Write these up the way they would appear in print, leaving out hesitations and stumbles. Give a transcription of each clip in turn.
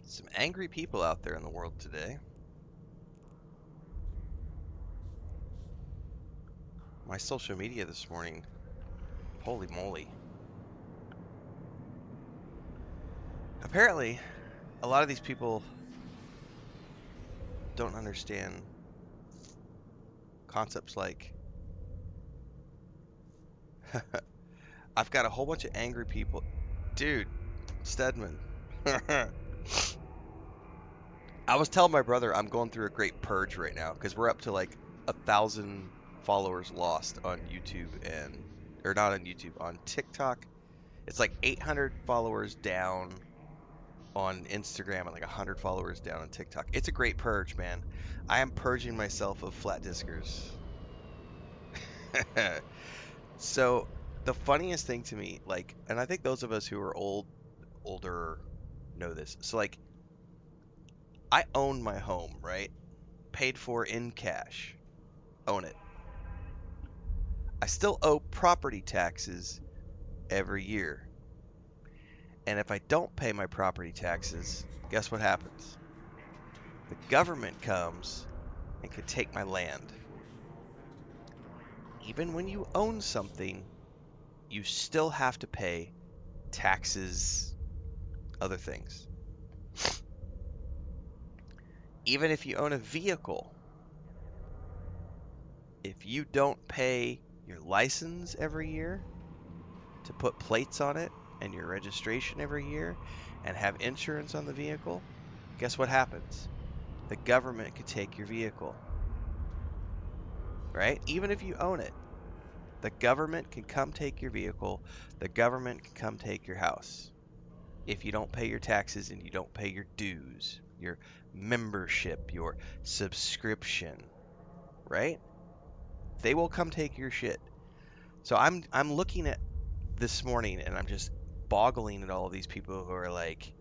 Some angry people out there in the world today. My social media this morning, holy moly. Apparently, a lot of these people don't understand concepts like I've got a whole bunch of angry people. Dude, Stedman. I was telling my brother I'm going through a great purge right now because we're up to like 1,000 followers lost on YouTube or not on YouTube, on TikTok. It's like 800 followers down on Instagram and like 100 followers down on TikTok. It's a great purge, man. I am purging myself of flat diskers. So the funniest thing to me, like, and I think those of us who are older know this. So like, I own my home, right? Paid for in cash. Own it. I still owe property taxes every year. And if I don't pay my property taxes, guess what happens? The government comes and can take my land. Even when you own something, you still have to pay taxes, other things. Even if you own a vehicle, if you don't pay your license every year to put plates on it and your registration every year and have insurance on the vehicle, guess what happens? The government could take your vehicle, right? Even if you own it, the government can come take your vehicle. The government can come take your house. If you don't pay your taxes and you don't pay your dues, your membership, your subscription, right? They will come take your shit. So I'm looking at this morning and I'm just boggling at all of these people who are like,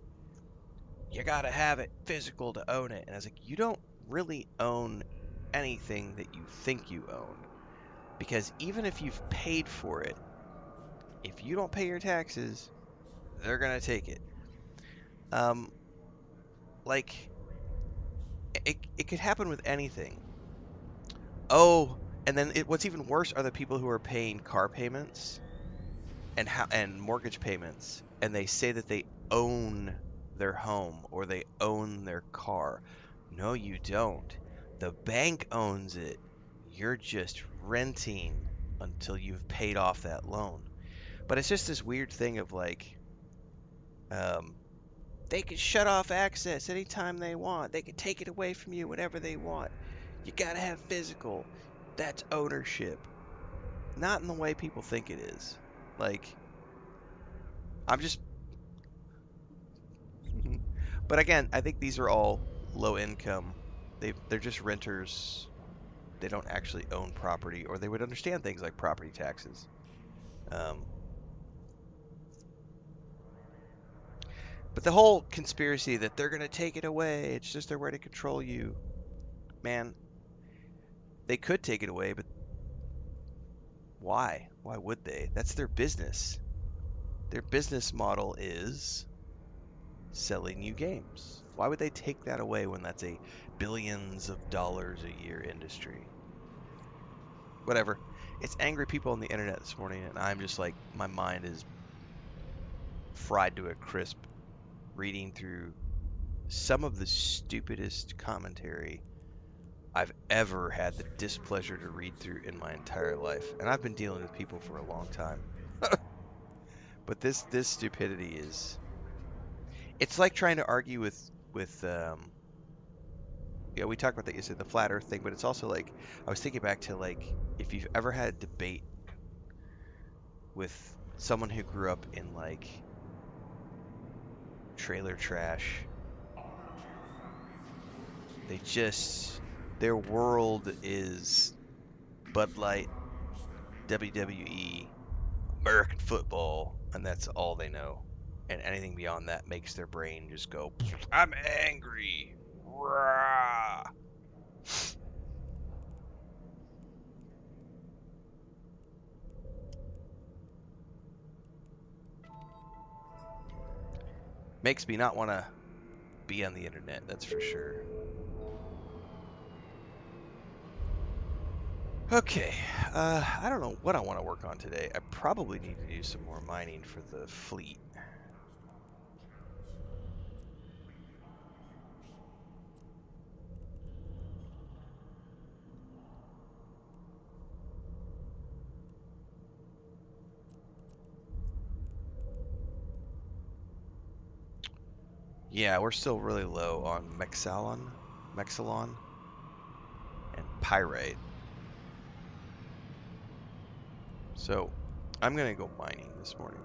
you gotta have it physical to own it. And I was like, you don't really own anything that you think you own. Because even if you've paid for it, if you don't pay your taxes, they're gonna take it. Um, like it could happen with anything. Oh, and then what's even worse are the people who are paying car payments and mortgage payments, and they say that they own their home or they own their car. No, you don't. The bank owns it. You're just renting until you've paid off that loan. But it's just this weird thing of like, um, they can shut off access anytime they want. They can take it away from you whenever they want. You gotta have physical. That's ownership. Not in the way people think it is. Like, I'm just. But again, I think these are all low income. They're just renters. They don't actually own property, or they would understand things like property taxes. Um, but the whole conspiracy that they're gonna take it away, it's just their way to control you. Man, they could take it away, but why? Why would they? That's their business. Their business model is selling you games. Why would they take that away when that's a billions of dollars a year industry? Whatever. It's angry people on the internet this morning, and I'm just like, my mind is fried to a crisp reading through some of the stupidest commentary I've ever had the displeasure to read through in my entire life. And I've been dealing with people for a long time. But this stupidity is, it's like trying to argue with yeah, we talked about that yesterday, the flat earth thing, but it's also like, I was thinking back to like, if you've ever had a debate with someone who grew up in like trailer trash, they just, their world is Bud Light, WWE, American football, and that's all they know. And anything beyond that makes their brain just go, I'm angry. Rah. Makes me not want to be on the internet, that's for sure. Okay, I don't know what I want to work on today. I probably need to do some more mining for the fleet. Yeah, we're still really low on Mexalon, and Pyrite. So I'm gonna go mining this morning.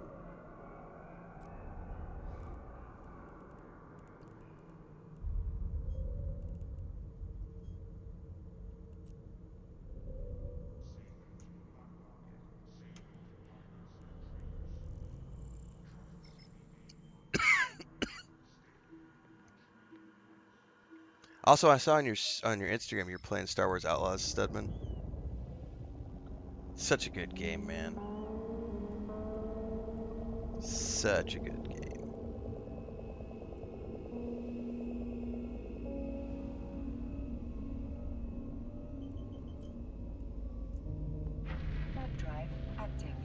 Also, I saw on your Instagram you're playing Star Wars Outlaws, Studman. Such a good game, man. Such a good game. Map drive active.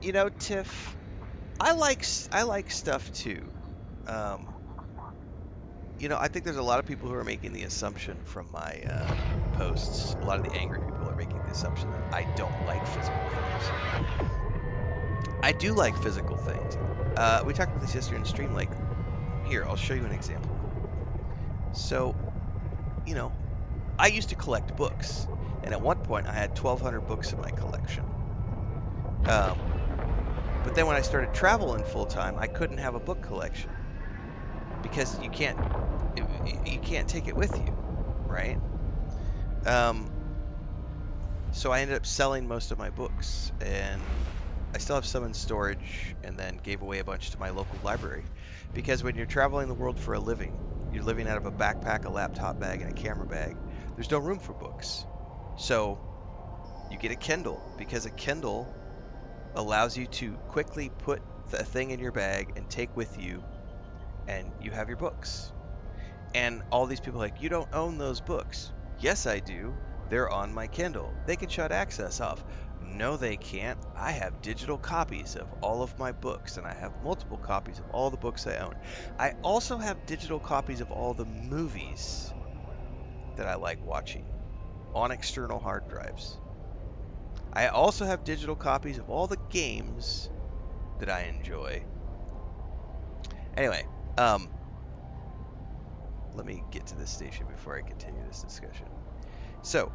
You know, Tiff, I like stuff too. Um, you know, I think there's a lot of people who are making the assumption from my posts. A lot of the angry people are making the assumption that I don't like physical things. I do like physical things. We talked about this yesterday in stream. Like, here, I'll show you an example. So, you know, I used to collect books, and at one point I had 1,200 books in my collection. But then when I started traveling full time, I couldn't have a book collection because you can't take it with you, right? So I ended up selling most of my books, and I still have some in storage, and then gave away a bunch to my local library. Because when you're traveling the world for a living, you're living out of a backpack, a laptop bag, and a camera bag, there's no room for books. So you get a Kindle, because a Kindle allows you to quickly put a thing in your bag and take with you, and you have your books. And all these people are like, you don't own those books. Yes, I do. They're on my Kindle. They can shut access off. No, they can't. I have digital copies of all of my books, and I have multiple copies of all the books I own. I also have digital copies of all the movies that I like watching on external hard drives. I also have digital copies of all the games that I enjoy. Anyway, let me get to this station before I continue this discussion. So,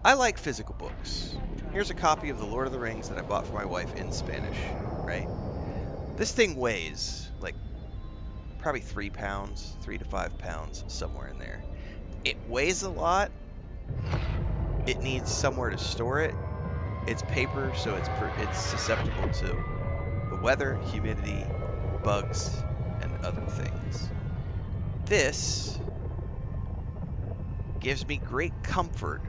I like physical books. Here's a copy of The Lord of the Rings that I bought for my wife in Spanish, right? This thing weighs like probably 3 pounds, 3 to 5 pounds, somewhere in there. It weighs a lot. It needs somewhere to store it. It's paper, so it's susceptible to the weather, humidity, bugs, and other things. This gives me great comfort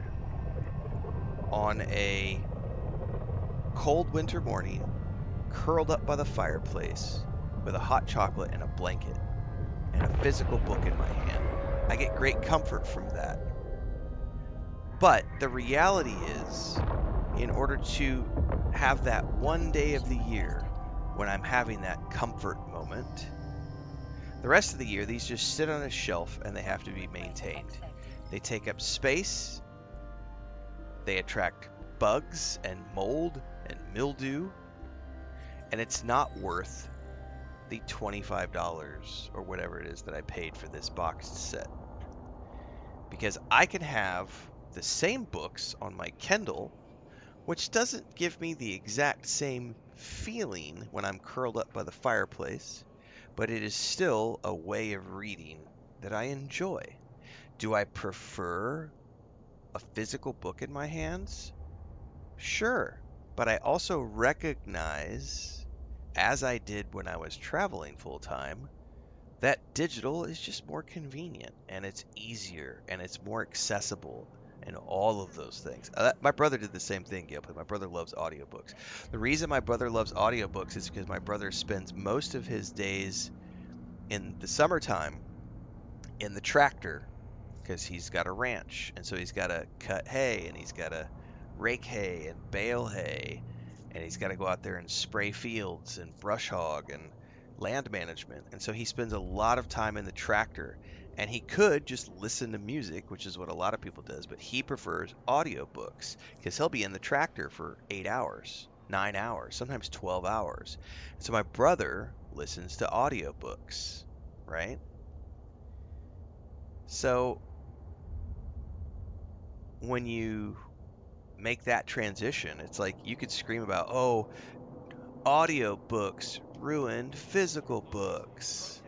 on a cold winter morning, curled up by the fireplace with a hot chocolate and a blanket and a physical book in my hand. I get great comfort from that. But the reality is, in order to have that one day of the year when I'm having that comfort moment, the rest of the year these just sit on a shelf and they have to be maintained. They take up space, they attract bugs and mold and mildew, and it's not worth the $25 or whatever it is that I paid for this boxed set. Because I can have the same books on my Kindle, which doesn't give me the exact same feeling when I'm curled up by the fireplace, but it is still a way of reading that I enjoy. Do I prefer a physical book in my hands? Sure, but I also recognize, as I did when I was traveling full time, that digital is just more convenient and it's easier and it's more accessible and all of those things. My brother did the same thing, Gail, but my brother loves audiobooks. The reason my brother loves audiobooks is because my brother spends most of his days in the summertime in the tractor because he's got a ranch, and so he's got to cut hay, and he's got to rake hay and bale hay, and he's got to go out there and spray fields and brush hog and land management. And so he spends a lot of time in the tractor. And he could just listen to music, which is what a lot of people does, but he prefers audiobooks because he'll be in the tractor for 8 hours, 9 hours, sometimes 12 hours. So my brother listens to audiobooks, right? So when you make that transition, it's like you could scream about, oh, audiobooks ruined physical books.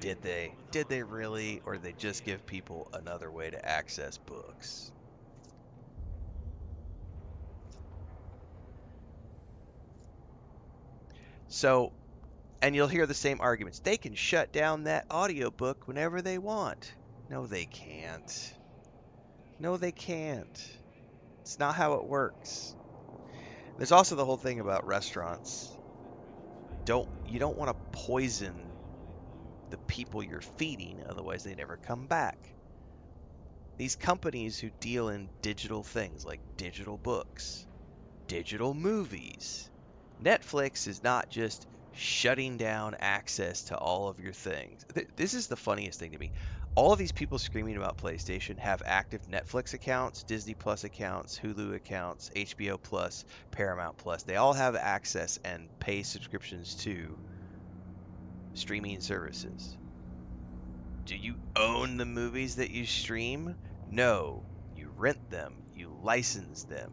Did they? Did they really? Or did they just give people another way to access books? So, and you'll hear the same arguments. They can shut down that audiobook whenever they want. No, they can't. No, they can't. It's not how it works. There's also the whole thing about restaurants. You don't want to poison the people you're feeding, otherwise they never come back. These companies who deal in digital things like digital books, digital movies. Netflix is not just shutting down access to all of your things. This is the funniest thing to me. All of these people screaming about PlayStation have active Netflix accounts, Disney Plus accounts, Hulu accounts, HBO Plus, Paramount Plus. They all have access and pay subscriptions to streaming services. Do you own the movies that you stream? No. You rent them. You license them.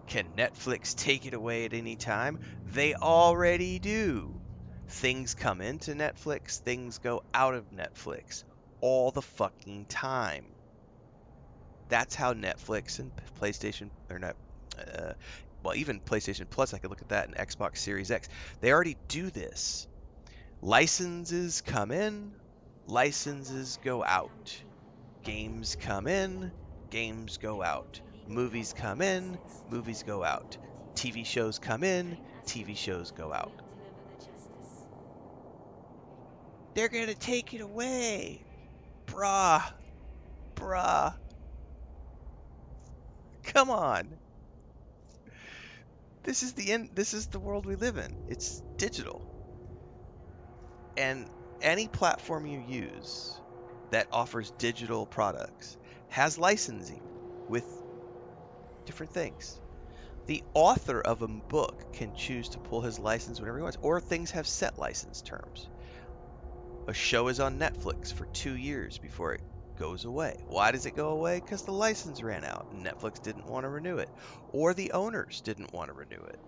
Can Netflix take it away at any time? They already do. Things come into Netflix, things go out of Netflix all the fucking time. That's how Netflix and PlayStation, or not, well, even PlayStation Plus, I could look at that, and Xbox Series X. They already do this. Licenses come in, licenses go out. Games come in, games go out. Movies come in, movies go out. TV shows come in, TV shows go out. They're gonna take it away. Bruh, bruh. Come on. This is the end. This is the world we live in. It's digital. And any platform you use that offers digital products has licensing with different things. The author of a book can choose to pull his license whenever he wants, or things have set license terms. A show is on Netflix for 2 years before it goes away. Why does it go away? Because the license ran out and Netflix didn't want to renew it, or the owners didn't want to renew it.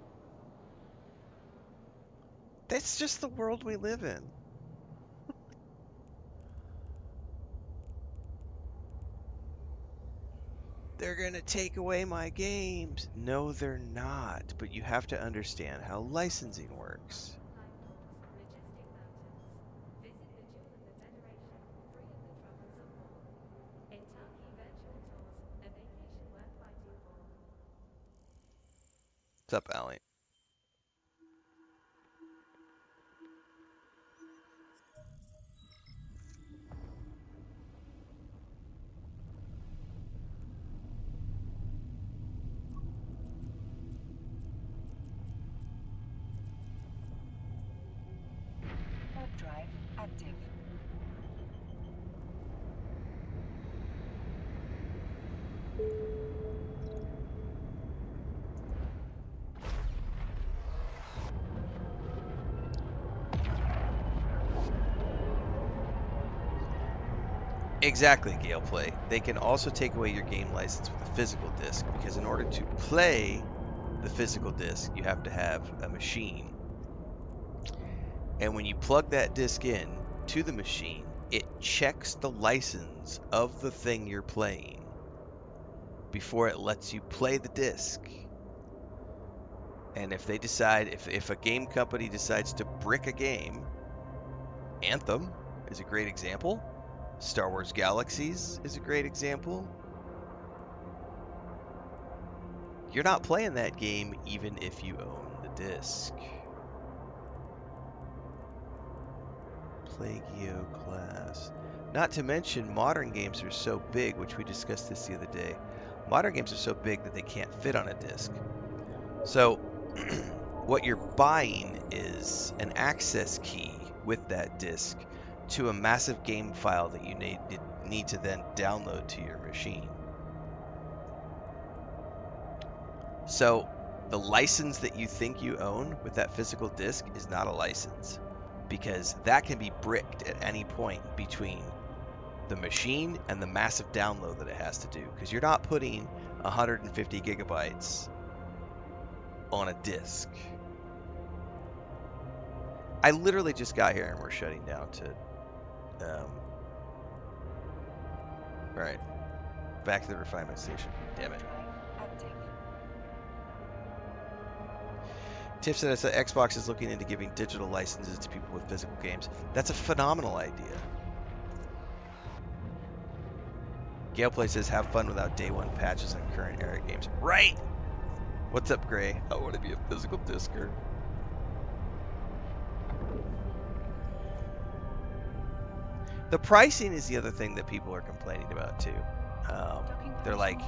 That's just the world we live in. They're going to take away my games. No, they're not. But you have to understand how licensing works. What's up, Allie? Warp drive active. Exactly, Galeplay. They can also take away your game license with a physical disc, because in order to play the physical disc, you have to have a machine. And when you plug that disc in to the machine, it checks the license of the thing you're playing before it lets you play the disc. And if they decide, if a game company decides to brick a game, Anthem is a great example. Star Wars Galaxies is a great example. You're not playing that game even if you own the disc. Plagio class. Not to mention, modern games are so big, which we discussed this the other day. Modern games are so big that they can't fit on a disc. So, what you're buying is an access key with that disc to a massive game file that you need to then download to your machine. So, the license that you think you own with that physical disc is not a license, because that can be bricked at any point between the machine and the massive download that it has to do, because you're not putting 150 gigabytes on a disc. I literally just got here and we're shutting down to right, back to the refinement station. Damn it. Tiff said Xbox is looking into giving digital licenses to people with physical games. That's a phenomenal idea. Galeplay says have fun without day one patches on current era games. Right! What's up, Gray? I want to be a physical discer. The pricing is the other thing that people are complaining about too. They're like,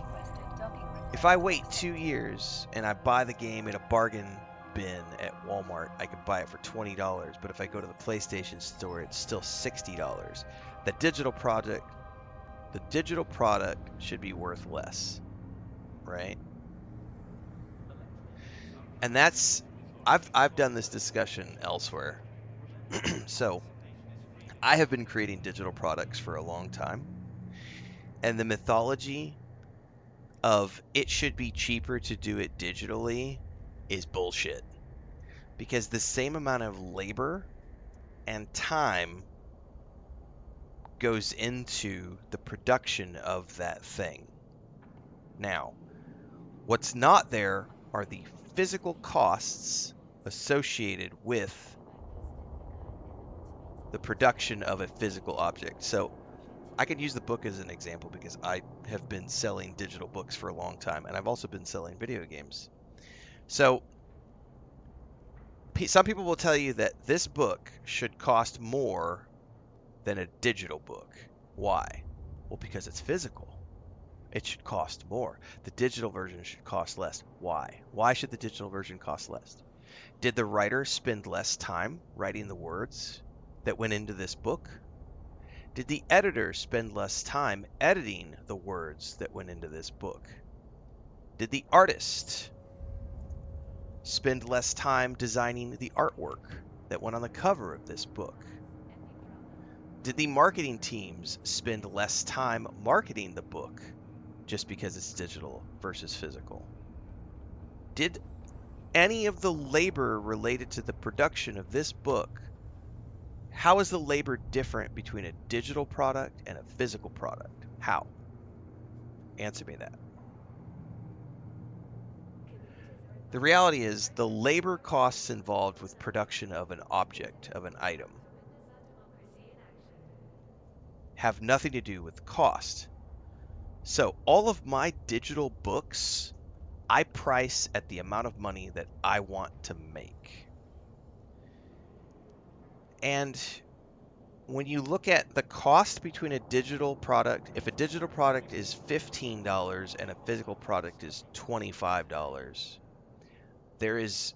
if I wait 2 years and I buy the game in a bargain bin at Walmart, I could buy it for $20. But if I go to the PlayStation Store, it's still $60. The digital product should be worth less, right? And that's I've done this discussion elsewhere. So I have been creating digital products for a long time, and the mythology of it should be cheaper to do it digitally is bullshit. Because the same amount of labor and time goes into the production of that thing. Now, what's not there are the physical costs associated with the production of a physical object. So I could use the book as an example because I have been selling digital books for a long time, and I've also been selling video games. So some people will tell you that this book should cost more than a digital book. Why? Well, because it's physical. It should cost more. The digital version should cost less. Why? Why should the digital version cost less? Did the writer spend less time writing the words that went into this book? Did the editor spend less time editing the words that went into this book? Did the artist spend less time designing the artwork that went on the cover of this book? Did the marketing teams spend less time marketing the book just because it's digital versus physical? Did any of the labor related to the production of this book, how is the labor different between a digital product and a physical product? How? Answer me that. The reality is the labor costs involved with production of an object, of an item, have nothing to do with cost. So all of my digital books, I price at the amount of money that I want to make. And when you look at the cost between a digital product, if a digital product is $15 and a physical product is $25, there is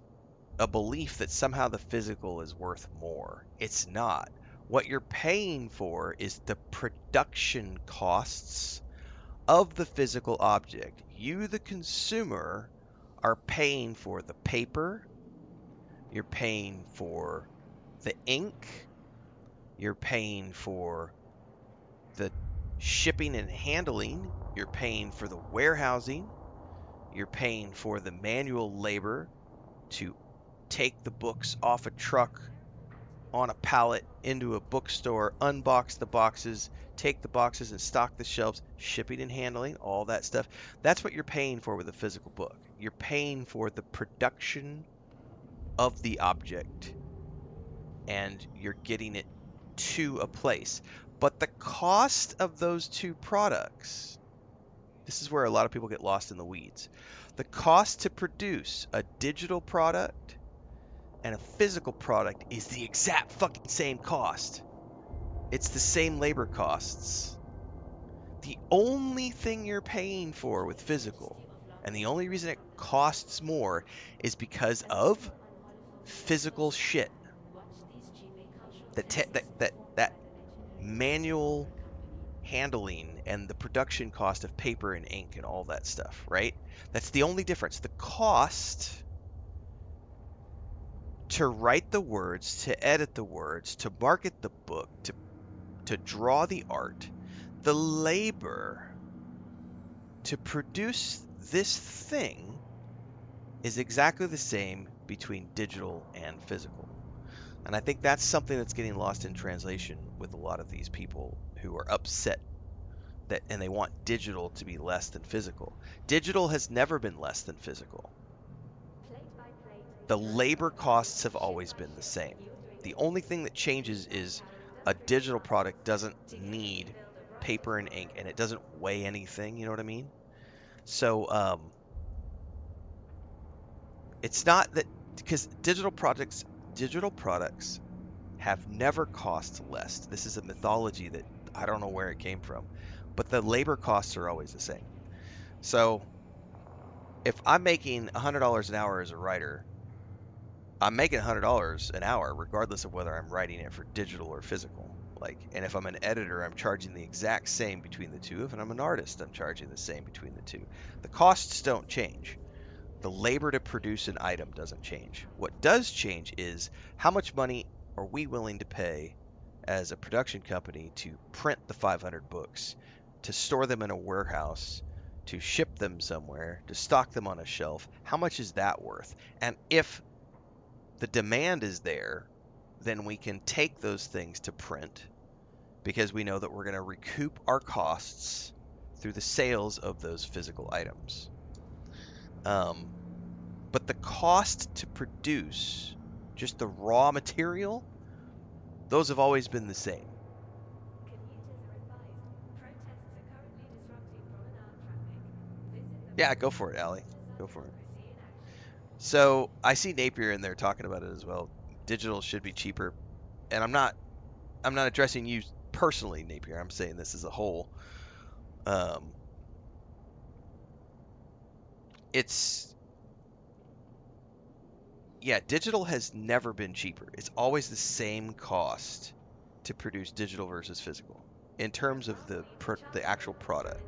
a belief that somehow the physical is worth more. It's not. What you're paying for is the production costs of the physical object. You, the consumer, are paying for the paper, you're paying for the ink, you're paying for the shipping and handling, you're paying for the warehousing, you're paying for the manual labor to take the books off a truck on a pallet into a bookstore, unbox the boxes, take the boxes and stock the shelves, shipping and handling, all that stuff. That's what you're paying for with a physical book. You're paying for the production of the object and you're getting it to a place. But the cost of those two products, this is where a lot of people get lost in the weeds. The cost to produce a digital product and a physical product is the exact fucking same cost. It's the same labor costs. The only thing you're paying for with physical, and the only reason it costs more, is because of physical shit. That manual handling and the production cost of paper and ink and all that stuff, right? That's the only difference. The cost to write the words, to edit the words, to market the book, to draw the art, the labor to produce this thing is exactly the same between digital and physical. And I think that's something that's getting lost in translation with a lot of these people who are upset that and they want digital to be less than physical. Digital has never been less than physical. The labor costs have always been the same. The only thing that changes is a digital product doesn't need paper and ink and it doesn't weigh anything, you know what I mean? So it's not that because digital products have never cost less. This is a mythology that I don't know where it came from, but the labor costs are always the same. So if I'm making $100 an hour as a writer, I'm making $100 an hour regardless of whether I'm writing it for digital or physical. Like, and if I'm an editor, I'm charging the exact same between the two. If I'm an artist, I'm charging the same between the two. The costs don't change. The labor to produce an item doesn't change. What does change is how much money are we willing to pay as a production company to print the 500 books, to store them in a warehouse, to ship them somewhere, to stock them on a shelf? How much is that worth? And if the demand is there, then we can take those things to print because we know that we're going to recoup our costs through the sales of those physical items. Um, but the cost to produce just the raw material, those have always been the same. Yeah, go for it, Allie. Go for it. So I see Napier in there talking about it as well. Digital should be cheaper, and I'm not addressing you personally, Napier. I'm saying this as a whole. Um, it's yeah, digital has never been cheaper. It's always the same cost to produce digital versus physical in terms of the actual product.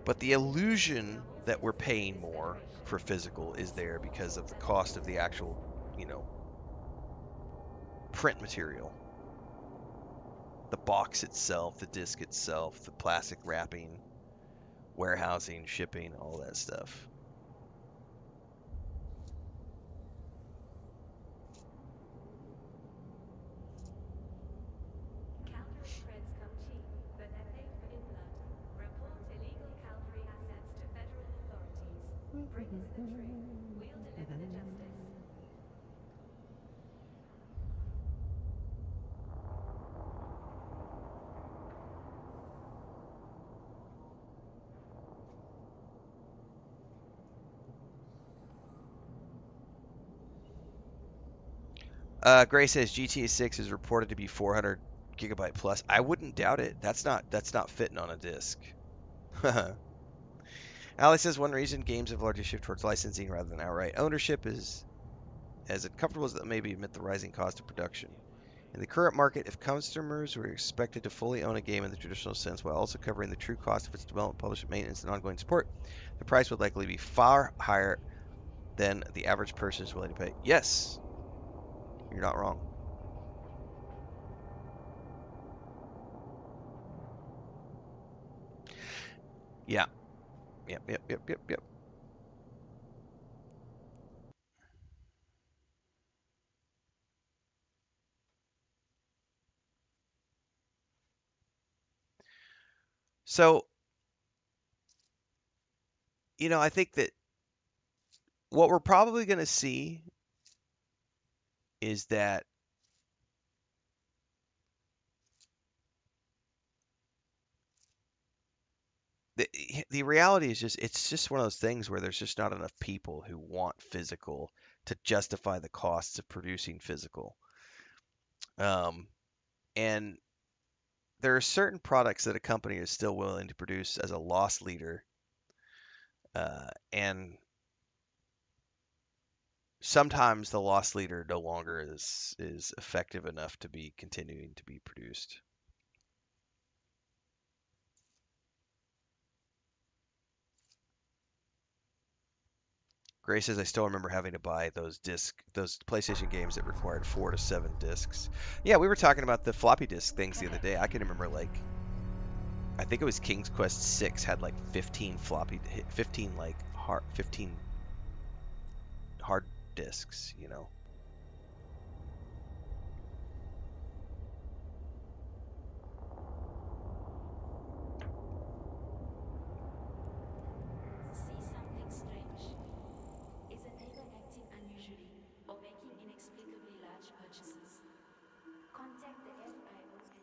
But the illusion that we're paying more for physical is there because of the cost of the actual, you know, print material, the box itself, the disc itself, the plastic wrapping, warehousing, shipping, all that stuff. Gray says GTA 6 is reported to be 400 gigabyte plus. I wouldn't doubt it. That's not fitting on a disc. Ali says one reason games have largely shifted towards licensing rather than outright ownership is as uncomfortable as it may be amid the rising cost of production. In the current market, if customers were expected to fully own a game in the traditional sense while also covering the true cost of its development, publishing, maintenance, and ongoing support, the price would likely be far higher than the average person is willing to pay. Yes, you're not wrong. Yeah. Yep. Yep. Yep. Yep. Yep. So, I think that what we're probably going to see is that the the reality is just it's just one of those things where there's just not enough people who want physical to justify the costs of producing physical. Um, And there are certain products that a company is still willing to produce as a loss leader, and sometimes the loss leader no longer is effective enough to be continuing to be produced. Gray says I still remember having to buy those PlayStation games that required 4 to 7 discs. Yeah, we were talking about the floppy disk things the other day. I can remember like I think it was King's Quest 6 had like 15 like 15 hard disks, you know. See something strange? Is a neighbor acting unusually or making inexplicably large purchases? Contact the FIO at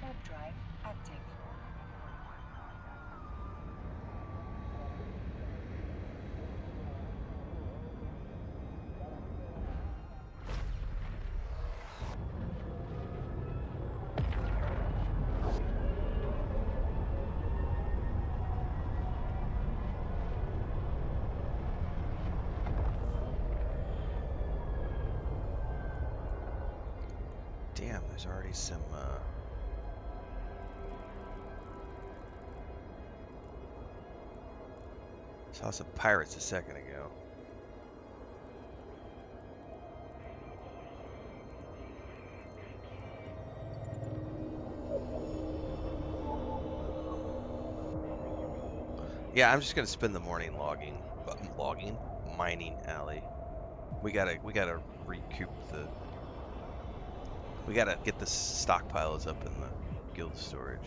web drive active. Damn, there's already some saw some pirates a second ago. Yeah, I'm just gonna spend the morning mining alley. We gotta recoup the. We gotta get the stockpiles up in the guild storage.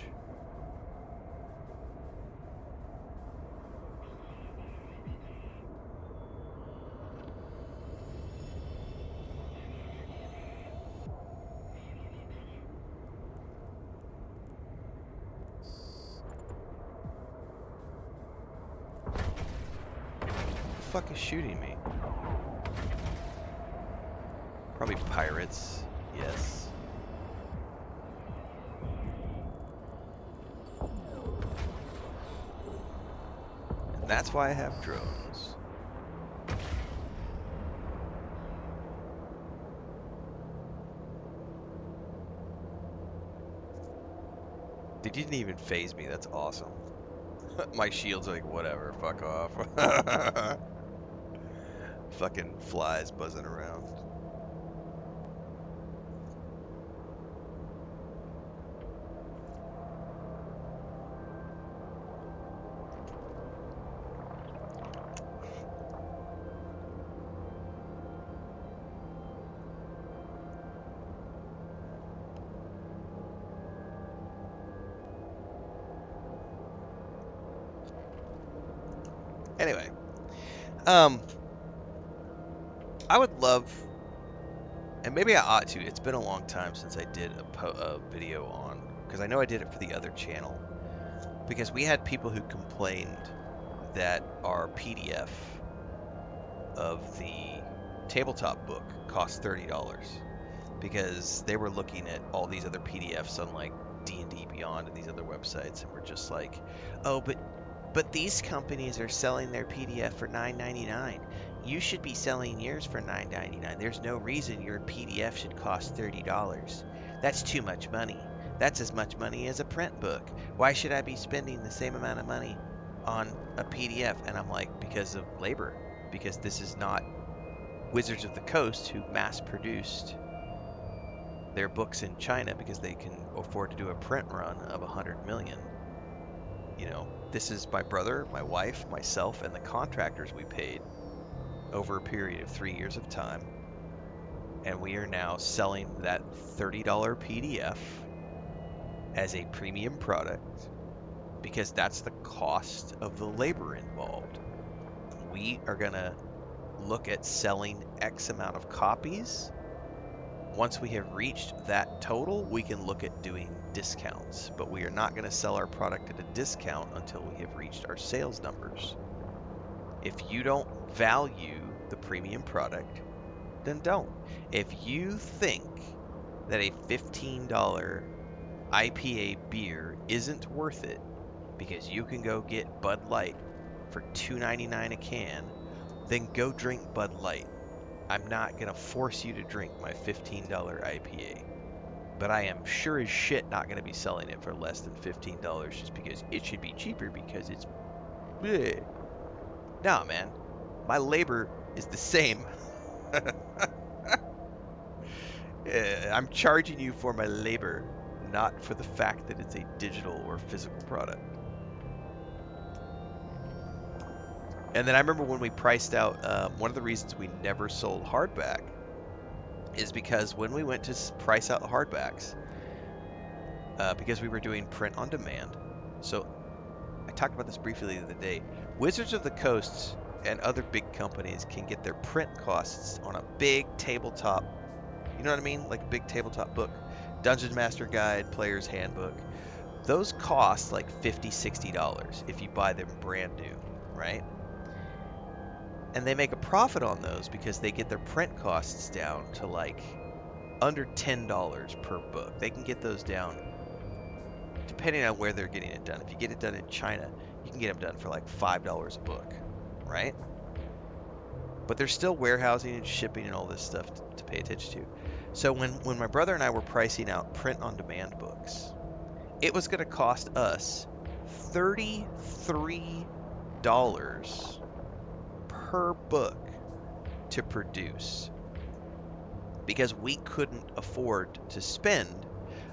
Who the fuck is shooting me? Probably pirates. Yes. And that's why I have drones. They didn't even phase me. That's awesome. My shield's like, whatever, fuck off. Fucking flies buzzing around. Anyway, um, I would love, and maybe I ought to. It's been a long time since I did a video on, because I know I did it for the other channel. Because we had people who complained that our PDF of the tabletop book cost $30 because they were looking at all these other PDFs on like D&D Beyond and these other websites, and we're just like, oh, but these companies are selling their PDF for $9.99. You should be selling yours for $9.99. There's no reason your PDF should cost $30. That's too much money. That's as much money as a print book. Why should I be spending the same amount of money on a PDF? And I'm like, because of labor. Because this is not Wizards of the Coast who mass produced their books in China because they can afford to do a print run of 100 million. You know, this is my brother, my wife, myself, and the contractors we paid over a period of 3 years of time. And we are now selling that $30 PDF as a premium product because that's the cost of the labor involved. We are going to look at selling X amount of copies Once we have reached that total, we can look at doing discounts, but we are not going to sell our product at a discount until we have reached our sales numbers. If you don't value the premium product, then don't. If you think that a $15 IPA beer isn't worth it because you can go get Bud Light for $2.99 a can, then go drink Bud Light. I'm not going to force you to drink my $15 IPA. But I am sure as shit not going to be selling it for less than $15 just because it should be cheaper because it's bleh. Nah, man. My labor is the same. I'm charging you for my labor, not for the fact that it's a digital or physical product. And then I remember when we priced out, one of the reasons we never sold hardback is because when we went to price out the hardbacks, because we were doing print on demand. So I talked about this briefly the other day. Wizards of the Coast and other big companies can get their print costs on a big tabletop, you know what I mean? Like a big tabletop book. Dungeon Master Guide, Player's Handbook. Those cost like $50, $60 if you buy them brand new, right? And they make a profit on those because they get their print costs down to like under $10 per book. They can get those down depending on where they're getting it done. If you get it done in China, you can get them done for like $5 a book, right? But there's still warehousing and shipping and all this stuff to pay attention to. So when my brother and I were pricing out print-on-demand books, it was going to cost us $33 per book to produce because we couldn't afford to spend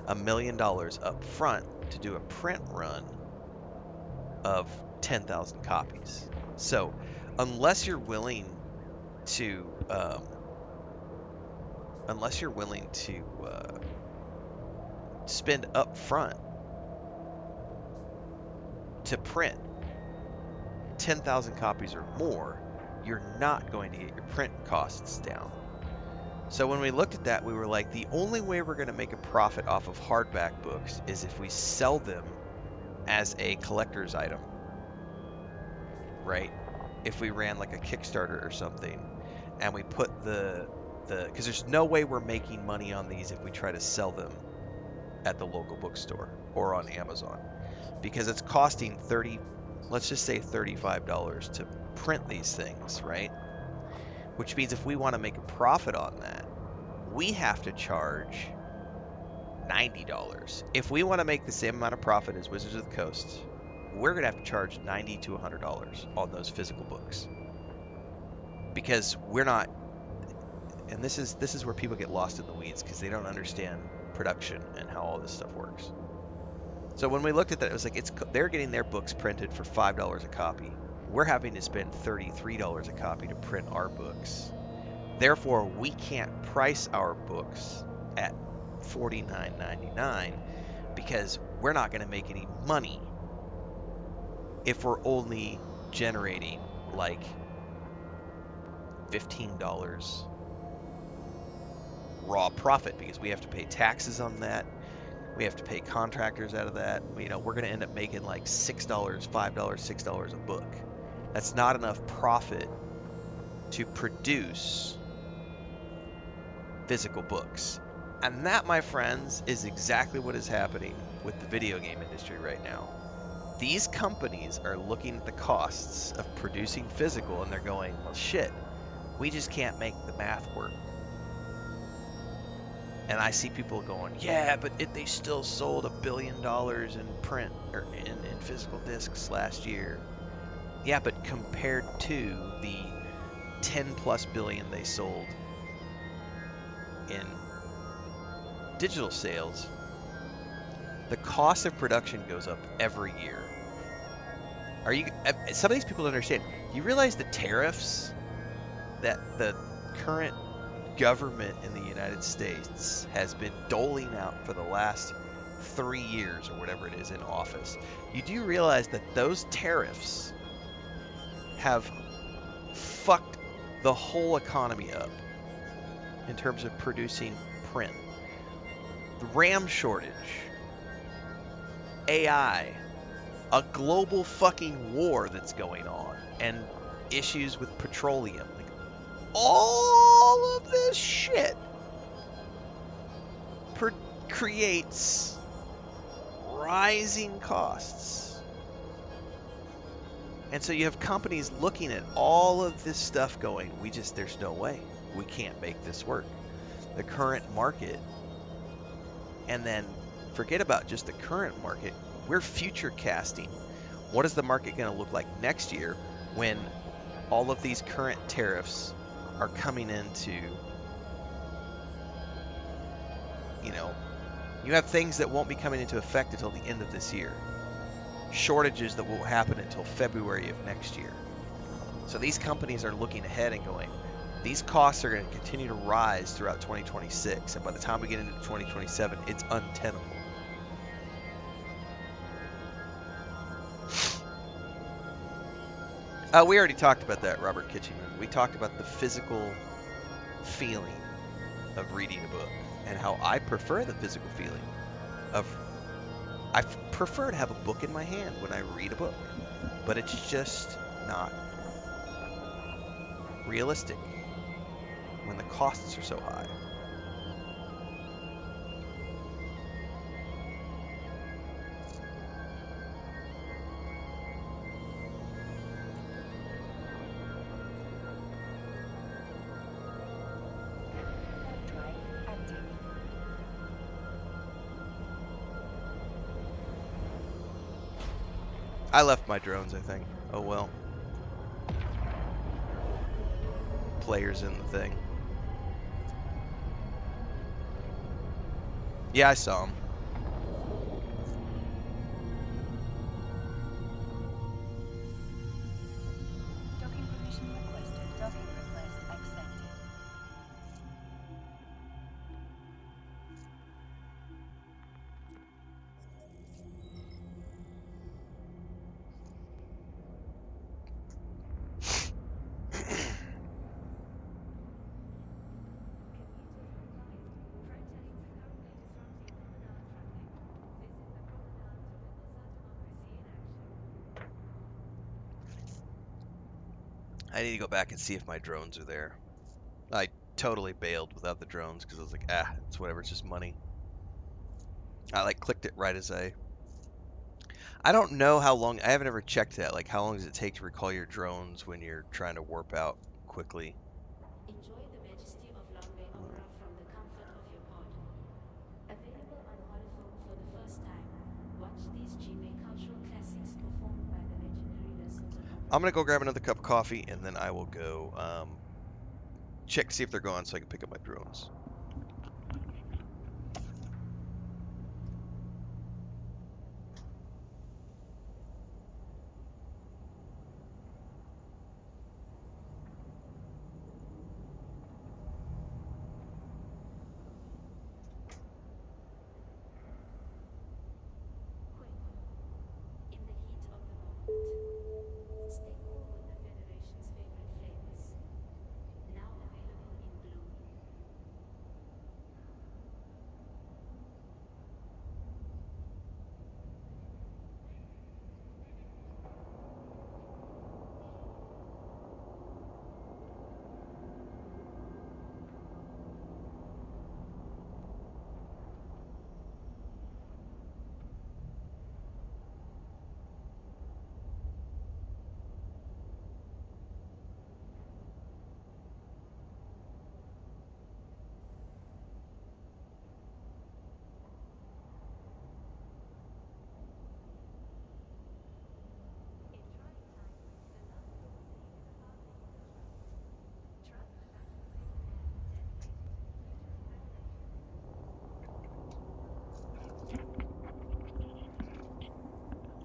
$1 million up front to do a print run of 10,000 copies. So unless you're willing to spend up front to print 10,000 copies or more, you're not going to get your print costs down. So when we looked at that, we were like, the only way we're going to make a profit off of hardback books is if we sell them as a collector's item, right? If we ran like a Kickstarter or something, and we put because there's no way we're making money on these if we try to sell them at the local bookstore or on Amazon, because it's costing let's just say $35 to print these things, right? Which means if we want to make a profit on that, we have to charge $90. If we want to make the same amount of profit as Wizards of the Coast, we're going to have to charge $90 to $100 on those physical books. Because we're not, and this is where people get lost in the weeds because they don't understand production and how all this stuff works. So when we looked at that, it was like they're getting their books printed for $5 a copy. We're having to spend $33 a copy to print our books. Therefore, we can't price our books at $49.99 because we're not going to make any money if we're only generating like $15 raw profit, because we have to pay taxes on that. We have to pay contractors out of that. We're going to end up making like $6, $5, $6 a book. That's not enough profit to produce physical books. And that, my friends, is exactly what is happening with the video game industry right now. These companies are looking at the costs of producing physical and they're going, well, shit, we just can't make the math work. And I see people going, yeah, but they still sold $1 billion in print or in physical discs last year. Yeah, but compared to the 10 plus billion they sold in digital sales, the cost of production goes up every year. Some of these people don't understand. You realize the tariffs that the current government in the United States has been doling out for the last 3 years or whatever it is in office? You do realize that those tariffs have fucked the whole economy up in terms of producing print, the RAM shortage, AI, a global fucking war that's going on, and issues with petroleum. Like, all of this shit creates rising costs. And so you have companies looking at all of this stuff going, there's no way. We can't make this work. The current market, and then forget about just the current market, we're future casting. What is the market going to look like next year when all of these current tariffs are coming into, you have things that won't be coming into effect until the end of this year. Shortages that won't happen until February of next year. So these companies are looking ahead and going, these costs are going to continue to rise throughout 2026, and by the time we get into 2027, it's untenable. We already talked about that, Robert Kitchenman. We talked about the physical feeling of reading a book and how I prefer the physical feeling of I prefer to have a book in my hand when I read a book, but it's just not realistic when the costs are so high. I left my drones, I think. Oh well. Players in the thing. Yeah, I saw him. Docking permission requested. Docking request accepted. I need to go back and see if my drones are there. I totally bailed without the drones because I was like, it's whatever, it's just money. I clicked it right as I don't know how long, I haven't ever checked that. Like, how long does it take to recall your drones when you're trying to warp out quickly? Enjoy the majesty of Long Bay Opera from the comfort of your pod. Available on holophone for the first time, watch these Gmail cultural classics performed by the legendary Lesotho I'm opera. gonna go grab another cup of coffee and then I will go check, see if they're gone so I can pick up my drones. Quick, in the heat of the moment, stay cool with the Federation's favorite flavors. Now available in blue.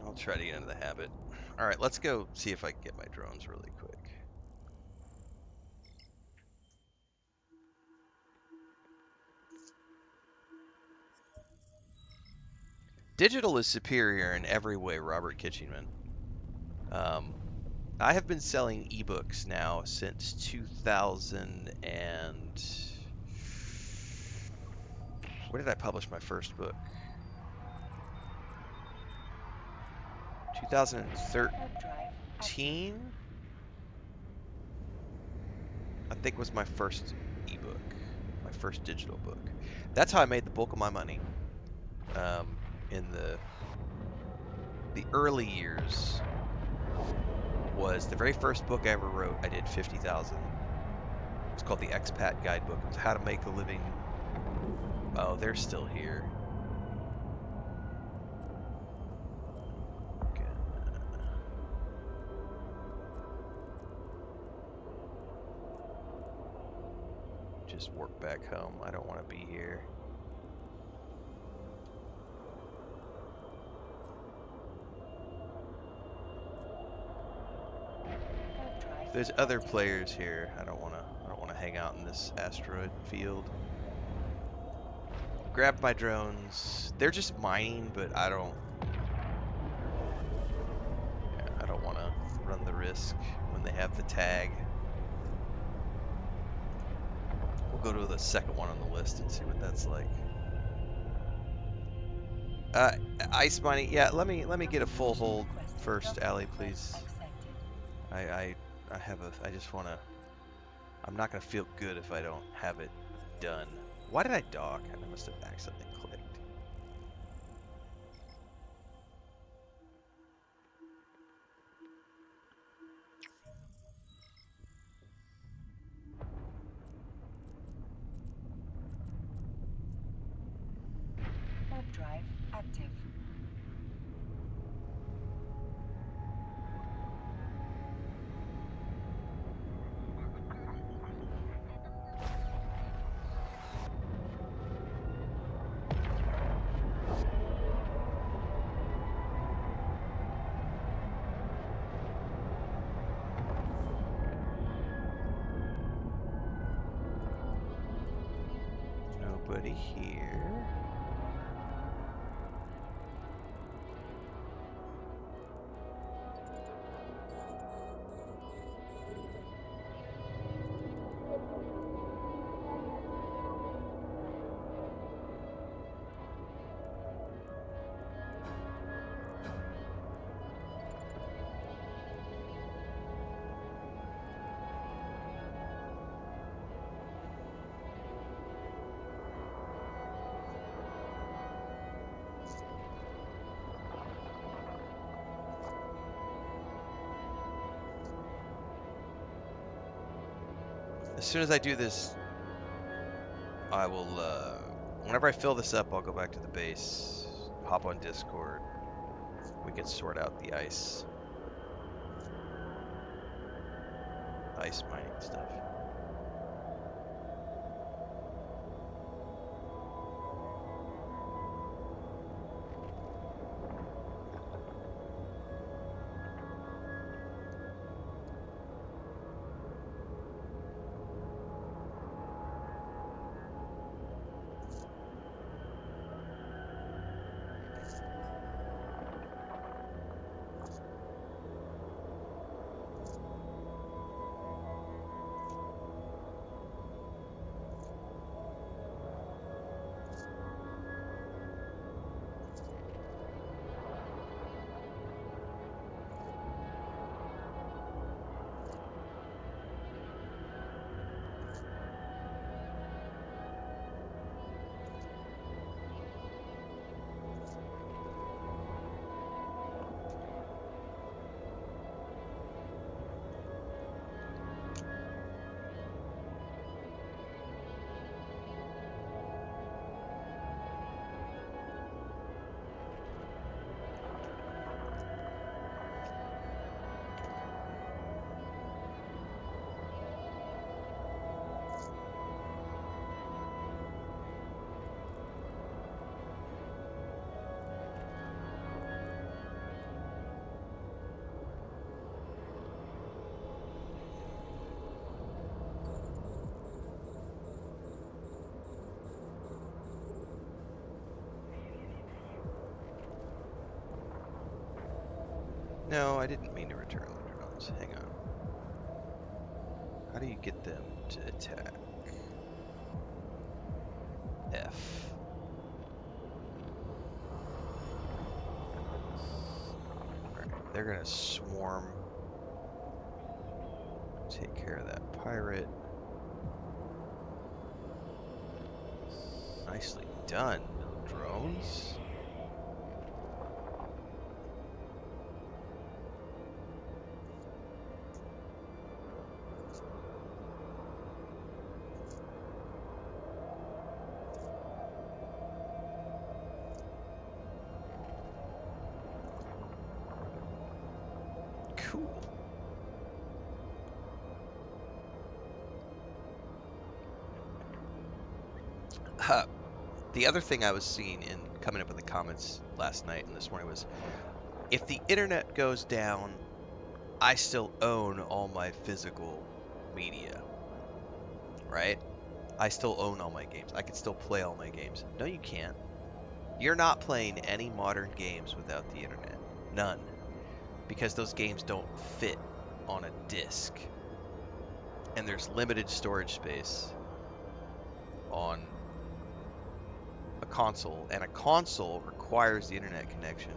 I'll try to get into the habit. All right, let's go see if I can get my drones really quick. Digital is superior in every way, Robert Kitchenman. Um, I have been selling ebooks now since 2000 and Where did I publish my first book? 2013, Hard drive active. I think was my first ebook, my first digital book. That's how I made the bulk of my money. In the early years was the very first book I ever wrote. I did 50,000. It's called the Expat Guidebook. It was how to make a living. Oh, they're still here. Just work back home. I don't want to be here. If there's other players here, I don't want to hang out in this asteroid field. Grab my drones. They're just mining, but I don't want to run the risk when they have the tag. We'll go to the second one on the list and see what that's like. Ice mining. Yeah, let me get a full hold first, Allie, please. I just want to. I'm not gonna feel good if I don't have it done. Why did I dock? I must have accidentally clicked. Hard drive active. Nobody here. As soon as I do this, I will, whenever I fill this up, I'll go back to the base, hop on Discord. We can sort out the ice mining stuff. No, I didn't mean to return the drones. Hang on. How do you get them to attack? F. they're gonna swarm. Take care of that pirate. Nicely done, little drones. Cool. The other thing I was seeing in coming up in the comments last night and this morning was, if the internet goes down, I still own all my physical media, right? I still own all my games. I can still play all my games. No, you can't. You're not playing any modern games without the internet. None. Because those games don't fit on a disc. And there's limited storage space on a console. And a console requires the internet connection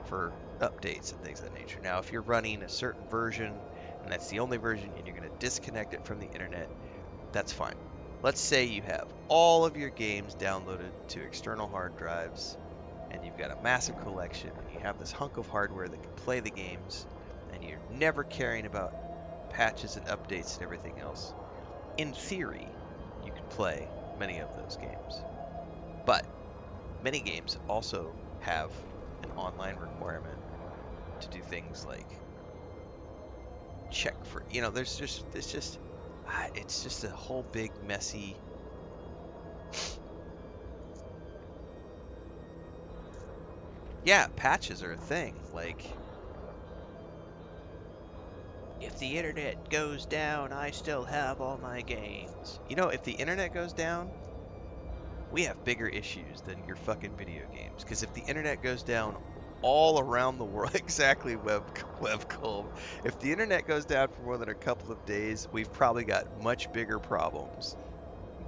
for updates and things of that nature. Now, if you're running a certain version and that's the only version and you're going to disconnect it from the internet, that's fine. Let's say you have all of your games downloaded to external hard drives and you've got a massive collection and you have this hunk of hardware that can play the games and you're never caring about patches and updates and everything else. In theory, you can play many of those games. But many games also have an online requirement to do things like check for, it's just a whole big messy. Yeah, patches are a thing. Like, if the internet goes down, I still have all my games. If the internet goes down, we have bigger issues than your fucking video games. Because if the internet goes down all around the world, exactly, webcom. If the internet goes down for more than a couple of days, we've probably got much bigger problems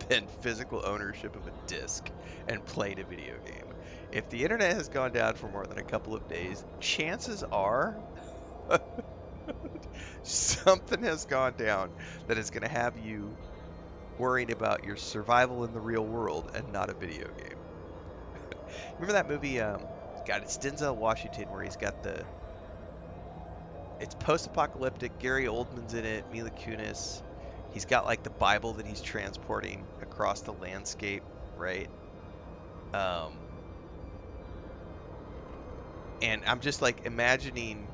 than physical ownership of a disc and playing a video game. If the internet has gone down for more than a couple of days, chances are something has gone down that is going to have you worrying about your survival in the real world and not a video game. Remember that movie, God, it's Denzel Washington, where it's post-apocalyptic, Gary Oldman's in it, Mila Kunis. He's got like the Bible that he's transporting across the landscape, right? Um, and I'm just like imagining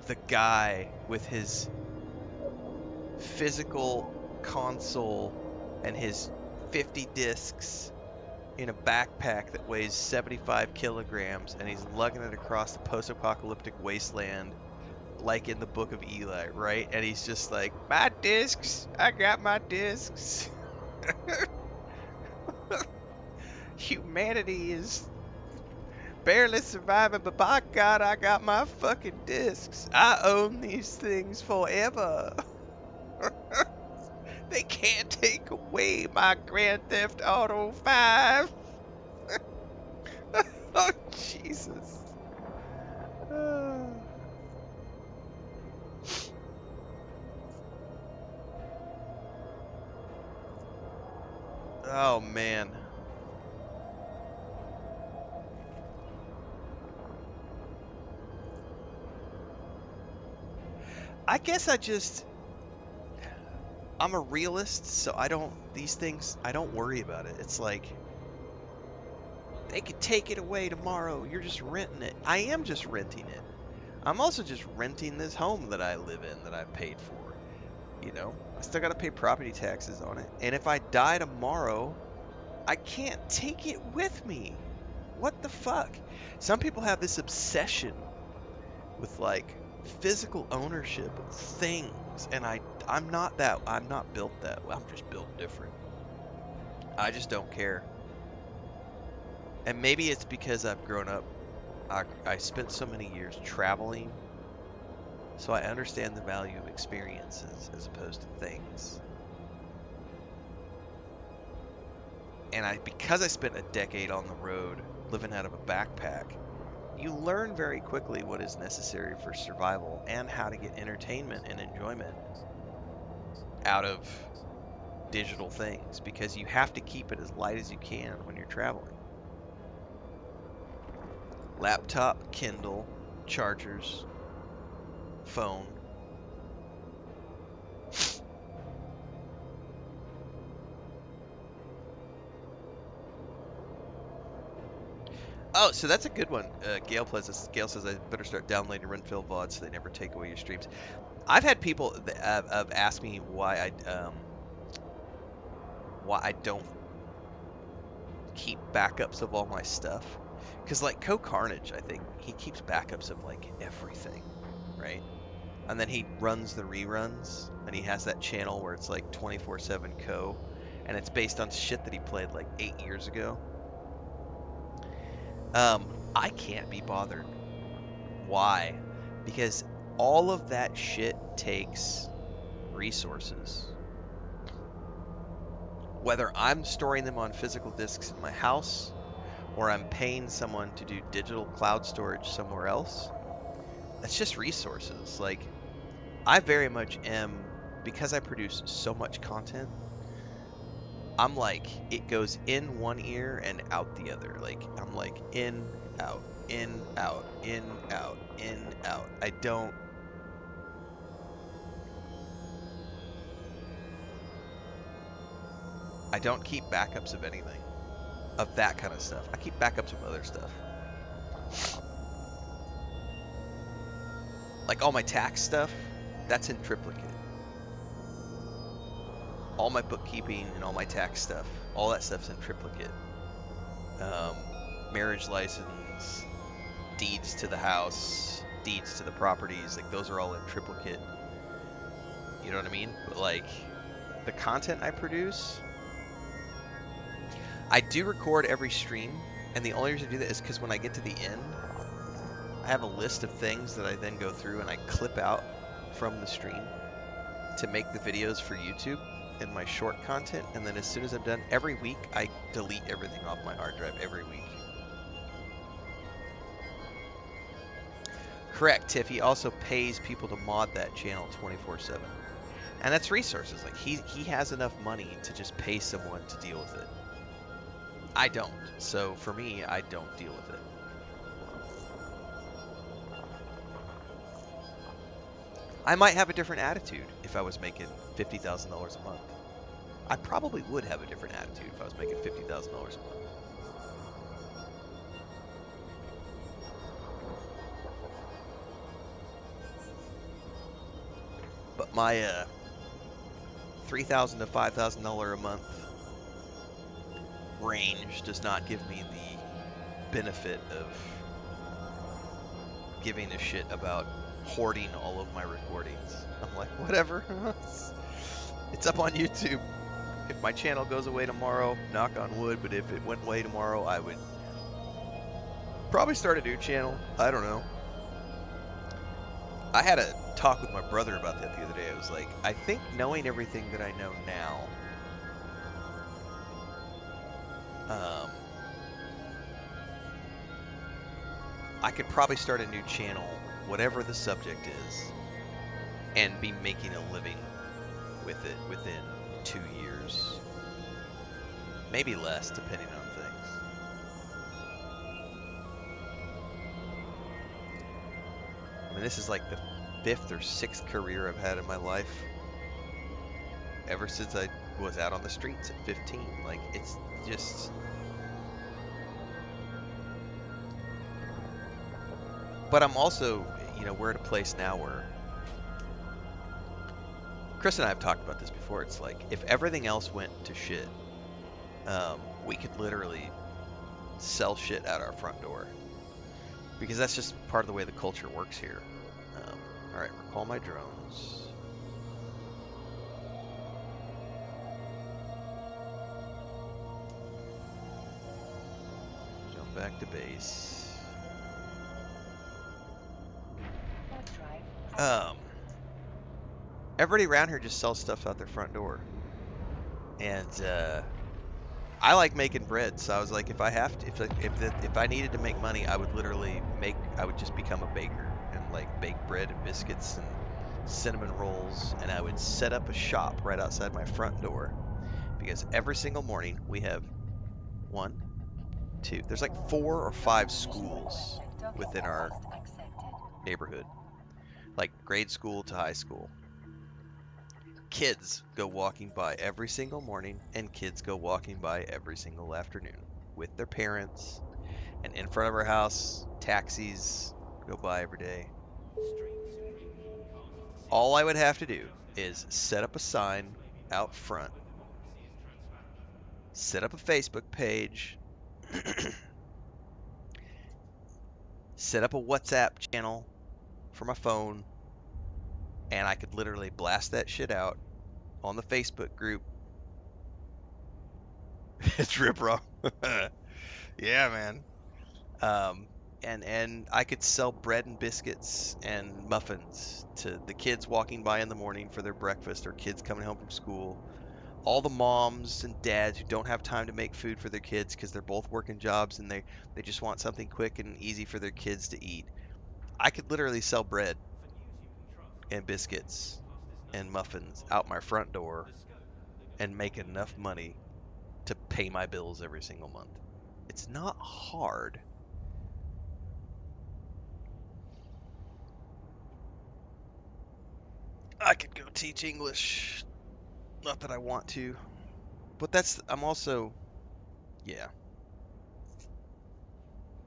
the guy with his physical console and his 50 discs in a backpack that weighs 75 kilograms, and he's lugging it across the post-apocalyptic wasteland like in the Book of Eli, right? And he's just like, my discs, I got my discs. Humanity is barely surviving, but by God, I got my fucking discs. I own these things forever. They can't take away my Grand Theft Auto 5. Oh, Jesus. Oh, man. I guess I'm a realist, so I don't worry about it. It's like, they could take it away tomorrow. You're just renting it. I am just renting it. I'm also just renting this home that I live in that I paid for. I still got to pay property taxes on it. And if I die tomorrow, I can't take it with me. What the fuck? Some people have this obsession with like physical ownership of things, and I'm not built that way. I'm just built different. I just don't care. And maybe it's because I've grown up, I spent so many years traveling, so I understand the value of experiences as opposed to things. And because I spent a decade on the road living out of a backpack, you learn very quickly what is necessary for survival and how to get entertainment and enjoyment out of digital things, because you have to keep it as light as you can when you're traveling. Laptop, Kindle, chargers, phone. Oh, so that's a good one. Gail says I better start downloading Renfail VOD so they never take away your streams. I've had people that have asked me why I don't keep backups of all my stuff. Because like Carnage, I think he keeps backups of like everything, right? And then he runs the reruns, and he has that channel where it's like 24/7 and it's based on shit that he played like 8 years ago. I can't be bothered. Why? Because all of that shit takes resources. Whether I'm storing them on physical disks in my house, or I'm paying someone to do digital cloud storage somewhere else, that's just resources. Like, I very much am, because I produce so much content, I'm like, it goes in one ear and out the other. Like, I'm like, in, out, in, out, in, out, in, out. I don't keep backups of anything, of that kind of stuff. I keep backups of other stuff. Like all my tax stuff, that's in triplicate. All my bookkeeping and all my tax stuff, all that stuff's in triplicate. Marriage license, deeds to the house, deeds to the properties, like those are all in triplicate. You know what I mean? But like the content I produce, I do record every stream, and the only reason I do that is because when I get to the end, I have a list of things that I then go through and I clip out from the stream to make the videos for YouTube and my short content, and then as soon as I'm done, every week I delete everything off my hard drive every week. Correct, Tiff. He also pays people to mod that channel 24/7. And that's resources. Like he has enough money to just pay someone to deal with it. I don't. So for me, I don't deal with it. I might have a different attitude if I was making $50,000 a month. I probably would have a different attitude if I was making $50,000 a month. But my $3,000 to $5,000 a month range does not give me the benefit of giving a shit about hoarding all of my recordings. I'm like, whatever. It's up on YouTube. If my channel goes away tomorrow, knock on wood, but if it went away tomorrow, I would probably start a new channel. I don't know. I had a talk with my brother about that the other day. I was like, I think knowing everything that I know now, I could probably start a new channel, whatever the subject is, and be making a living with it within 2 years. Maybe less, depending on things. I mean, this is like the 5th or 6th career I've had in my life. Ever since I was out on the streets at 15. Like, it's just... But I'm also, you know, we're at a place now where... Chris and I have talked about this before. It's like, if everything else went to shit, we could literally sell shit out our front door. Because that's just part of the way the culture works here. Alright, recall my drones. Jump back to base. Everybody around here just sells stuff out their front door. And, I like making bread, so I was like, if I have to, if I needed to make money, I would just become a baker and like bake bread and biscuits and cinnamon rolls, and I would set up a shop right outside my front door because every single morning we have one, two, there's like 4 or 5 Permission schools requested. Docking within our request accepted. neighborhood, like grade school to high school. Kids go walking by every single morning, and kids go walking by every single afternoon with their parents. And in front of our house, taxis go by every day. All I would have to do is set up a sign out front, set up a Facebook page, set up a WhatsApp channel for my phone, and I could literally blast that shit out on the Facebook group. It's rip raw. Yeah, man. Um, and I could sell bread and biscuits and muffins to the kids walking by in the morning for their breakfast, or kids coming home from school. All the moms and dads who don't have time to make food for their kids because they're both working jobs and they just want something quick and easy for their kids to eat. I could literally sell bread and biscuits and muffins out my front door and make enough money to pay my bills every single month. It's not hard. I could go teach English. Not that I want to, but I'm also, yeah,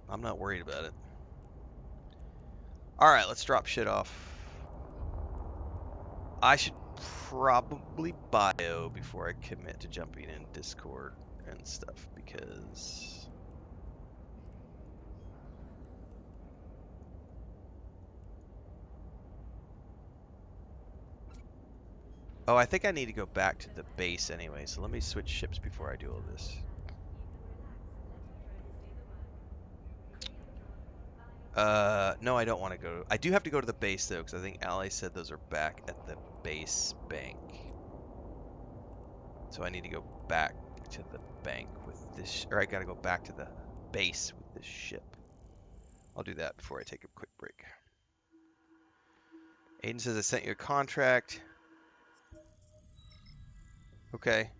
I'm not worried about it. All right, let's drop shit off. I should probably bio before I commit to jumping in Discord and stuff because oh, I think I need to go back to the base anyway, so let me switch ships before I do all this. No, I don't want to go. I do have to go to the base though, because I think Ally said those are back at the base bank. So I need to go back to the bank with this, or I gotta go back to the base with this ship. I'll do that before I take a quick break. Aiden says I sent you a contract. Okay.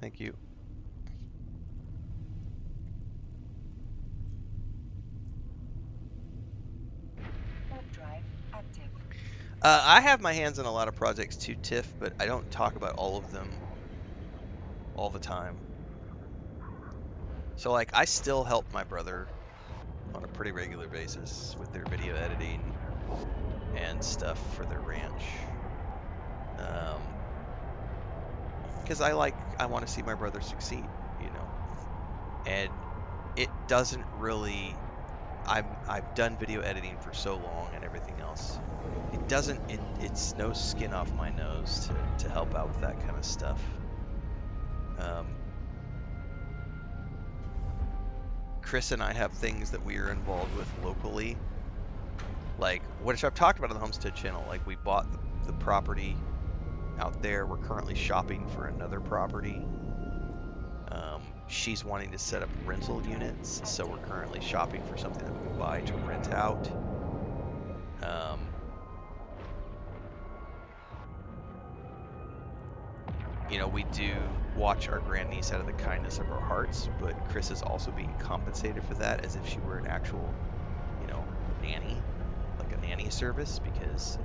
Thank you. Warp drive active. I have my hands on a lot of projects too, Tiff, but I don't talk about all of them all the time. So, like, I still help my brother on a pretty regular basis with their video editing and stuff for their ranch. Because I want to see my brother succeed, you know. And it doesn't really. I've done video editing for so long and everything else. It's no skin off my nose to help out with that kind of stuff. Chris and I have things that we are involved with locally, like which I've talked about on the Homestead channel. Like we bought the property out there. We're currently shopping for another property. She's wanting to set up rental units, so we're currently shopping for something that we can buy to rent out. You know, we do watch our grandniece out of the kindness of our hearts, but Chris is also being compensated for that as if she were an actual, you know, nanny, like a nanny service, because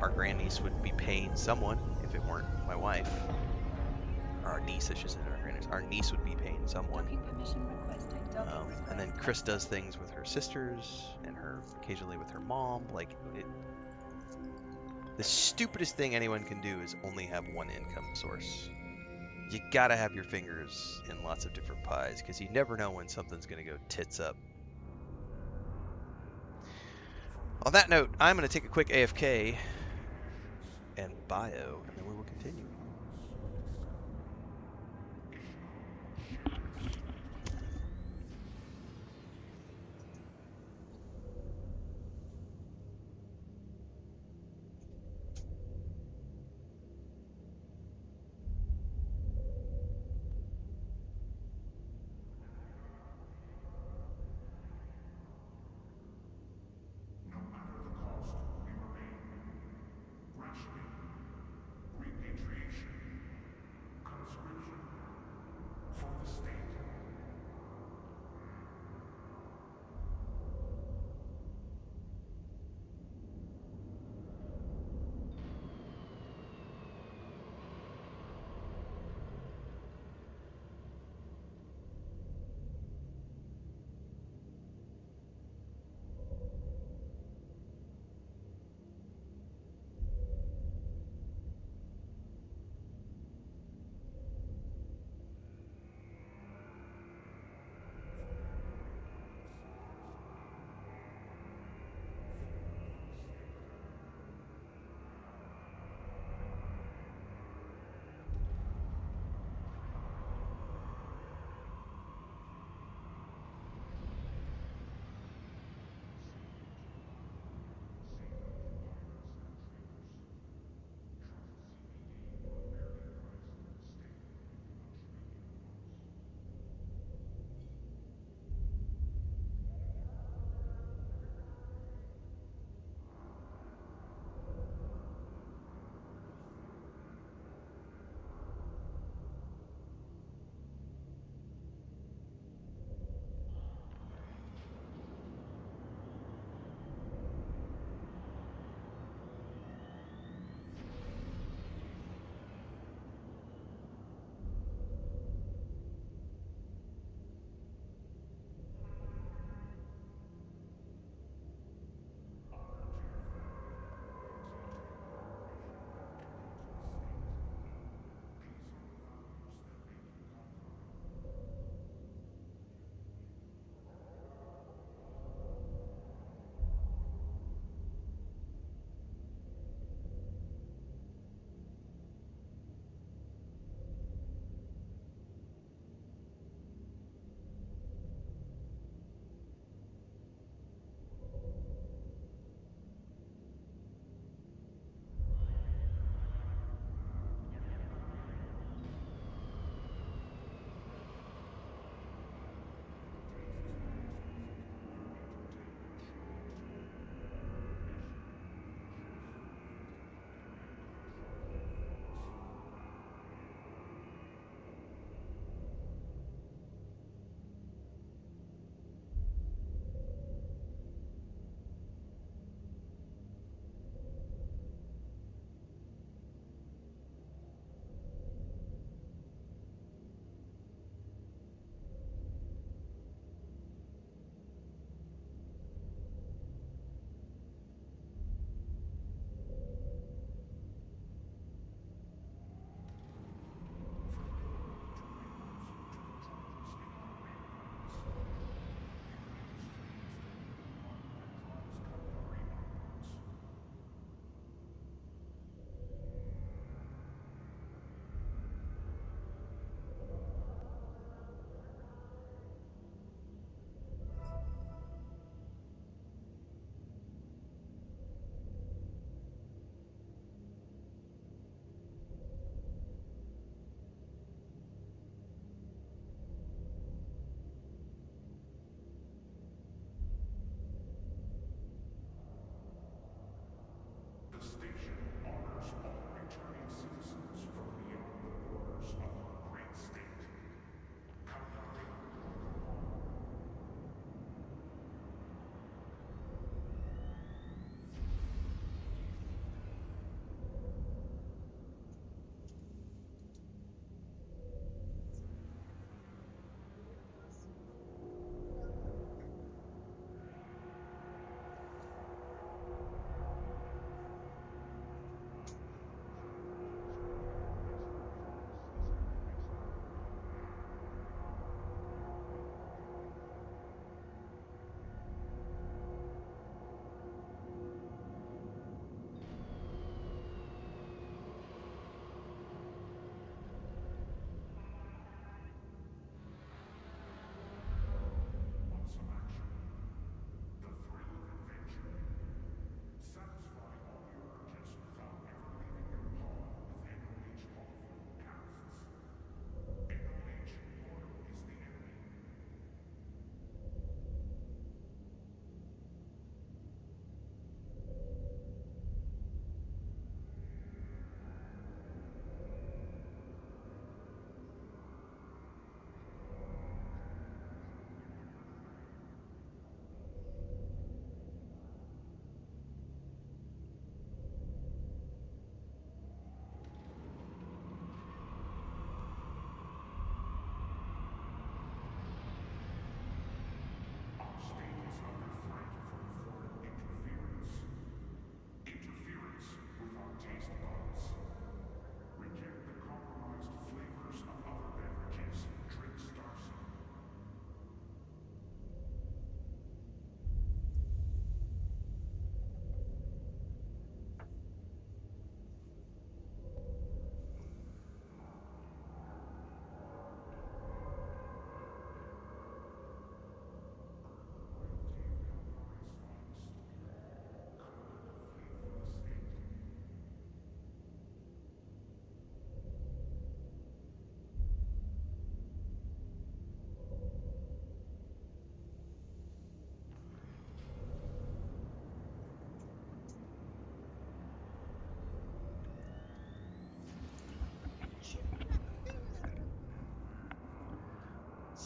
our grandniece would be paying someone if it weren't my wife. Or our niece, I should say, not our grandniece. Our niece would be paying someone. Docking permission requested. And then Chris does things with her sisters and occasionally with her mom. Like, the stupidest thing anyone can do is only have one income source. You gotta have your fingers in lots of different pies, because you never know when something's gonna go tits up. On that note, I'm gonna take a quick AFK and bio, and then we will continue.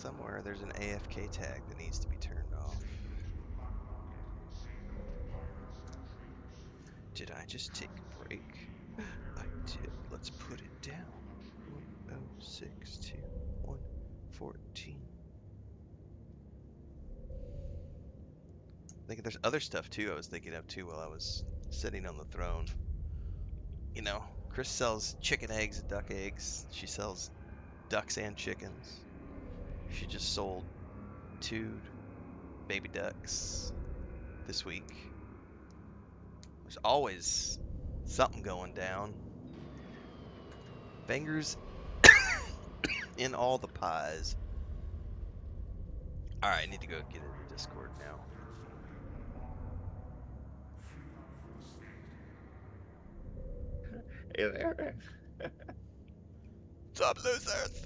Somewhere there's an AFK tag that needs to be turned off. Did I just take a break? I did. Let's put it down. 106 to 114. I think there's other stuff too I was thinking of too while I was sitting on the throne. You know, Chris sells chicken eggs and duck eggs. She sells ducks and chickens. She just sold 2 baby ducks this week. There's always something going down. Fingers in all the pies. Alright, I need to go get into Discord now. Hey there. What's up, losers?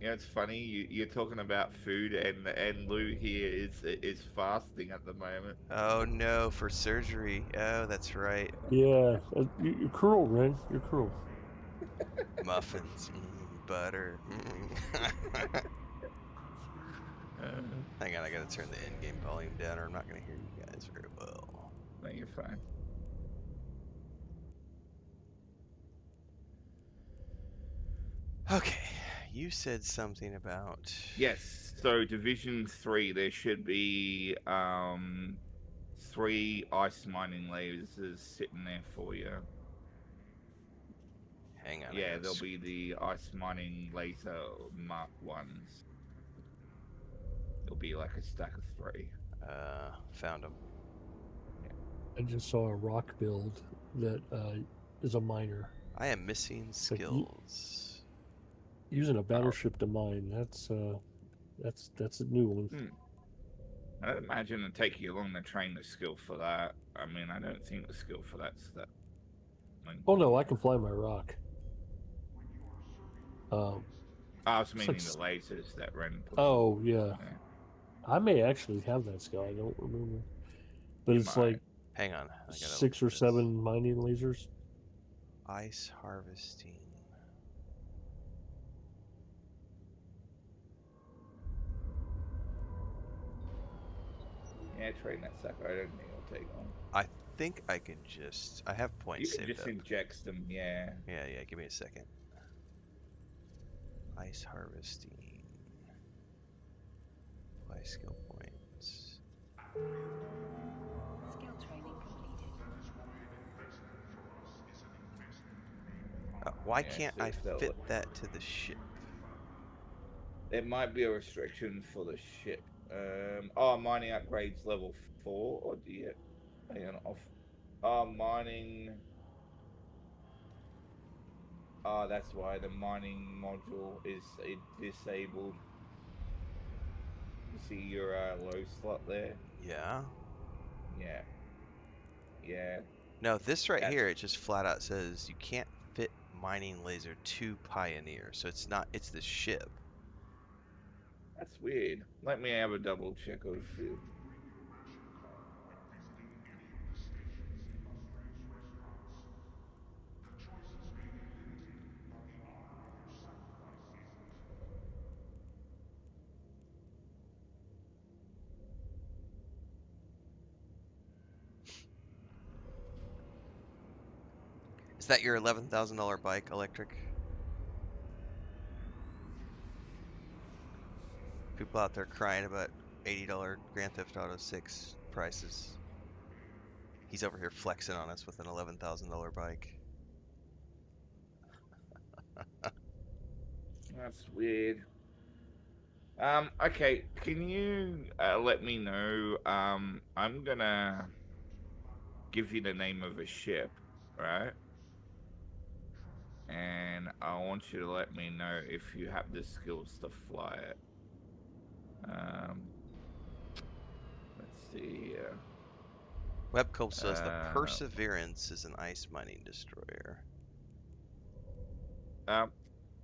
It's funny you're talking about food, and Lou here is fasting at the moment. Oh no, for surgery. Oh, that's right. Yeah, you're cruel, Ren. You're cruel. Muffins, butter. Uh, Hang on, I gotta turn the in-game volume down or I'm not gonna hear you guys very well. no, you're fine. Okay, you said something about... Yes. So Division 3, there should be 3 ice mining lasers sitting there for you. Hang on. Yeah, there'll be the ice mining laser Mark 1s. It'll be like a stack of 3. Found them. I just saw a rock build that is a miner I am missing like skills. using a battleship to mine. That's a new one. I don't imagine it'd take you long to train the skill for that. I mean, I don't think the skill for that's that. Oh no, I can fly my rock. I was meaning like the lasers that Ren put. Oh yeah. Yeah. I may actually have that skill. I don't remember, but You it's might. like Hang on. I gotta 6 look or at this. 7 mining lasers. Ice harvesting. Yeah, train that sucker. I don't think it'll take long. I think I can just... I have You points can saved just up. inject them, yeah. Yeah, give me a second. Ice harvesting. Apply skill points. Skill training completed. Why Yeah, can't see I if they'll fit let- that to the ship? There might be a restriction for the ship. Mining upgrades level 4, or do you... Hang on, off. Mining... that's why the mining module is disabled. You see your low slot there? Yeah. Yeah. Yeah. No, this right That's- here, it just flat out says you can't fit mining laser to Pioneer. So it's not, it's the ship. That's weird. Let me have a double check of you. Is that your $11,000 bike, electric? People out there crying about $80 Grand Theft Auto 6 prices. He's over here flexing on us with an $11,000 bike. That's weird. Okay, can you let me know? I'm gonna give you the name of a ship, right? And I want you to let me know if you have the skills to fly it. Let's see here. Webcope says the Uh, Perseverance is an ice mining destroyer.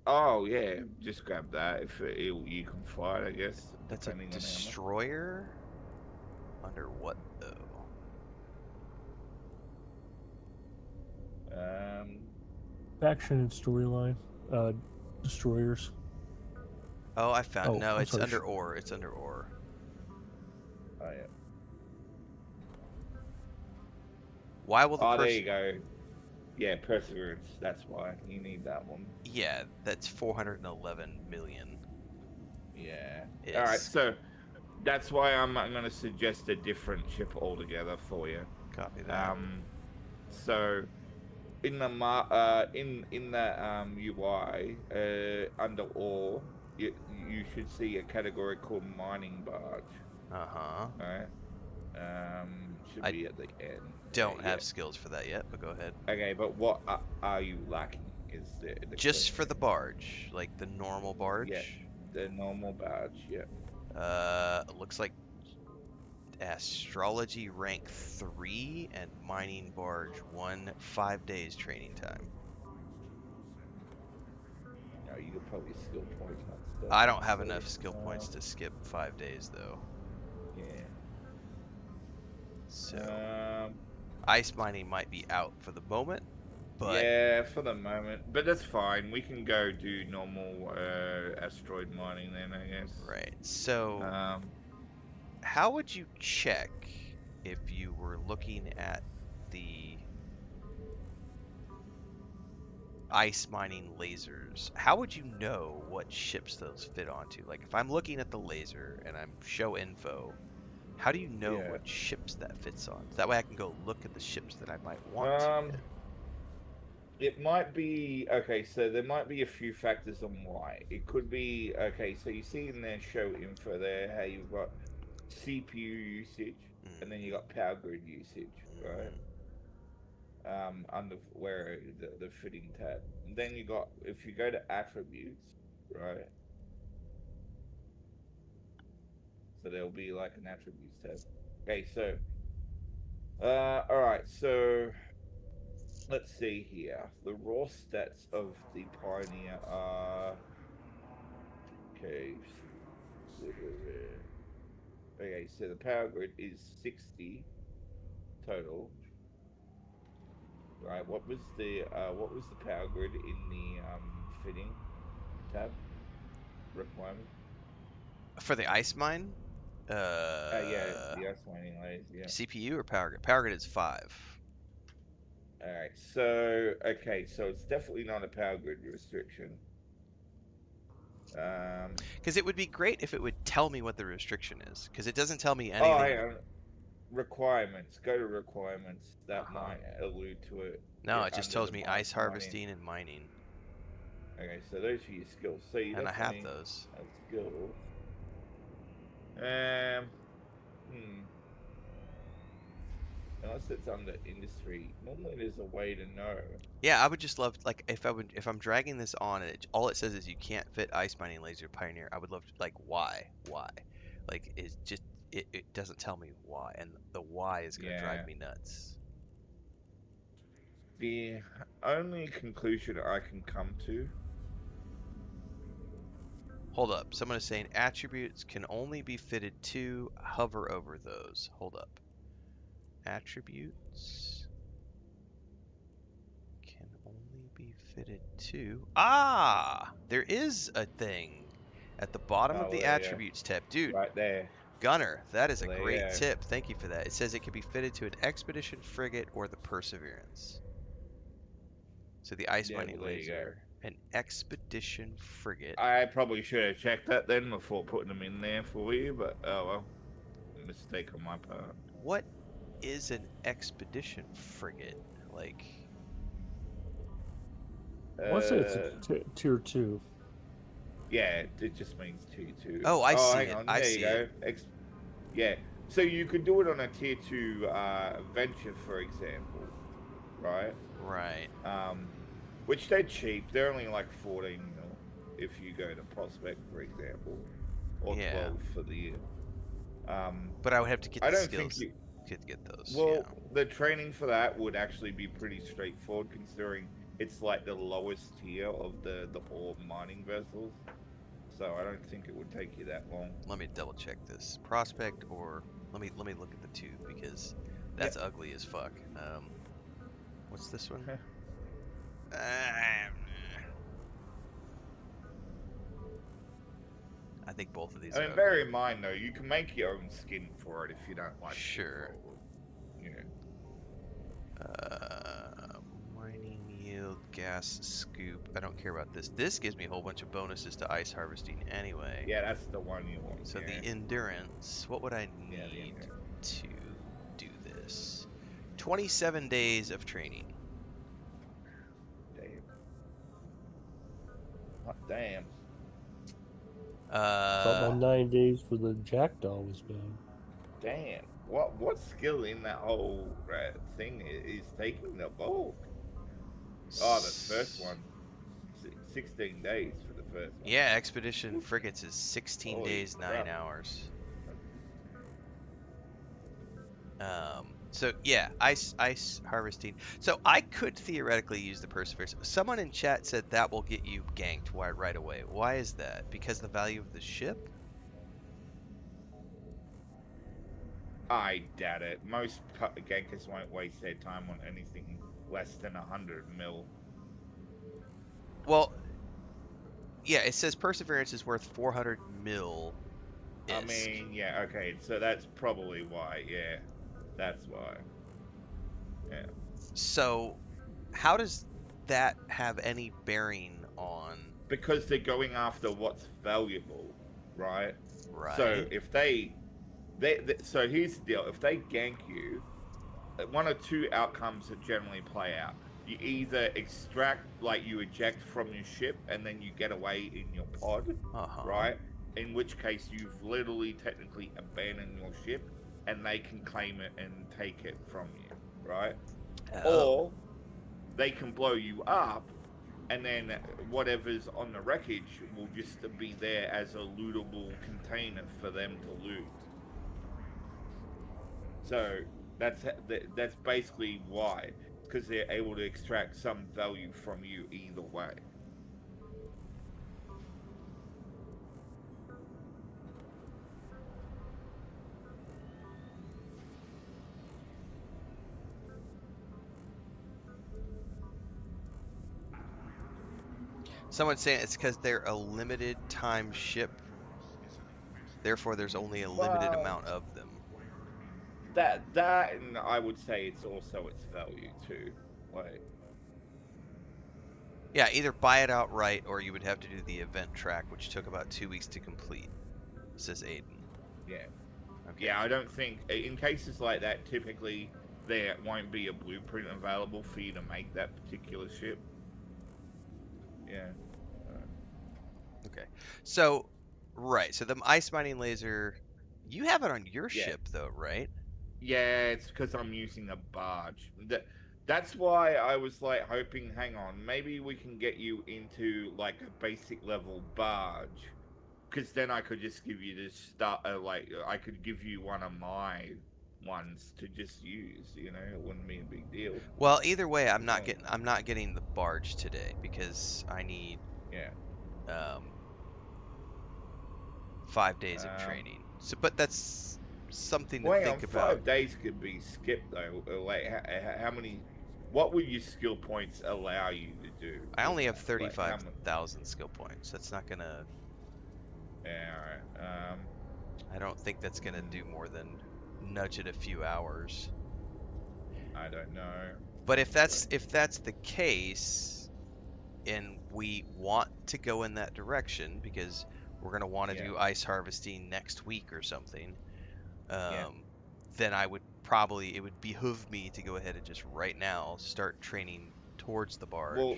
Oh yeah, just grab that if you can fly it, I guess. That's a Depending on how much. destroyer? Under what though? Faction and storyline. Destroyers. Oh, I found. Oh, No, I'm it's sorry. under ore. It's under ore. Oh yeah. Why will the Oh, there person? you go. Yeah, perseverance. That's why you need that one. Yeah, that's 411 million. Yeah. All right. Is So that's why I'm going to suggest a different ship altogether for you. copy that. Um. So in the in the UI under ore, you should see a category called mining barge. Uh-huh. All right. Should I be at the end. don't Yeah. have skills for that yet, but go ahead. Okay, but what are you lacking? Is the Just for question? the barge, like the normal Yeah, barge. the normal badge. Yeah. Looks like astrology rank 3 and mining barge 1, 5 days training time. No, you could probably skill point that stuff. I don't have Honestly. enough skill points to skip 5 days though. Yeah. So, Um. ice mining might be out for the moment, but Yeah, for the moment, but that's fine. We can go do normal asteroid mining then, I guess. right. So, Um. how would you check if you were looking at the ice mining lasers? How would you know what ships those fit onto? Like if I'm looking at the laser and I'm show info, how do you know Yeah. what ships that fits on? That way I can go look at the ships that I might want to Um. get. It might be okay. So there might be a few factors on why. It could be okay. So you see in their show info there how you've got CPU usage and then you got power grid usage, right? Mm-hmm. Under where the fitting tab. And then you got if you go to attributes, right? So there'll be like an attributes tab. Okay, so all right, so let's see here. The raw stats of the Pioneer are okay. Okay, so the power grid is 60 total. Right, what was the power grid in the fitting tab requirement? For the ice mine, Yeah, the ice mining layers, yeah. CPU or power grid? Power grid is 5. All right, so okay, so it's definitely not a power grid restriction. Because it would be great if it would tell me what the restriction is. Because it doesn't tell me Oh, anything. hang on. Requirements. Go to requirements. That Uh-huh. might allude to it. No, it just Under tells the me ice mining. harvesting and mining. Okay, so those are your skills. So you And I have definitely those. have skills. Hmm. Unless it's under industry, normally there's a way to know. Yeah, I would just love like if I'm dragging this on and all it says is you can't fit ice mining laser pioneer. I would love to, like why, like it's just it doesn't tell me why, and the why is gonna drive Yeah. me nuts. The only conclusion I can come to. Hold up, someone is saying attributes can only be fitted to hover over those. Hold up, attributes can only be fitted to. Ah, there is a thing at the bottom Oh, of well, the there you attributes tab, dude. go. Right there. Gunner, that is a Well, there great you go. tip. Thank you for that. It says it can be fitted to an expedition frigate or the Perseverance. So the ice Yeah, mining well, there you go. laser, an expedition frigate. I probably should have checked that then before putting them in there for you, but oh well. Mistake on my part. What is an expedition frigate? Like, I want to say it's Uh, a tier 2. yeah, it just means T2. oh, I see hang it. on. I There see you go. it. Yeah. So you could do it on a tier 2 venture, for example, right? Right. Which they're cheap. They're only like 14 mil if you go to Prospect, for example, or Yeah. 12 for the year. But I would have to get I the don't skills think to get those. well, Yeah. the training for that would actually be pretty straightforward, considering it's like the lowest tier of the ore mining vessels. So I don't think it would take you that long. Let me double check this. Prospect or let me look at the two because that's ugly as fuck. What's this one? I think both of these I are mean, bear ugly. in mind though, you can make your own skin for it if you don't like the Sure. default. Yeah. Mining yield, gas scoop. I don't care about this. This gives me a whole bunch of bonuses to ice harvesting anyway. Yeah, that's the one you want. So Yeah. the endurance, what would I Yeah, the need endurance. to do this? 27 days of training. Damn. Hot damn. Thought my 9 days for the jackdaw was bad. Damn. What skill in that whole thing is taking the bulk? Oh, the first one. 16 days for the first one. Yeah, expedition frigates is 16 Holy days, 9 crap. hours. So yeah, ice harvesting. So I could theoretically use the Perseverance. Someone in chat said that will get you ganked right away. Why is that? Because the value of the ship? I doubt it. Most gankers won't waste their time on anything less than 100 mil. Well, yeah, it says Perseverance is worth 400 mil. I mean, yeah, okay, so that's probably why. Yeah, that's why. Yeah. So, how does that have any bearing on? Because they're going after what's valuable, right? Right. So if so here's the deal: if they gank you, one or two outcomes that generally play out. You either extract, like you eject from your ship, and then you get away in your pod, right? In which case you've literally technically abandoned your ship, and they can claim it and take it from you, right? Oh. Or they can blow you up, and then whatever's on the wreckage will just be there as a lootable container for them to loot. So that's basically why, because they're able to extract some value from you either way. Someone's saying it's because they're a limited time ship. Therefore, there's only a limited amount of them. That, and I would say it's also its value too. Like, yeah, either buy it outright or you would have to do the event track, which took about 2 weeks to complete, says Aiden. Yeah. Okay. Yeah, I don't think in cases like that typically there won't be a blueprint available for you to make that particular ship. Yeah. Okay. So, right. So the ice mining laser, you have it on your Yeah. ship though, right? Yeah, it's because I'm using a barge. That's why I was like hoping, hang on, maybe we can get you into like a basic level barge. Because then I could just give you this start, like I could give you one of my ones to just use. You know, it wouldn't be a big deal. Well, either way, I'm not getting the barge today because I need 5 days of training. So, but that's something to think about. 5 days could be skipped though. Like how many? What would your skill points allow you to do? I only have 35,000 skill points. That's not gonna. Yeah, alright. I don't think that's gonna do more than nudge it a few hours. I don't know. But if that's the case, and we want to go in that direction because we're gonna want to do ice harvesting next week or something, then I would probably, it would behoove me to go ahead and just right now start training towards the barge. Well,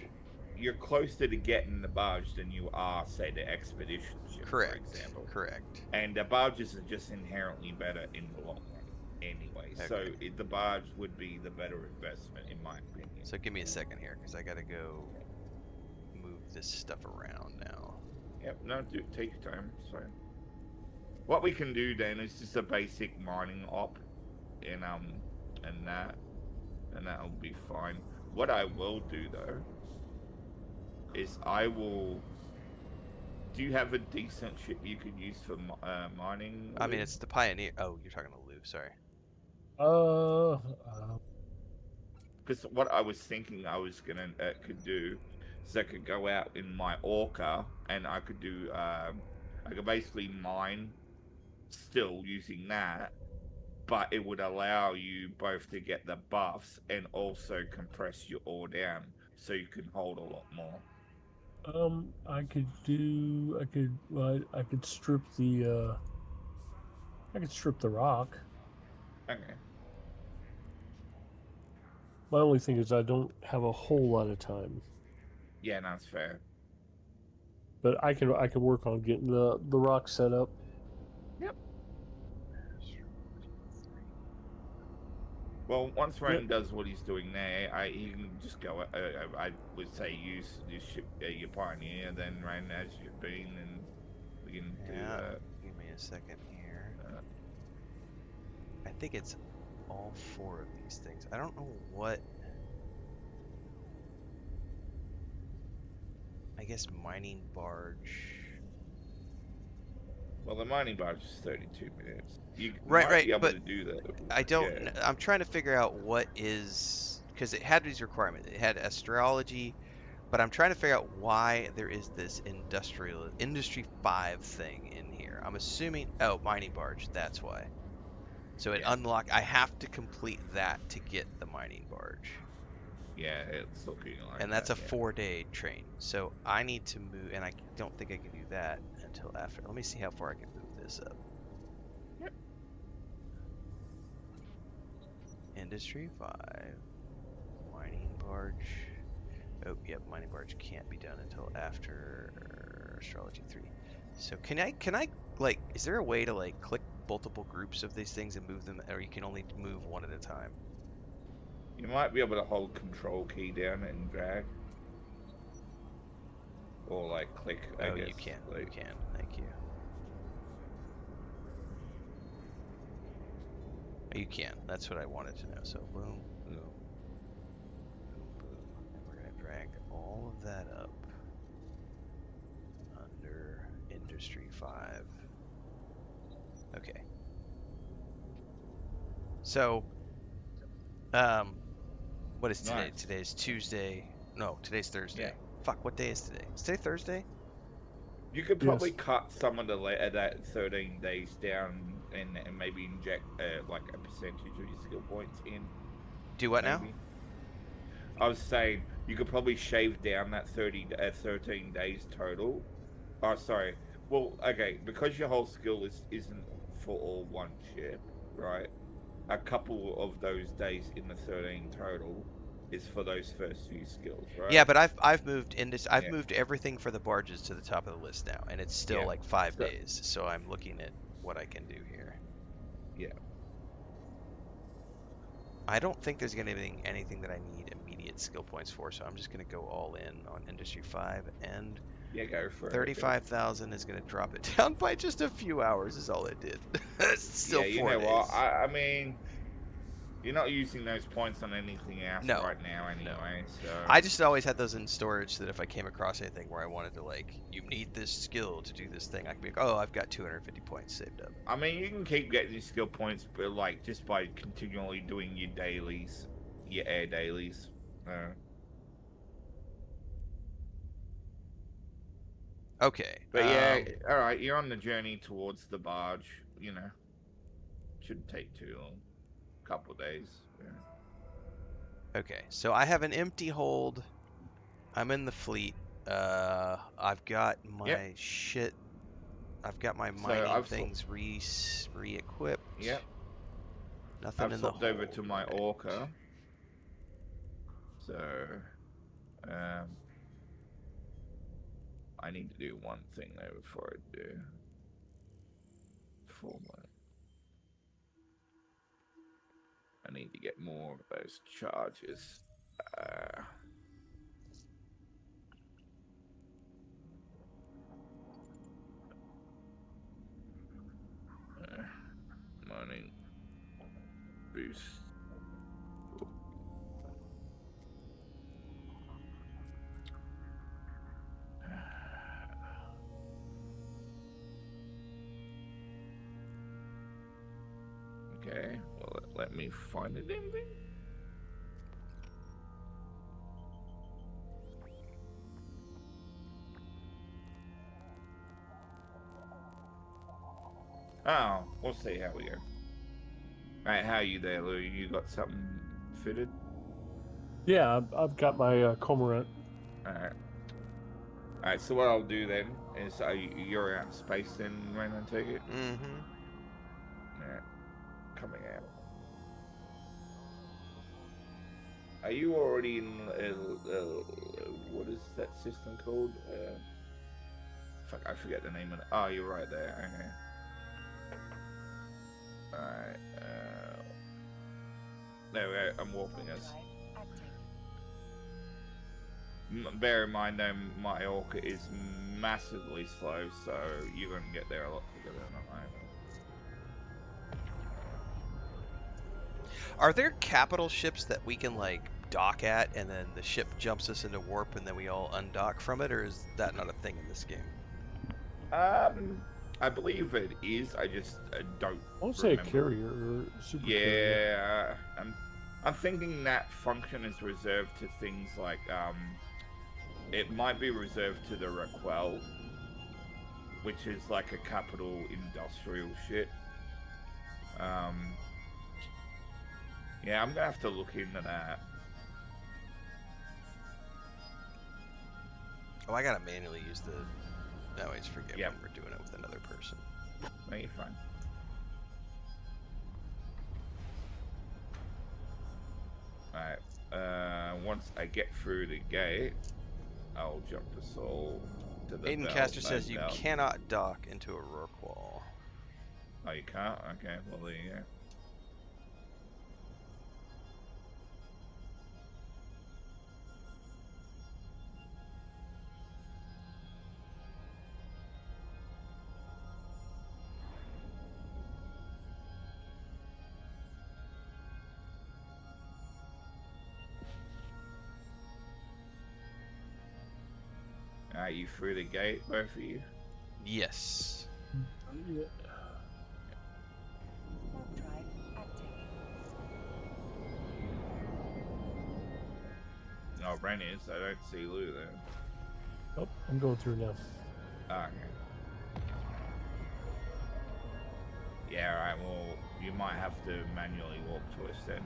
you're closer to getting the barge than you are, say, the expedition ship, correct, for example. Correct. And the barges are just inherently better in the long run, anyway. Okay. So the barge would be the better investment, in my opinion. So give me a second here, because I gotta go move this stuff around now. Yep. No, take your time. It's fine. What we can do then is just a basic mining op, and that'll be fine. What I will do though is I will. Do you have a decent ship you could use for mining? I mean, it's the Pioneer. Oh, you're talking to Lou. Sorry. Because what I was thinking I was gonna could do is I could go out in my Orca and I could do I could basically mine still using that, but it would allow you both to get the buffs and also compress your ore down so you can hold a lot more. I could do. I could. Well, I could strip the. I could strip the rock. Okay. My only thing is I don't have a whole lot of time, Yeah, that's fair. but I can. I can work on getting the rock set up. Yep. Well, once Yep. Ren does what he's doing there, he can just go. I would say use ship, your pioneer, then Ren as you've been, and we can do. Yeah. Give me a second here. I think it's all 4 of these things. I don't know what. I guess mining barge. Well, the mining barge is 32 minutes. You Right, might be right, able but to do that. I don't. Yeah. I'm trying to figure out what is because it had these requirements. It had astrology, but I'm trying to figure out why there is this industry 5 thing in here. I'm assuming mining barge. That's why. So it Yeah. I have to complete that to get the mining barge. Yeah, it's looking like And that's a that, yeah. 4-day train. So I need to move, and I don't think I can do that until after. Let me see how far I can move this up. Yep. Industry 5. Mining barge. Oh, yep, mining barge can't be done until after astrology 3. So can I like, is there a way to like click multiple groups of these things and move them, or you can only move one at a time? You might be able to hold control key down and drag. Or like click, I guess. You can. Like, You can. Thank you. You can. That's what I wanted to know. So boom, boom, boom, boom. And we're gonna drag all of that up under Industry 5. Okay. So, what is today? Nice. Today's Tuesday. No, today's Thursday. Yeah. Fuck, what day is today? Is today Thursday? You could probably Yes. cut some of the that 13 days down and maybe inject like a percentage of your skill points in. Do what now? Maybe. I was saying you could probably shave down that 13 days total. Oh, sorry. Well, okay, because your whole skill isn't for all one ship, right? A couple of those days in the 13 total is for those first few skills, right? Yeah, but I've moved I've Yeah. moved everything for the barges to the top of the list now, and it's still Yeah. like 5 So- days. So I'm looking at what I can do here. Yeah. I don't think there's gonna be anything that I need immediate skill points for, so I'm just gonna go all in on Industry 5, and Yeah, go for it. 35,000 is gonna drop it down by just a few hours. Is all it did. It's still Yeah, you 4 know days. what? I mean, you're not using those points on anything else No, right now anyway, so... I just always had those in storage so that if I came across anything where I wanted to, like, you need this skill to do this thing, I could be like, oh, I've got 250 points saved up. I mean, you can keep getting your skill points, but, like, just by continually doing your dailies, your air dailies. Okay. But yeah, alright, you're on the journey towards the barge, you know. Shouldn't take too long. Couple days. Yeah. Okay, so I have an empty hold. I'm in the fleet. I've got my shit. I've got my mining I've things re-equipped. Yep. Nothing I've in the swapped over to hold my yet. Orca. So, I need to do one thing though before I do. I need to get more of those charges. Mining boost. Okay, well, let me find the damn thing. Oh, we'll see how we go. Right, how are you there, Lou? You got something fitted? Yeah, I've got my cormorant. Alright. Alright, so what I'll do then is you're out in space then, Ren, I take it? Mm-hmm. Yeah. Coming out. Are you already in, what is that system called? Fuck, I forget the name of it. Oh, you're right there, okay. Alright, there we go, I'm warping us. Bear in mind though, my orca is massively slow, so you're gonna get there a lot quicker than I am. Are there capital ships that we can like dock at, and then the ship jumps us into warp, and then we all undock from it, or is that not a thing in this game? I believe it is. I just don't. I won't say a remember. carrier or super carrier. Yeah, I'm thinking that function is reserved to things like it might be reserved to the Renfail, which is like a capital industrial ship. Yeah, I'm gonna have to look into that. Oh, I gotta manually use the. No, I just forget Yep. when we're doing it with another person. No, you're fine. Alright, once I get through the gate, I'll jump us all to the Aiden belt, Caster no says you doubt. cannot dock into a rook wall. Oh, you can't? Okay, well, there you go. Alright, you through the gate, both of you? Yes. Yeah. Warp drive active. No, Ren is. I don't see Lou there. Oh, I'm going through now. Ah, okay. Yeah, alright, well, you might have to manually walk to us then.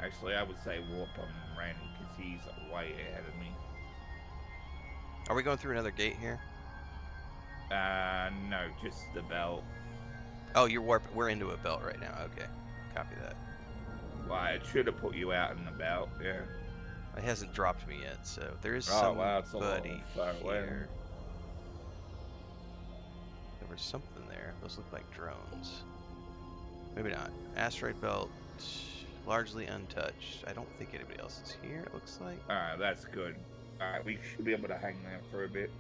Actually, I would say warp on Ren, because he's way ahead of me. Are we going through another gate here? No, just the belt. Oh, you're warp. We're into a belt right now. Okay, copy that. Well, it should have put you out in the belt, yeah. It hasn't dropped me yet, so there is Oh, wow, it's a little somebody far away. here. There was something there. Those look like drones. Maybe not. Asteroid belt, largely untouched. I don't think anybody else is here, it looks like. Alright, that's good. Alright, we should be able to hang there for a bit.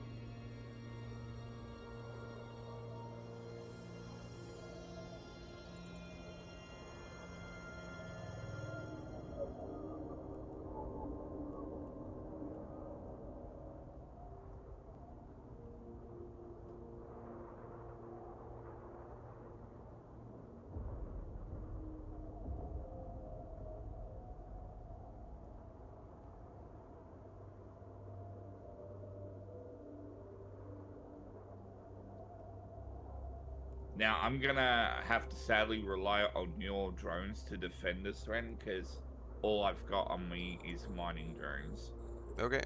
Now, I'm gonna have to sadly rely on your drones to defend us, Ren, because all I've got on me is mining drones. Okay.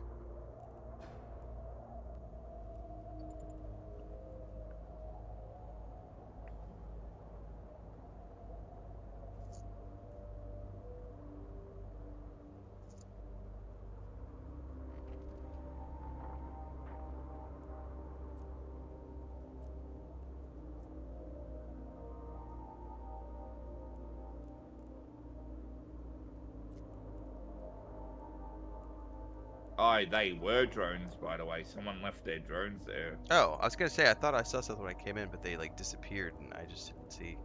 Oh, they were drones, by the way. Someone left their drones there. Oh, I was gonna say I thought I saw something when I came in, but they like disappeared, and I just didn't see.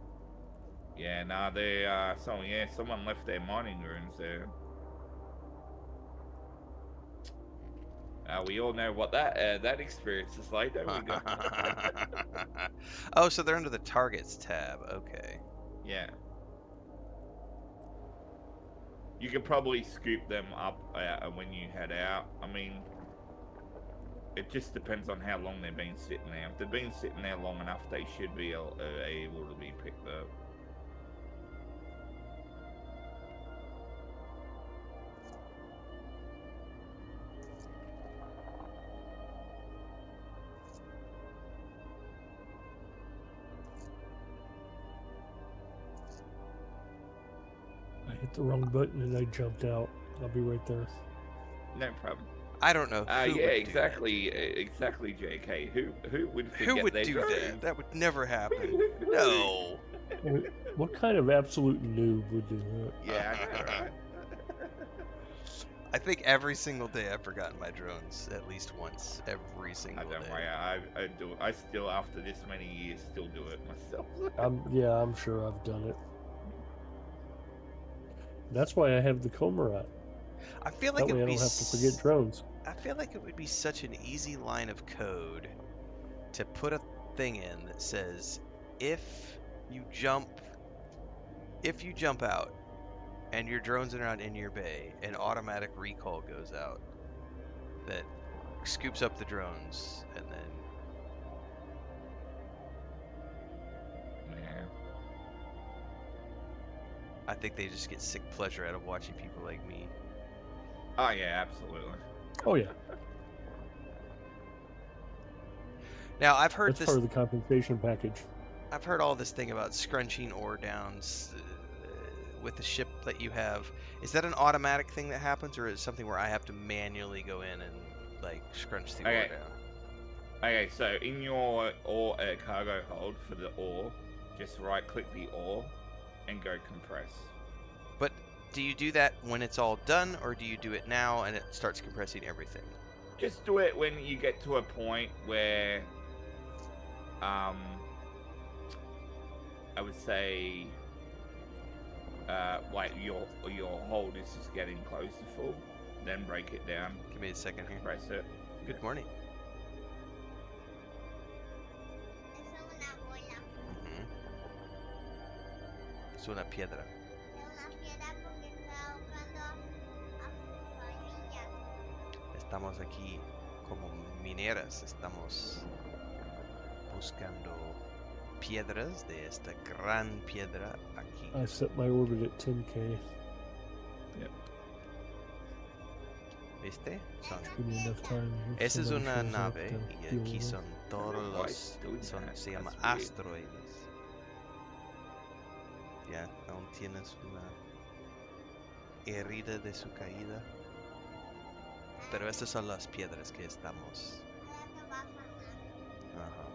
Yeah, nah, they, someone left their mining drones there. We all know what that experience is like, don't we? Oh, so they're under the targets tab. Okay. Yeah. You can probably scoop them up when you head out. I mean, it just depends on how long they've been sitting there. If they've been sitting there long enough, they should be able to be picked up. I hit the wrong button and I jumped out. I'll be right there. No problem. I don't know who Yeah, would exactly, exactly, JK. Who would do that. forget Who would their do drones? that? That would never happen. No. What kind of absolute noob would do that? Yeah, I know, right? I think every single day I've forgotten my drones at least once. Every single Don't day. worry, I do it. I still, after this many years, still do it myself. I'm sure I've done it. That's why I have the Comarat. I feel like That it way would I be don't have to forget drones. I feel like it would be such an easy line of code to put a thing in that says if you jump out and your drone's around in your bay, an automatic recall goes out that scoops up the drones and then Yeah. I think they just get sick pleasure out of watching people like me. Oh yeah, absolutely. Oh yeah, Now I've heard that's this. part of the compensation package. I've heard all this thing about scrunching ore downs with the ship that you have. Is that an automatic thing that happens, or is it something where I have to manually go in and like scrunch the ore Okay. down? Okay, so in your ore cargo hold for the ore, just right-click the ore and go compress. But do you do that when it's all done, or do you do it now and it starts compressing everything? Just do it when you get to a point where, I would say, like your hold is just getting close to full. Then break it down. Give me a second here. Press it. Good morning. Es una piedra. Estamos aquí como mineras, estamos buscando piedras de esta gran piedra aquí. I set my orbit at 10K. ¿Viste? Give me enough time. if Esa es somebody una shows up nave to y deal aquí with it. son todos los, se llama asteroides. Ya, aún tienes una herida de su caída. Pero estas son las piedras que estamos. Ajá.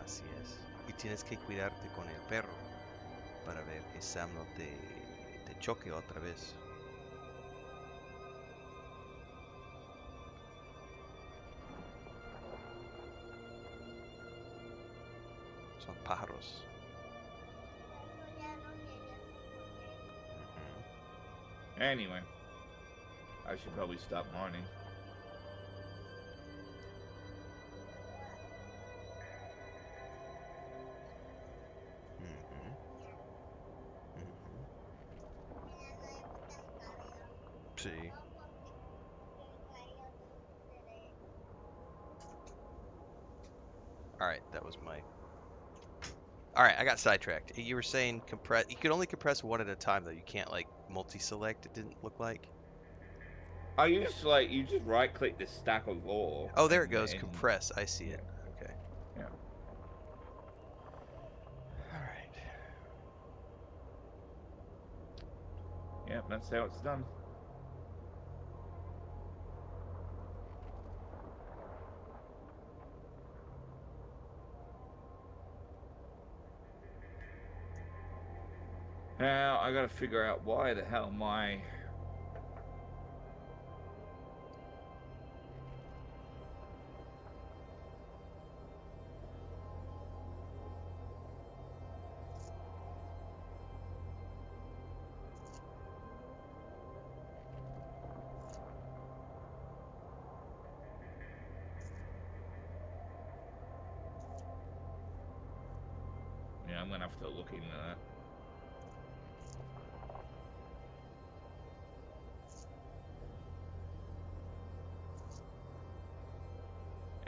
Así es. Y tienes que cuidarte con el perro para ver que Sam no te choque otra vez. Son pájaros. Anyway, I should probably stop mining. Sí. Alright, that was my... Alright, I got sidetracked. You were saying compress... You could only compress one at a time, though. You can't, like, multi-select, it didn't look like. I used you just right click the stack of ore. Oh, there it goes. Compress. I see yeah. it. Okay. Yeah. Alright. Yeah, that's how it's done. Now I gotta figure out why the hell my I'm gonna have to look into that.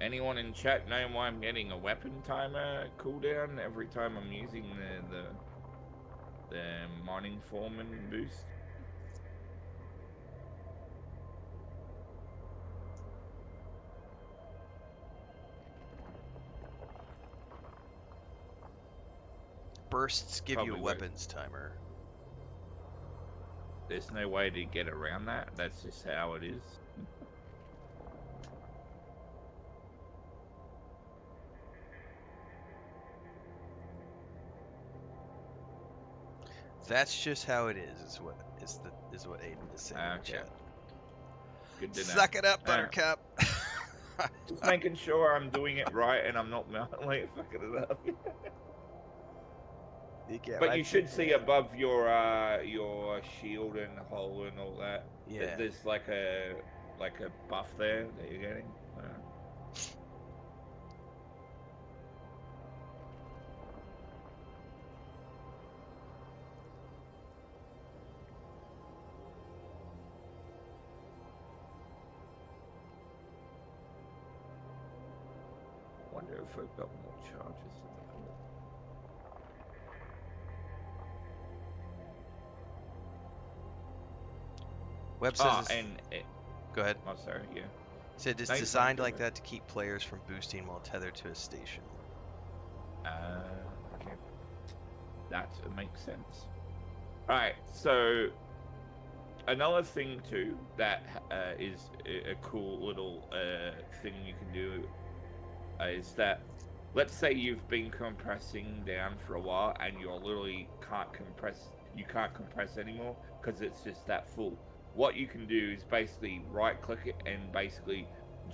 Anyone in chat know why I'm getting a weapon timer cooldown every time I'm using the mining foreman boost? Bursts give you a Probably won't. weapons timer. There's no way to get around that. That's just how it is. That's just how it is. Is what Aiden is saying in the Okay. chat. Good to know. Suck it up, Buttercup. Just making sure I'm doing it right and I'm not like fucking it up. But you should see above your shield and hull and all that. Yeah. There's like a buff there that you're getting. Wonder if I've got more charges than that. Web says go ahead. Oh, sorry, yeah. Said it's Thanks, designed Hunter. like that to keep players from boosting while tethered to a station. Okay. That makes sense. Alright, so another thing too that is a cool little thing you can do is that, let's say you've been compressing down for a while and you literally can't compress anymore because it's just that full. What you can do is basically right click it and basically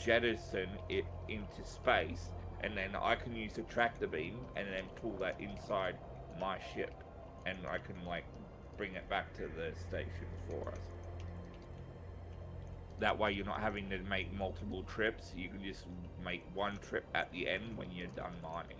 jettison it into space, and then I can use the tractor beam and then pull that inside my ship, and I can like bring it back to the station for us. That way you're not having to make multiple trips. You can just make one trip at the end when you're done mining.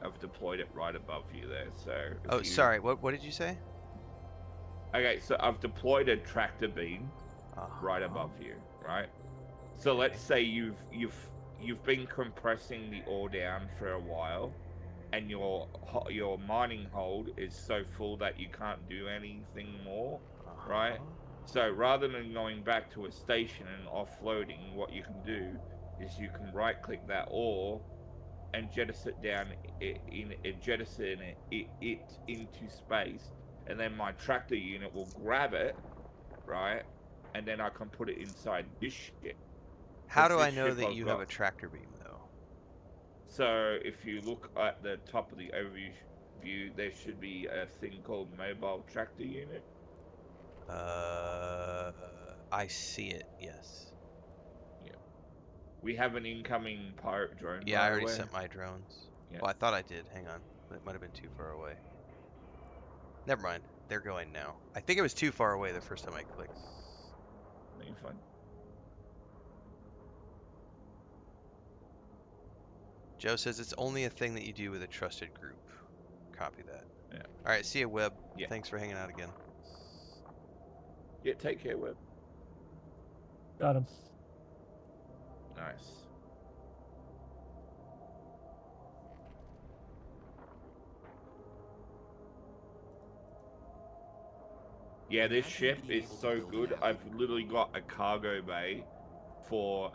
I've deployed it right above you there, so... Oh, sorry, what did you say? Okay, so I've deployed a tractor beam right above you, right? So Okay. let's say you've been compressing the ore down for a while, and your mining hold is so full that you can't do anything more, right? So rather than going back to a station and offloading, what you can do is you can right click that ore and jettison it down it into space, and then my tractor unit will grab it, right? And then I can put it inside this ship. How do I know that you have a tractor beam though? So if you look at the top of the overview view, there should be a thing called mobile tractor unit. I see it. Yes. Yeah. We have an incoming pirate drone. Yeah, by I the already way. sent my drones. Yeah. Well, I thought I did. Hang on. It might have been too far away. Never mind. They're going now. I think it was too far away the first time I clicked. You're fine. Joe says it's only a thing that you do with a trusted group. Copy that. Yeah. All right, see you, Webb. Yeah. Thanks for hanging out again. Yeah, take care, Webb. Got him. Nice. Yeah, this ship is so good. I've literally got a cargo bay for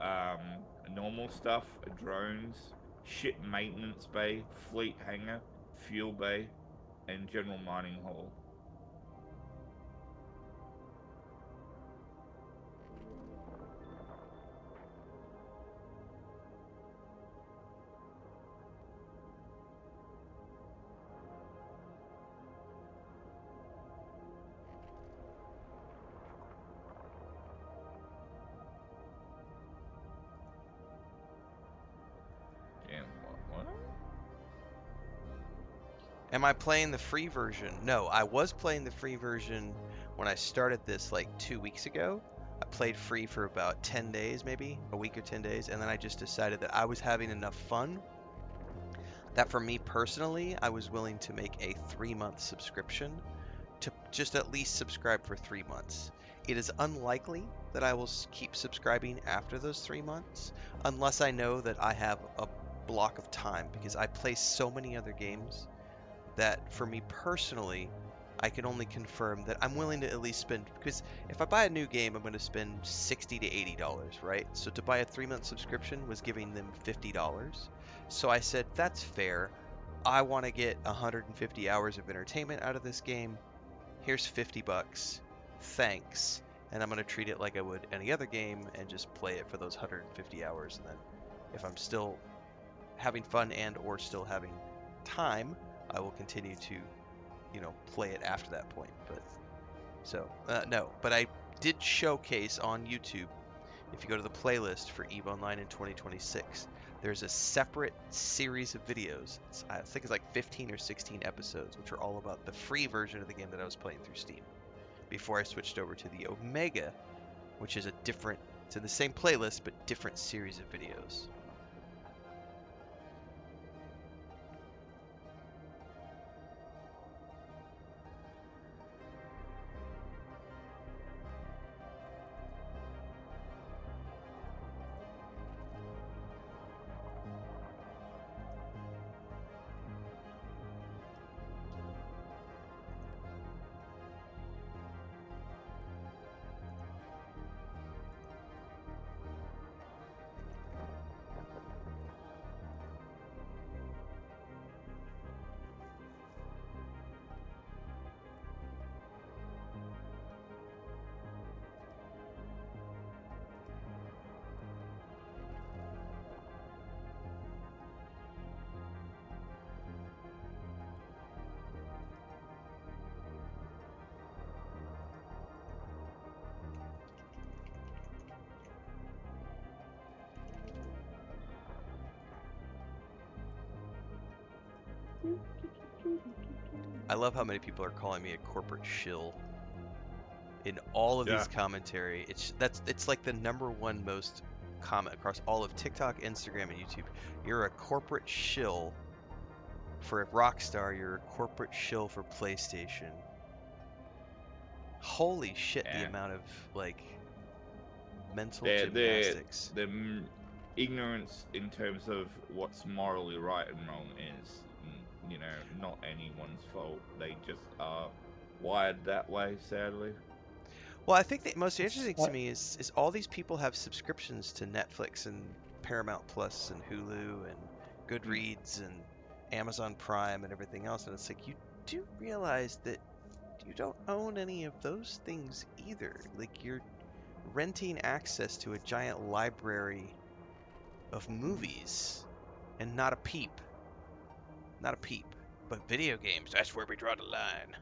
normal stuff, drones, ship maintenance bay, fleet hangar, fuel bay, and general mining hall. Am I playing the free version? No, I was playing the free version when I started this like 2 weeks ago. I played free for about 10 days, maybe a week or 10 days, and then I just decided that I was having enough fun that for me personally, I was willing to make a 3-month subscription to just at least subscribe for 3 months. It is unlikely that I will keep subscribing after those 3 months unless I know that I have a block of time because I play so many other games that for me personally, I can only confirm that I'm willing to at least spend, because if I buy a new game, I'm going to spend $60 to $80, right? So to buy a 3-month subscription was giving them $50. So I said, that's fair. I want to get 150 hours of entertainment out of this game. Here's 50 bucks. Thanks. And I'm going to treat it like I would any other game and just play it for those 150 hours. And then if I'm still having fun and or still having time, I will continue to, play it after that point. But so no, but I did showcase on YouTube. If you go to the playlist for EVE Online in 2026, there's a separate series of videos. I think it's like 15 or 16 episodes, which are all about the free version of the game that I was playing through Steam before I switched over to the Omega, which is it's in the same playlist but different series of videos. I love how many people are calling me a corporate shill in all of these commentary. It's like the #1 most comment across all of TikTok, Instagram, and YouTube. You're a corporate shill for Rockstar. You're a corporate shill for PlayStation. Holy shit! The amount of mental gymnastics. The ignorance in terms of what's morally right and wrong is, not anyone's fault. They just are wired that way, sadly. Well, I think the most interesting to me is all these people have subscriptions to Netflix and Paramount Plus and Hulu and Goodreads and Amazon Prime and everything else, and it's like you do realize that you don't own any of those things either. Like you're renting access to a giant library of movies and not a peep. Not a peep. But video games, that's where we draw the line.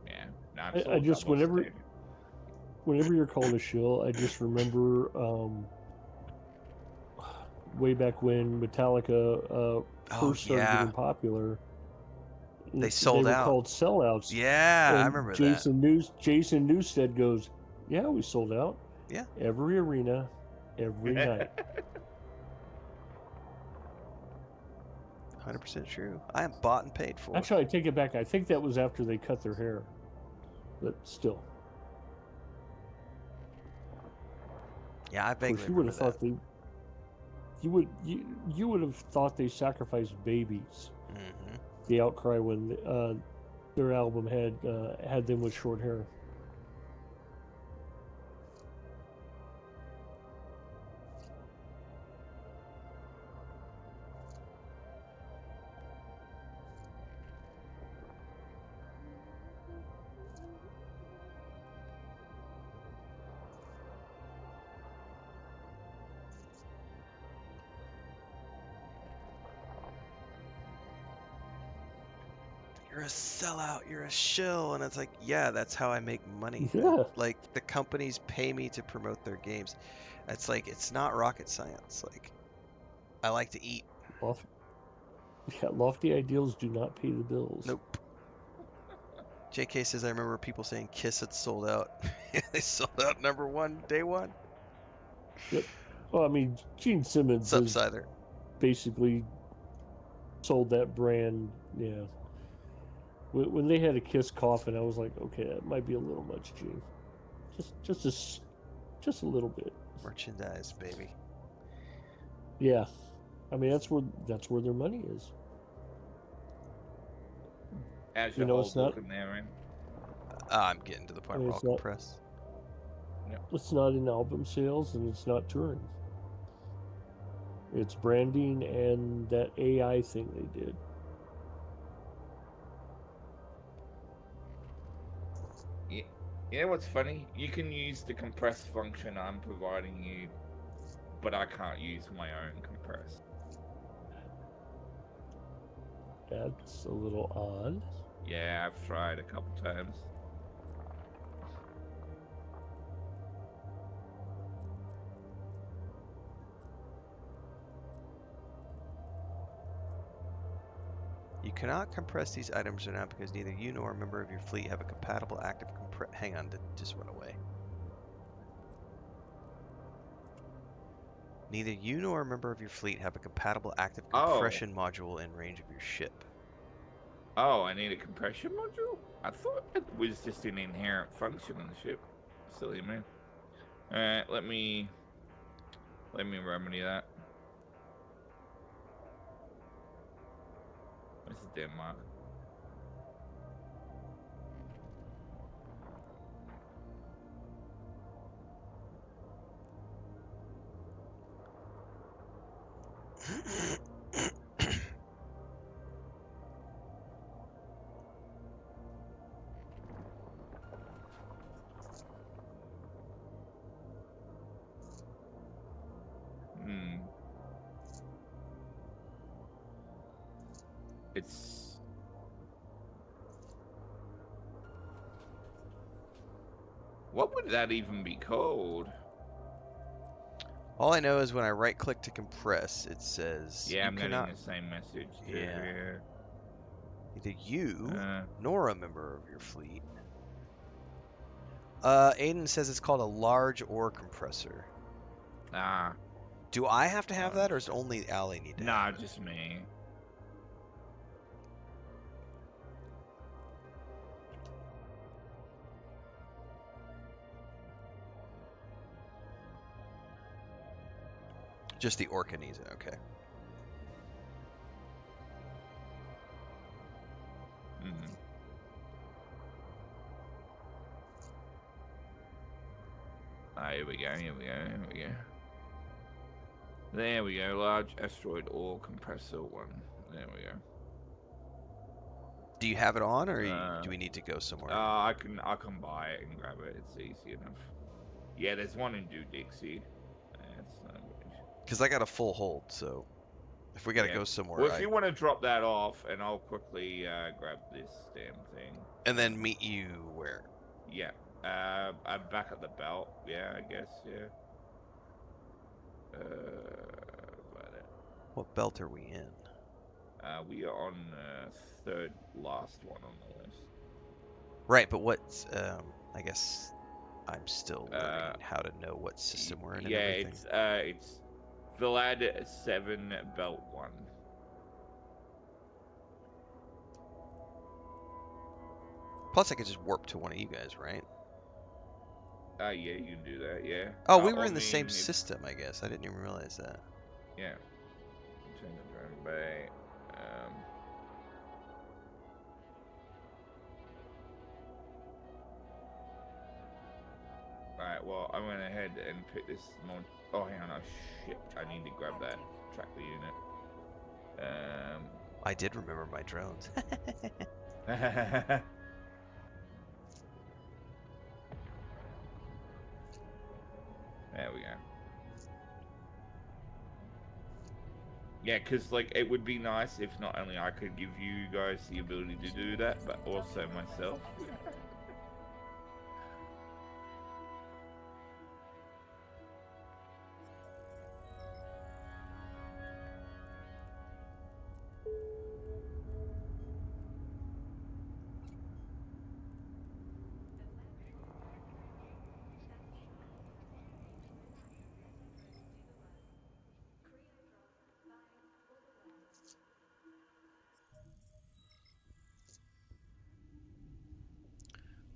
Yeah. I just, whenever you're called a shill, I just remember way back when Metallica first started getting popular. They sold out. They were called sellouts. Yeah, and I remember that. Jason Newsted goes, yeah, we sold out. Yeah. Every arena, every night. 100% true. I am bought and paid for. Actually, I take it back. I think that was after they cut their hair. But still. Yeah, I vaguely you would have thought they. You would have thought they sacrificed babies. Mm-hmm. The outcry when their album had them with short hair. You're a sellout, you're a shill, and it's like, yeah, that's how I make money. Yeah. Like the companies pay me to promote their games. It's like it's not rocket science. Like I like to eat. Yeah, lofty ideals do not pay the bills. Nope. JK says I remember people saying Kiss had sold out. They sold out number one day one. Yep. Well, I mean, Gene Simmons Sup, has Scyther? basically sold that brand. Yeah. When they had a Kiss coffin, I was like, okay, that might be a little much, Gene. Just a little bit. Merchandise, baby. Yeah. I mean, that's where their money is. How's You your know, hold looking there, man? I'm getting to the I point mean, where I'll compress. it's not in album sales and it's not touring. It's branding and that AI thing they did. Yeah. You know what's funny? You can use the compress function I'm providing you, but I can't use my own compress. That's a little odd. Yeah, I've tried a couple times. You cannot compress these items right now because neither you nor a member of your fleet have a compatible active compress. Hang on, that just went away. Neither you nor a member of your fleet have a compatible active compression module in range of your ship. Oh, I need a compression module? I thought it was just an inherent function on the ship. Silly man. Alright, let me remedy that. Where's the Denmark? It's... What would that even be called? All I know is when I right click to compress, it says Yeah, you I'm cannot. getting the same message too. Yeah. Neither you Uh, nor a member of your fleet. Aiden says it's called a large ore compressor. ah. Do I have to have that, or does only Allie need to Nah, have it? just me. Just the Orca needs it, okay. Mm-hmm. Here we go, here we go, here we go. There we go, large asteroid ore compressor one. There we go. Do you have it on, or do we need to go somewhere? I can buy it and grab it. It's easy enough. Yeah, there's one in New Dixie. Because I got a full hold, so if we got to go somewhere, well, if you want to drop that off, and I'll quickly grab this damn thing. And then meet you where? Yeah. I'm back at the belt. Yeah, I guess. Yeah. What belt are we in? We are on third last one on the list. Right, but what's I guess I'm still learning how to know what system we're in and everything. Yeah, it's Vlad 7 belt 1. Plus, I could just warp to one of you guys, right? Yeah, you can do that. Yeah. Oh, we were in the same system, I guess. I didn't even realize that. Yeah. Turn the drone bay. Alright, well, I went ahead and picked this mod. Oh, hang on. Oh, shit. I need to grab that. Track the unit. I did remember my drones. There we go. Yeah, because, like, it would be nice if not only I could give you guys the ability to do that, but also myself.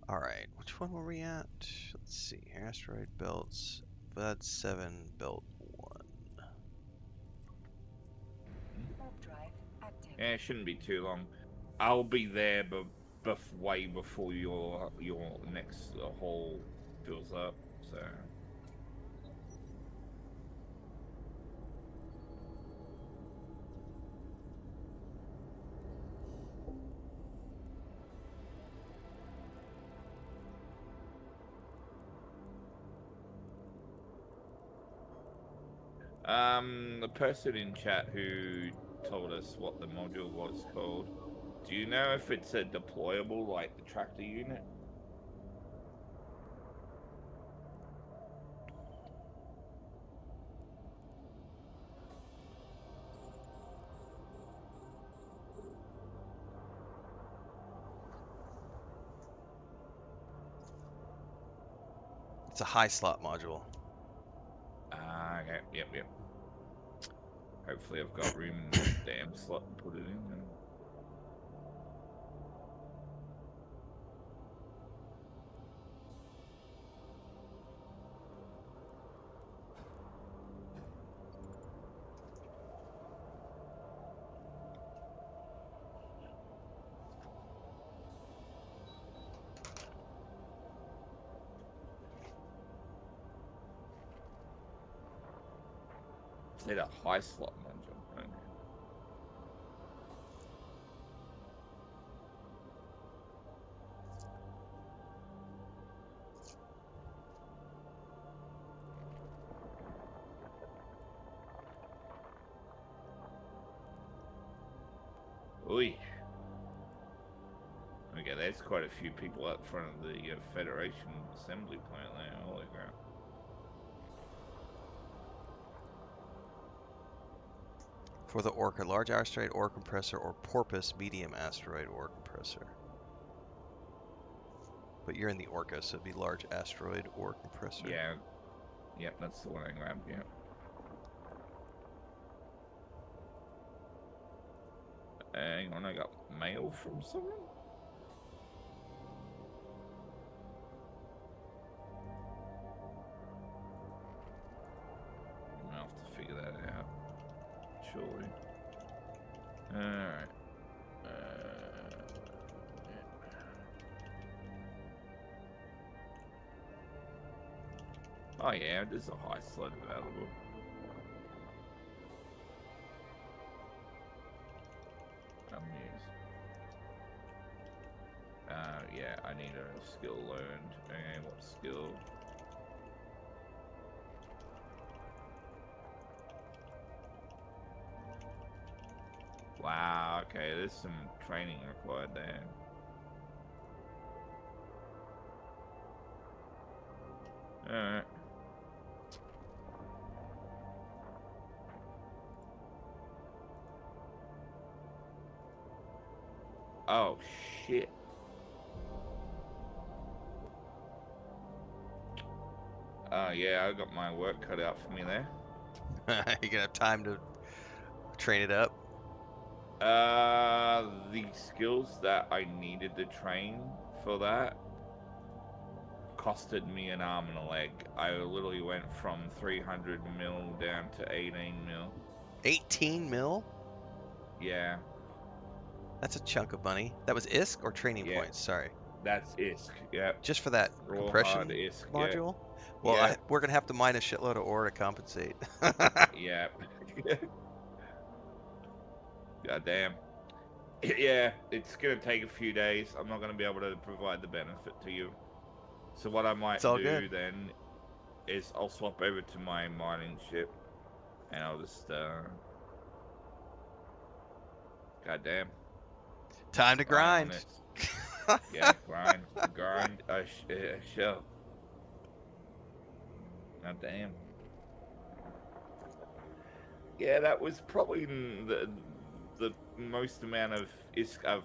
All right, which one were we at? Let's see. Asteroid belts. That's 7, belt 1. Warp drive active. Yeah, it shouldn't be too long. I'll be there, but way before your next hole fills up. So. The person in chat who told us what the module was called, do you know if it's a deployable like the tractor unit? It's a high slot module. Ah, okay, yep. Hopefully I've got room in the damn slot to put it in. Is that a high slot module? Okay. Oi. Okay, there's quite a few people out front of the Federation assembly plant there. Holy crap. For the Orca, large asteroid ore compressor, or Porpoise, medium asteroid ore compressor. But you're in the Orca, so it'd be large asteroid ore compressor. Yeah. Yep, that's the one I grabbed, yeah. Hang on, I got mail from someone? I'll have to figure that out. Surely. Alright. Oh yeah, there's a high slot available. Yeah, I need a skill learned. And what skill? Wow, okay, there's some training required there. Alright. Oh, shit. Yeah, I got my work cut out for me there. You gonna have time to train it up? The skills that I needed to train for that costed me an arm and a leg. I literally went from 300 mil down to 18 mil. 18 mil? Yeah. That's a chunk of money. That was ISK or training Yeah. points? Sorry. That's ISK, yeah. Just for that Raw compression hard ISK, module? yeah. Well, Yeah. we're gonna have to mine a shitload of ore to compensate. Yeah. God damn. Yeah, it's gonna take a few days. I'm not gonna be able to provide the benefit to you. So what I might It's all do good. then is I'll swap over to my mining ship, and I'll just God damn. Time to grind. Yeah, grind. Shell. God damn. Yeah, that was probably the most amount of ISK I've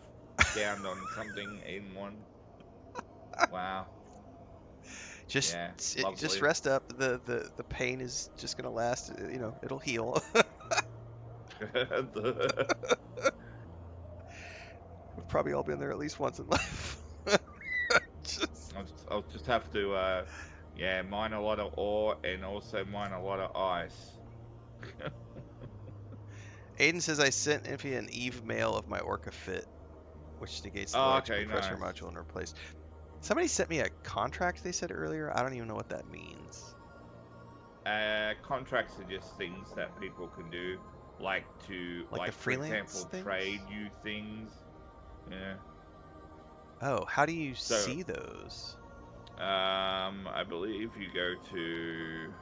downed on something in one. Wow. Just Yeah, just lovely. rest up. The pain is just gonna last. You know, it'll heal. We've probably all been there at least once in life. Just I'll just have to, yeah, mine a lot of ore and also mine a lot of ice. Aiden says I sent Impy an Eve mail of my Orca fit, which negates the Oh, large okay, compressor nice. module and replace. Somebody sent me a contract. They said earlier. I don't even know what that means. Contracts are just things that people can do, like Like the for freelance example, things? trade you things. Yeah. Oh, how do you So, see those? I believe you go to,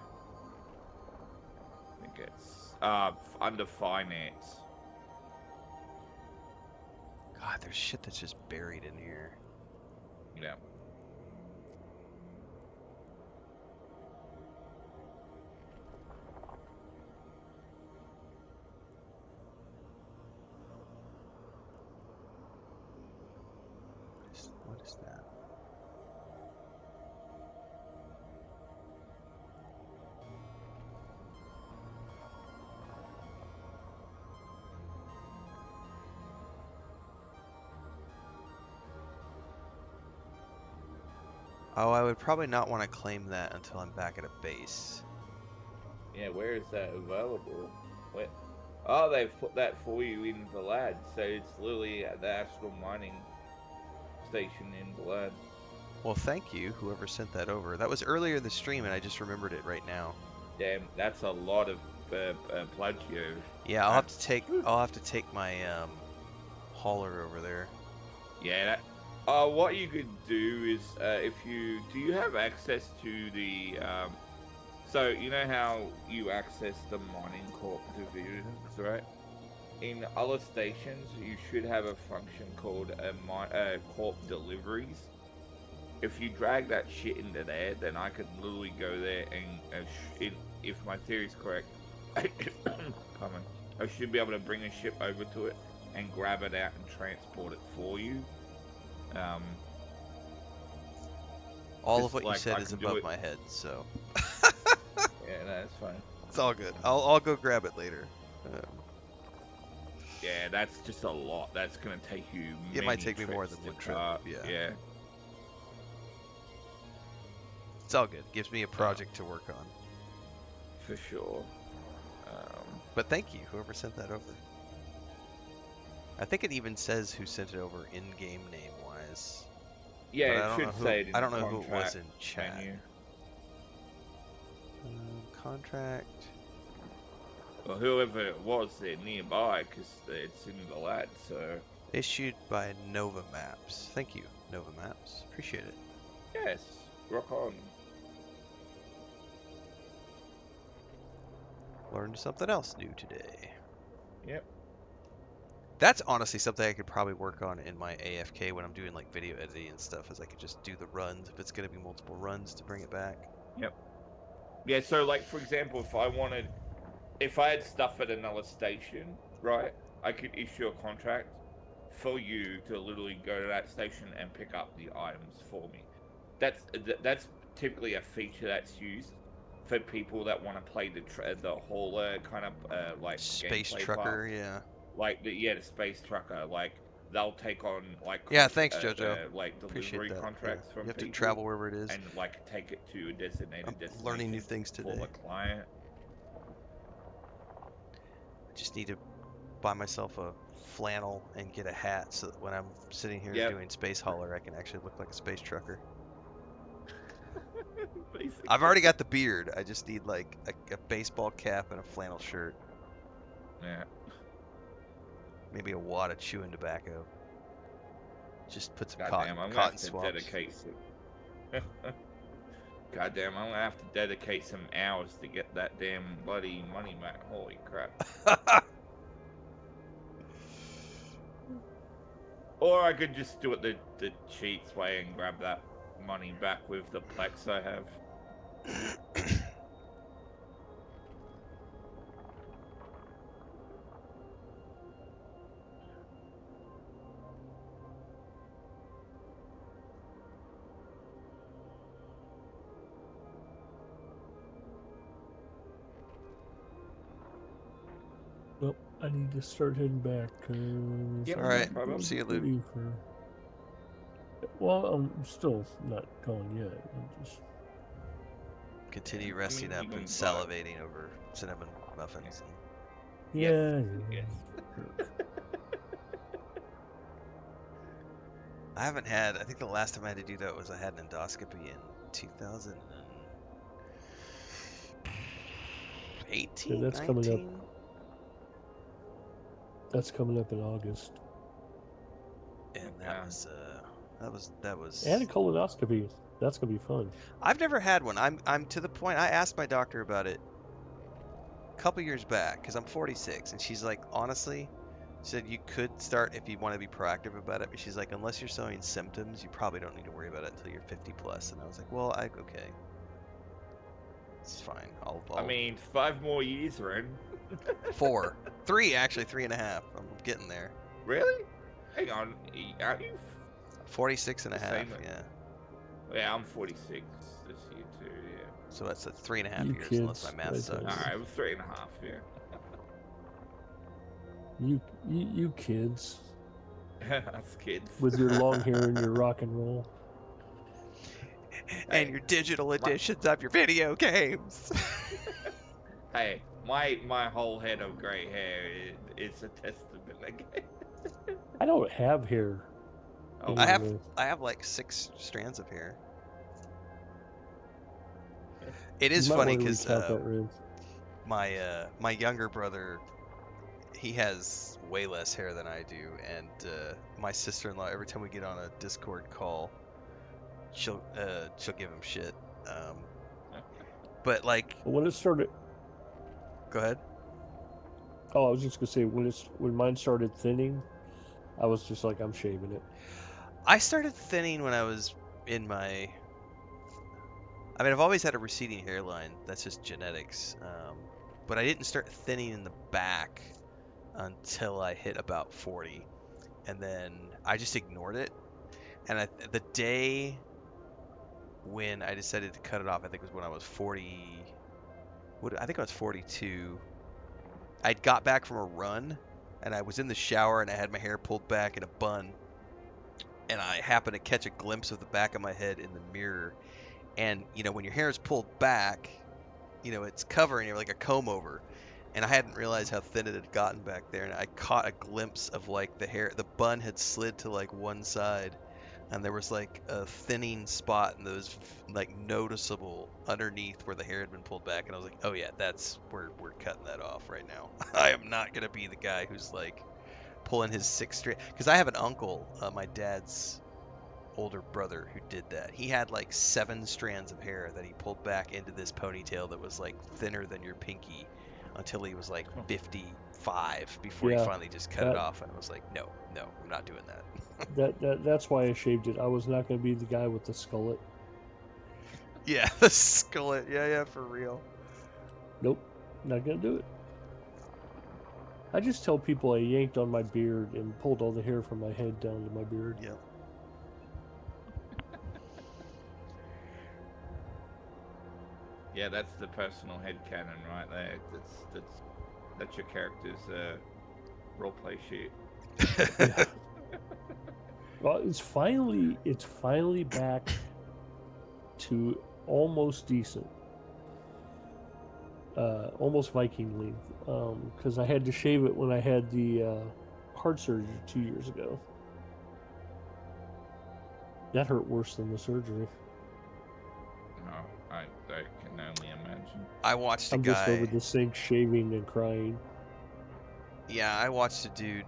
I think it's under finance. God, there's shit that's just buried in here. Yeah. What is that? Oh, I would probably not want to claim that until I'm back at a base. Yeah, where is that available? Where? Oh, they've put that for you in Vlad, so it's literally at the actual mining station in Vlad. Well, thank you, whoever sent that over. That was earlier in the stream, and I just remembered it right now. Damn, that's a lot of plagio. Yeah, I'll That's, have to take my hauler over there. yeah. What you could do is, if you do, you have access to the so you know how you access the mining corp divisions, right? In other stations, you should have a function called corp deliveries. If you drag that shit into there, then I could literally go there and if my theory is correct, I should be able to bring a ship over to it and grab it out and transport it for you. All just of what you like said I is can do above it. my head, so Yeah, no, that's fine. it's all good. I'll go grab it later. Yeah, that's just a lot. That's gonna take you. It might many take me more trips than to one trip. cart. Yeah. Yeah. It's all good. Gives me a project to work on. For sure. But thank you, whoever sent that over. I think it even says who sent it over in-game name-wise. Yeah, it should say it in I the don't know who it was in contract chat. menu. Contract. Well, whoever it was, they're nearby because it's in the lad. So Issued by Nova Maps. Thank you, Nova Maps. Appreciate it. yes, rock on. Learned something else new today. Yep. That's honestly something I could probably work on in my AFK when I'm doing like video editing and stuff, is I could just do the runs if it's going to be multiple runs to bring it back. Yep. Yeah, so like for example, if I had stuff at another station, right, I could issue a contract for you to literally go to that station and pick up the items for me. That's typically a feature that's used for people that want to play the whole kind of like Space gameplay trucker, path. yeah. Like the space trucker, like they'll take on like Yeah, thanks, Jojo. like Appreciate delivery that. contracts Yeah. from You have people to travel wherever it is. and like take it to a designated destination. Learning new things for today. the client. I just need to buy myself a flannel and get a hat so that when I'm sitting here doing space hauler, I can actually look like a space trucker. Basically. I've already got the beard. I just need like a baseball cap and a flannel shirt. Yeah. Maybe a wad of chewing tobacco. Just put some Goddamn, I'm gonna cotton have to swabs. dedicate some. Goddamn, I'm gonna have to dedicate some hours to get that damn bloody money back. Holy crap. Or I could just do it the cheats way and grab that money back with the Plex I have. Well, I need to start heading back. Yep, All right. no problem. See you, Luke. Well, I'm still not going yet. I'm just Continue I resting mean, up you're and going to buy. salivating over cinnamon muffins. Yes. yeah. Yes. Jerk. I haven't had. I think the last time I had to do that was I had an endoscopy in 2018, Yeah, that's coming up. 19. That's coming up in August. And Yeah. that And a was. colonoscopy. That's gonna be fun. I've never had one. I'm to the point. I asked my doctor about it a couple years back because I'm 46, and she's like, honestly, she said you could start if you want to be proactive about it, but she's like, unless you're showing symptoms, you probably don't need to worry about it until you're 50 plus. And I was like, well, okay, it's fine. I mean, 5 more years, Ren. 4, 3 actually, 3.5. I'm getting there. Really? Hang on, aren't you? 46 and a The half. same- Yeah. Yeah, I'm 46 this year too. Yeah. So that's a 3.5 You years, unless my kids, math right sucks. there. All right, I'm 3.5. You kids Yeah. Us kids. with your long hair and your rock and roll. And Hey, your digital editions of your video games. Hey, my whole head of gray hair it's a testament. Okay. I don't have hair. Oh, I have anymore. like 6 strands of hair. It You is might funny want to because recount that, Riz. my younger brother, he has way less hair than I do, and my sister-in-law, every time we get on a Discord call, she'll give him shit. But like, But when it started, go ahead. oh, I was just gonna say when mine started thinning, I was just like, I'm shaving it. I started thinning when I was in my. I mean, I've always had a receding hairline. That's just genetics. But I didn't start thinning in the back until I hit about 40, and then I just ignored it. And the day when I decided to cut it off, I think was when I was 40. I think I was 42. I'd got back from a run, and I was in the shower, and I had my hair pulled back in a bun, and I happened to catch a glimpse of the back of my head in the mirror. And when your hair is pulled back, it's covering you like a comb over. And I hadn't realized how thin it had gotten back there, and I caught a glimpse of like the bun had slid to like one side, and there was like a thinning spot, and there was like noticeable underneath where the hair had been pulled back, and I was like, oh yeah, that's we're cutting that off right now. I am not gonna be the guy who's like pulling his 6 straight, because I have an uncle, my dad's older brother, who did that. He had like 7 strands of hair that he pulled back into this ponytail that was like thinner than your pinky until he was like 55 before he Yeah, finally just cut it that off. And I was like, no, I'm not doing that. that's why I shaved it. I was not gonna be the guy with the skullet. Yeah, the skullet. Yeah, for real. Nope, not gonna do it. I just tell people I yanked on my beard and pulled all the hair from my head down to my beard. Yep. Yeah, that's the personal headcanon right there. That's your character's roleplay sheet. Yeah. Well, it's finally back to almost decent, almost Viking length. Because I had to shave it when I had the heart surgery 2 years ago. That hurt worse than the surgery. No, I can only imagine. I watched a I'm just over guy. the sink shaving and crying. Yeah, I watched a dude.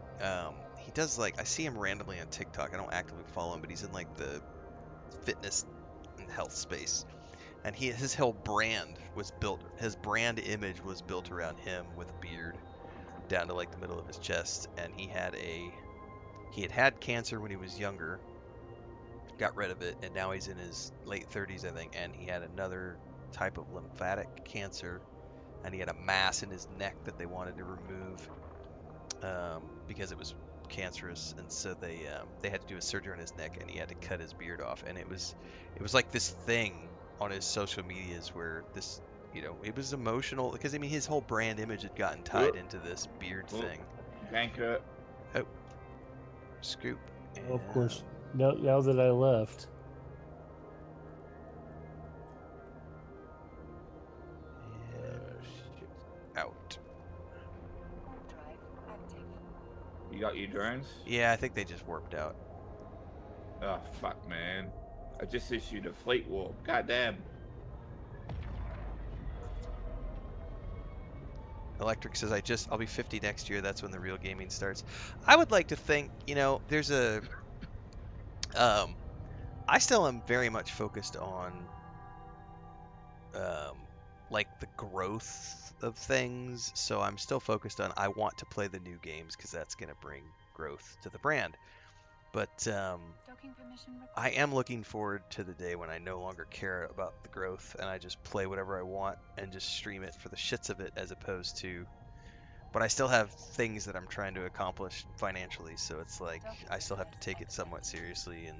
He does like, I see him randomly on TikTok. I don't actively follow him, but he's in like the fitness and health space. And his whole brand was built. His brand image was built around him with a beard down to like the middle of his chest. And he had cancer when he was younger, got rid of it, and now he's in his late 30s, I think. And he had another type of lymphatic cancer, and he had a mass in his neck that they wanted to remove because it was cancerous, and so they had to do a surgery on his neck, and he had to cut his beard off. And it was like this thing on his social medias where this, it was emotional because I mean his whole brand image had gotten tied into this beard thing. Ganker. Oh, scoop. Of course. Now that I left, And Shit. out. Warp drive active. You got your drones? Yeah, I think they just warped out. Oh fuck, man! I just issued a fleet warp. Goddamn. Electric says I'll be 50 next year. That's when the real gaming starts. I would like to think, there's um I still am very much focused on um like the growth of things. So I'm still focused on I want to play the new games because that's going to bring growth to the brand. But Docking permission I requested. am looking forward to the day when I no longer care about the growth and I just play whatever I want and just stream it for the shits of it as opposed to. But I still have things that I'm trying to accomplish financially, so it's like Docking I still have to request take it somewhat accepted. seriously. And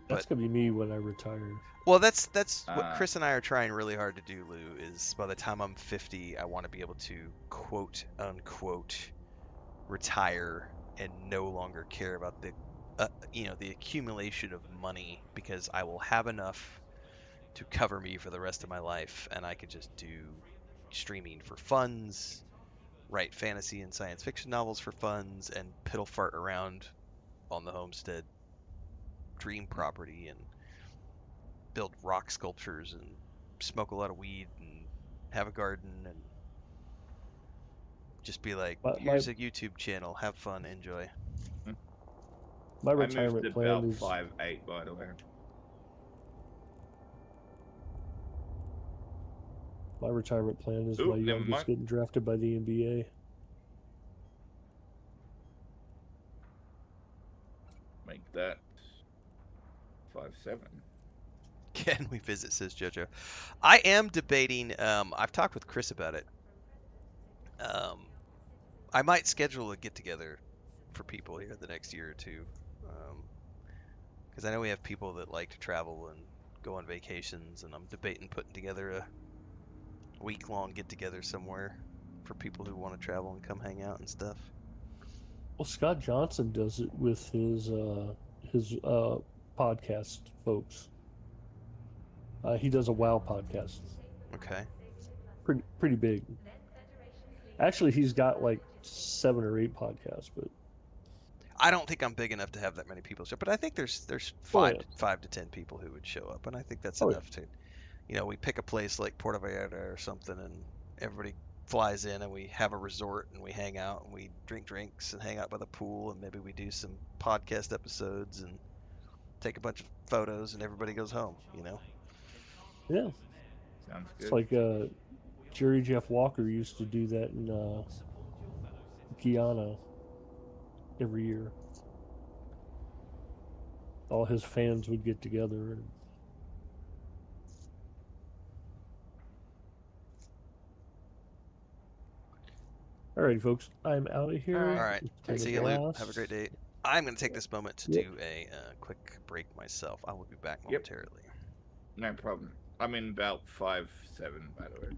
but that's gonna be me when I retire. well, that's what Uh, Chris and I are trying really hard to do, Lou. Is by the time I'm 50, I want to be able to quote unquote retire and no longer care about the accumulation of money because I will have enough to cover me for the rest of my life, and I could just do streaming for funds, write fantasy and science fiction novels for funds, and piddle fart around on the homestead dream property and build rock sculptures and smoke a lot of weed and have a garden and just be like, My my, here's a YouTube channel, have fun, enjoy. my I moved to retirement plan belt is 5'8", by the way. my retirement plan is my Ooh, never youngest mind. getting drafted by the NBA. Make that 5'7". Can we visit, says JoJo. I am debating, I've talked with Chris about it. Um, I might schedule a get together for people here the next year or two. Because I know we have people that like to travel and go on vacations, and I'm debating putting together a week-long get-together somewhere for people who want to travel and come hang out and stuff. Well, Scott Johnson does it with his podcast folks. He does a WoW podcast, Okay. pretty big. Actually, he's got like 7 or 8 podcasts, but I don't think I'm big enough to have that many people show, but I think there's oh five yeah, to, 5 to 10 people who would show up, and I think that's oh yeah, enough to, we pick a place like Puerto Vallarta or something, and everybody flies in, and we have a resort, and we hang out, and we drink drinks, and hang out by the pool, and maybe we do some podcast episodes, and take a bunch of photos, and everybody goes home. yeah. Sounds It's good. like Jerry Jeff Walker used to do that in Guyana every year. All his fans would get together. And... Alrighty, folks, I'm out of All here. All right. right. It's Take 10 See you, care. Lou. Have a o'clock. great day. I'm going to take this moment to Yep. do a quick break myself. I will be back Yep. momentarily. No problem. I'm in belt 5'7", by the way.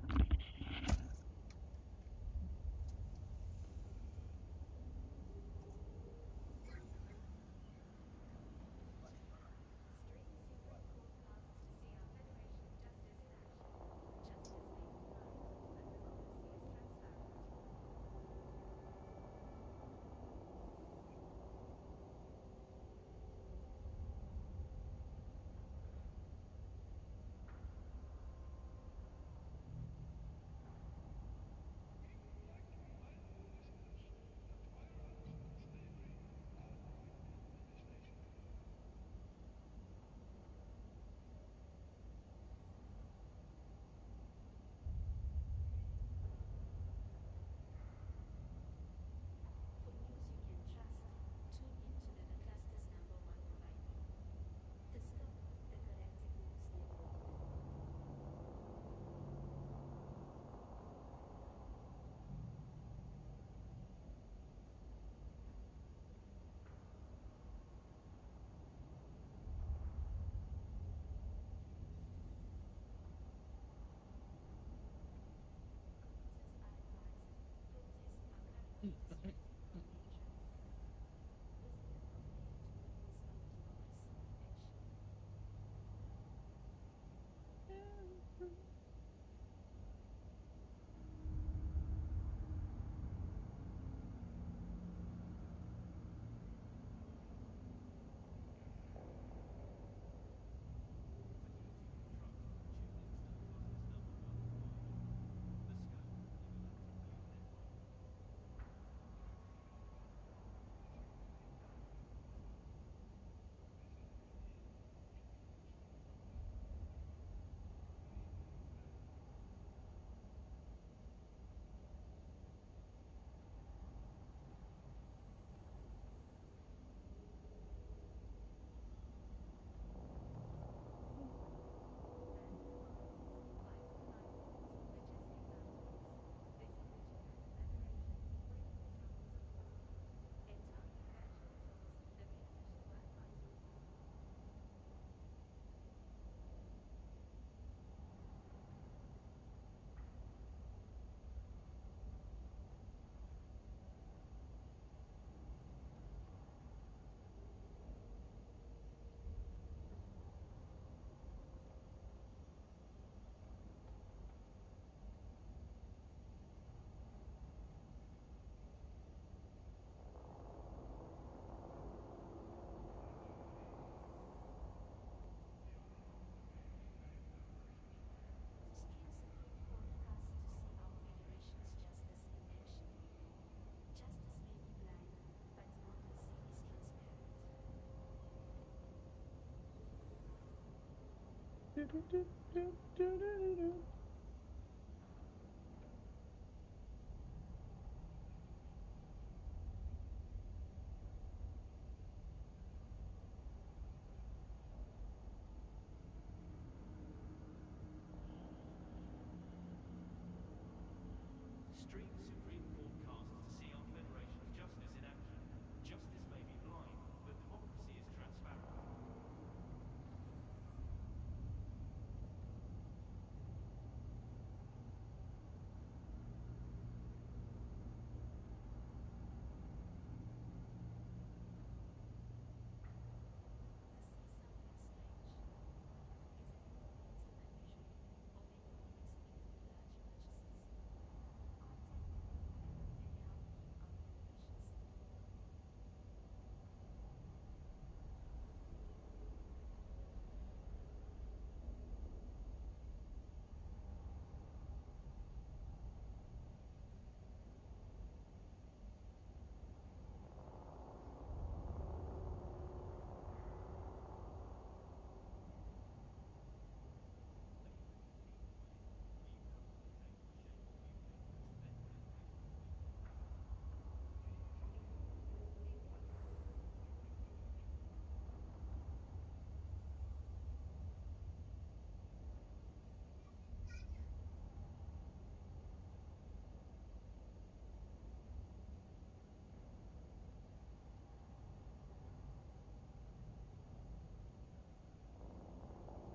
Stream Supreme Court casts to see our Federation's justice in action. Justice may be blind, but democracy is transparent.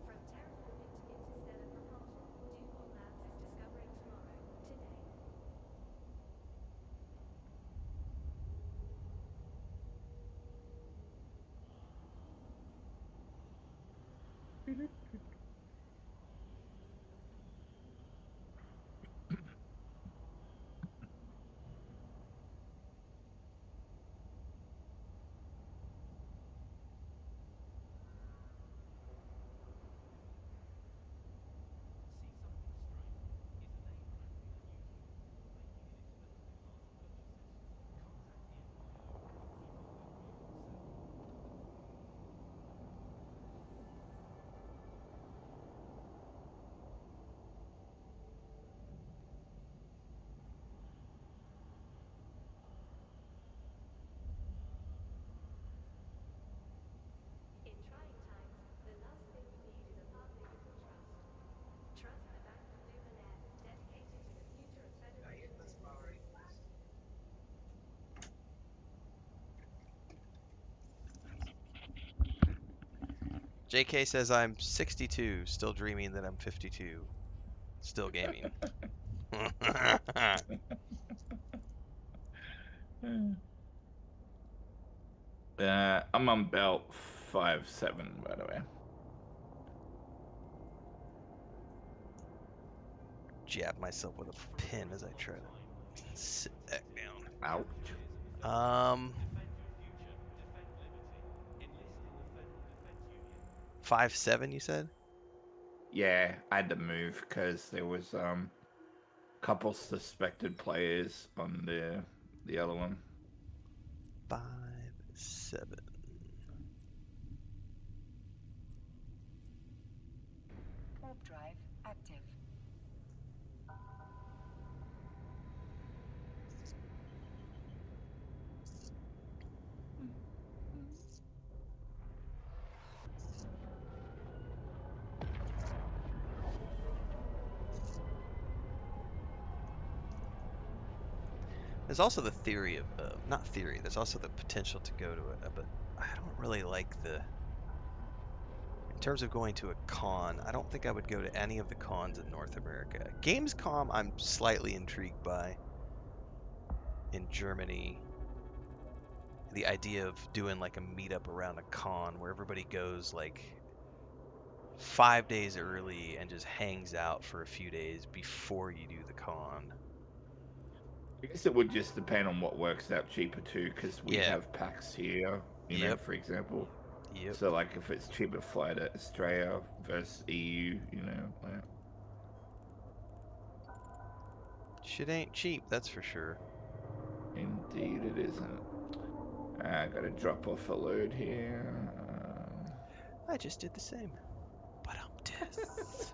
From terraforming to interstellar propulsion, Ducom Labs is discovering tomorrow, today. See something strange? Is a name Renfail using, making it In trying times, the last thing we need is a partner you can trust. Trust the Bank of Luminaire, dedicated to the future of Federation business. JK says I'm 62, still dreaming that I'm 52, still gaming. I'm on belt 5-7, by the way. Jab myself with a pin as I try to sit back down. Ouch. Defend your future. Defend liberty. Enlist in the Federal Defense Union. 5-7, you said? Yeah, I had to move because there was couple suspected players on the other one. 5-7. Warp drive active. There's also the theory of, not theory, there's also the potential to go to it, but I don't really like in terms of going to a con, I don't think I would go to any of the cons in North America. Gamescom, I'm slightly intrigued by in Germany. The idea of doing like a meetup around a con where everybody goes like 5 days early and just hangs out for a few days before you do the con. I guess it would just depend on what works out cheaper too, because we Yeah. have packs here, you know, Yep. for example. Yep. So like if it's cheaper fly to Australia versus EU, you know, like, Shit ain't cheap, that's for sure. indeed it isn't. I gotta drop off a load here. I just did the same. But I'm dead. Yes.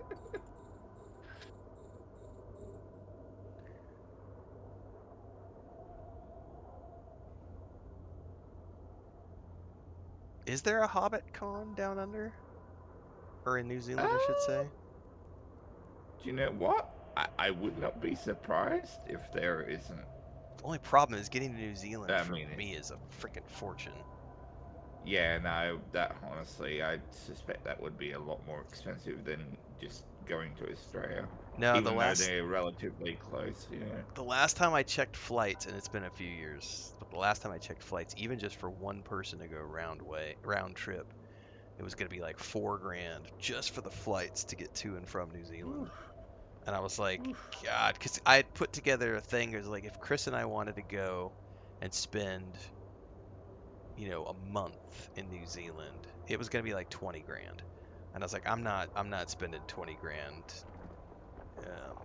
Is there a Hobbit con down under? Or in New Uh, Zealand, I should say. do you know what? I would not be surprised if there isn't. The only problem is getting to New Zealand I for mean, me is a freaking fortune. yeah, no, that honestly, I suspect that would be a lot more expensive than just going to Australia, No, even though they're relatively close. Yeah. the last time I checked flights, and it's been a few years, but the last time I checked flights, even just for one person to go round trip, it was going to be like 4 grand just for the flights to get to and from New Zealand. Oof, And I was like, oof. God, because I had put together a thing. It was like if Chris and I wanted to go and spend, a month in New Zealand, it was going to be like 20 grand. And I was like, I'm not spending 20 grand um,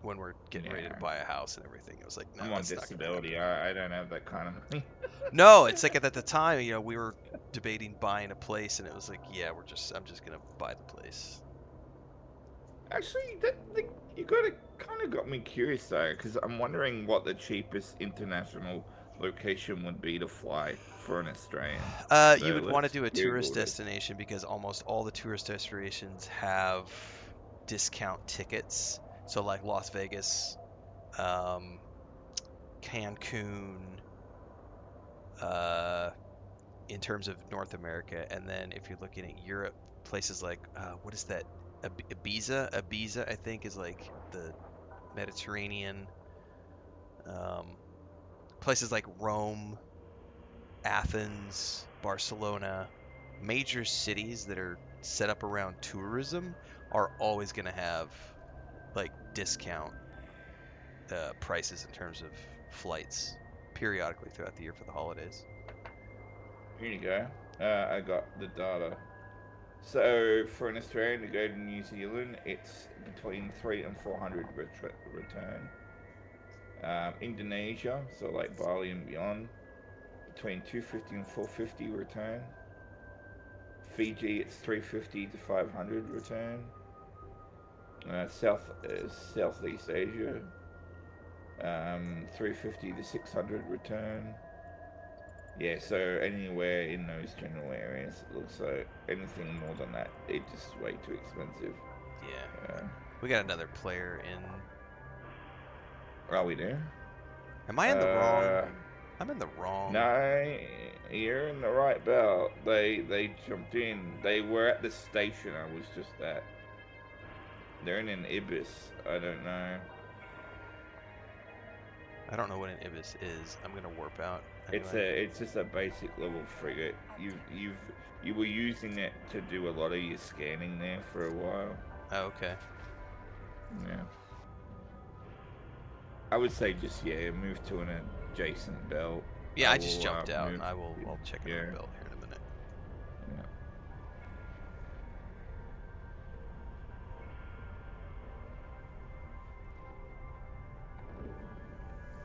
when we're getting ready to Yeah. buy a house and everything. It was like, no, I'm on that's not going to happen. disability. I don't have that kind of money. No, it's like at the time, we were debating buying a place, and it was like, yeah, I'm just gonna buy the place. Actually, you got to kind of got me curious though, because I'm wondering what the cheapest international location would be to fly for an Australian. You So would want to let's do a tourist Google this. destination because almost all the tourist destinations have discount tickets. So like Las Vegas, um, Cancun, uh, in terms of North America, and then if you're looking at Europe, places like what is that? Ibiza, I think, is like the Mediterranean. Um, Places like Rome, Athens, Barcelona, major cities that are set up around tourism are always going to have like discount prices in terms of flights periodically throughout the year for the holidays. Here you go. I got the data. So for an Australian to go to New Zealand, it's between 300 and 400 return. Indonesia, so like Bali and beyond, between 250 and 450 return. Fiji, it's 350 to 500 return. Southeast Asia, 350 to 600 return. Yeah, so anywhere in those general areas, it looks like anything more than that, it's just way too expensive. Yeah. Uh, We got another player in. are we there? Am I in the wrong? I'm in the wrong. No, you're in the right belt. They jumped in. They were at the station I was just at. They're in an Ibis. I don't know. I don't know what an Ibis is. I'm gonna warp out. It's just a basic level frigate. You were using it to do a lot of your scanning there for a while. Oh, okay. Yeah. I would say just move to an adjacent belt. Yeah, I just jumped out, move. and I'll check another belt here in a minute. Yeah.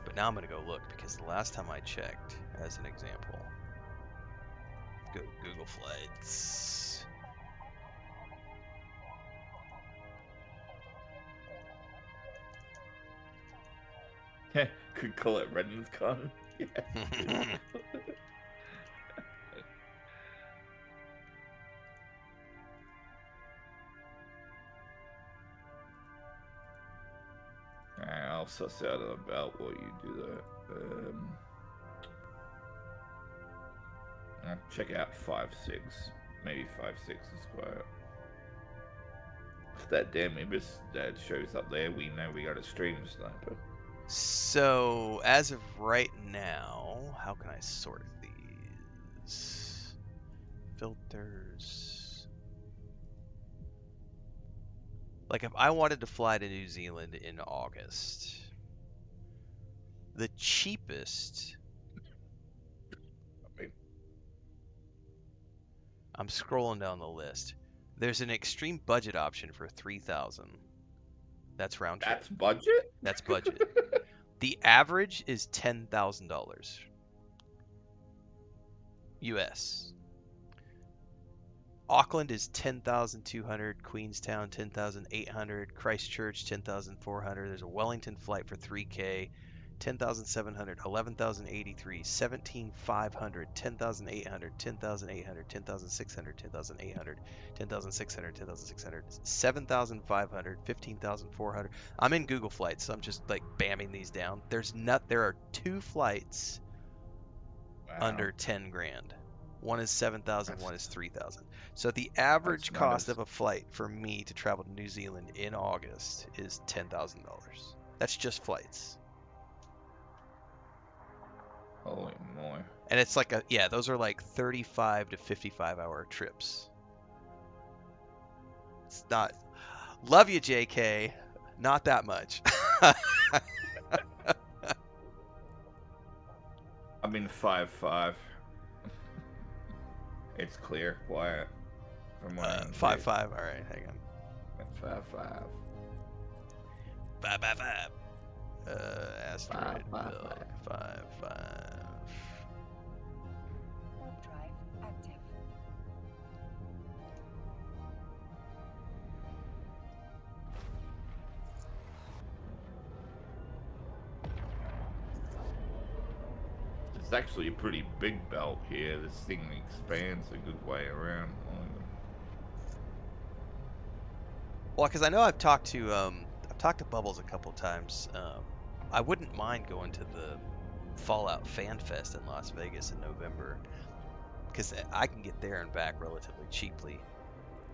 But now I'm gonna go look because the last time I checked, as an example, go Google Flights. Could call it Redmond. Yeah. Alright, I'll suss out about what you do that. I'll check out 5.6. Maybe 5.6 is quiet. If that damn Ibis that shows up there, we know we got a stream sniper. So, as of right now, how can I sort these? Filters. Like, if I wanted to fly to New Zealand in August, the cheapest. I'm scrolling down the list. There's an extreme budget option for 3,000. That's round trip. That's budget? That's budget. The average is $10,000 US. Auckland is 10,200, Queenstown 10,800, Christchurch 10,400. There's a Wellington flight for 3K, 10,700, 11,083, 17,500, 10,800, 10,800, 10,600, 10,800, 10,600, 10,600, 7,500, 15,400. I'm in Google Flights, so I'm just like bamming these down. There are 2 flights Wow. under 10 grand. One is 7,000, That's- one is 3,000. So the average That's cost nuts. of a flight for me to travel to New Zealand in August is $10,000. That's just flights. Holy moly. And it's like those are like 35 to 55 hour trips. It's not, love you, JK, not that much. I'm in 5-5. It's clear, quiet. From what I can see. 5-5. All right, hang on. It's 5-5. 5-5-5. Asteroid Five, Bill. 5-5. Warp drive active. It's actually a pretty big belt here. This thing expands a good way around. Well, because I know I've talked to Bubbles a couple times. I wouldn't mind going to the Fallout Fan Fest in Las Vegas in November, because I can get there and back relatively cheaply.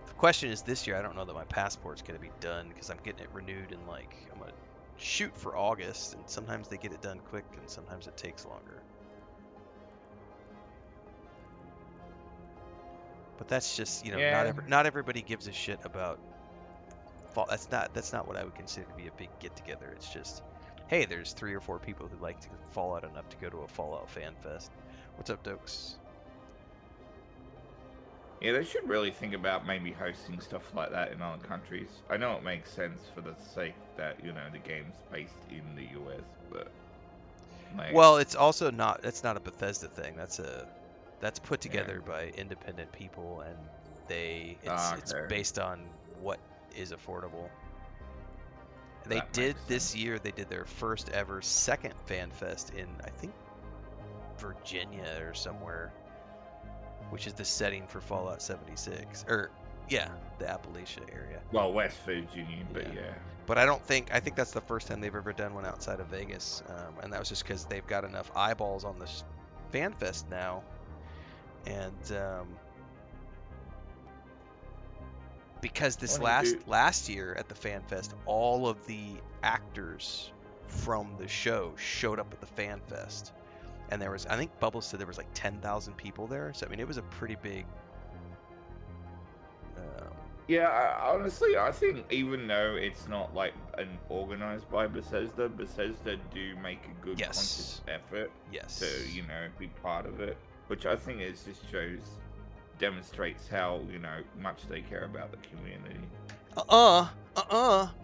The question is this year, I don't know that my passport's going to be done because I'm getting it renewed in I'm going to shoot for August, and sometimes they get it done quick and sometimes it takes longer. But that's just, Yeah. not everybody gives a shit about fall. That's not what I would consider to be a big get together. It's just, hey, there's 3 or 4 people who like to Fallout enough to go to a Fallout Fan Fest. What's up, Dokes? Yeah, they should really think about maybe hosting stuff like that in other countries. I know it makes sense for the sake that, the game's based in the US, but well, it's also not. That's not a Bethesda thing. That's put together by independent people, and it's based on what is affordable. They did this year. They did their first ever second Fan Fest in, I think, Virginia or somewhere, which is the setting for Fallout 76, or the Appalachia area. Well, West Virginia, but yeah. But I think that's the first time they've ever done one outside of Vegas, and that was just because they've got enough eyeballs on this Fan Fest now, and because this last year at the Fan Fest, all of the actors from the show showed up at the Fan Fest, and there was, I think Bubbles said there was like 10,000 people there. So I mean, it was a pretty big. Yeah, honestly, I think even though it's not organized by Bethesda, Bethesda do make a good conscious effort to be part of it, which I think just demonstrates how much they care about the community.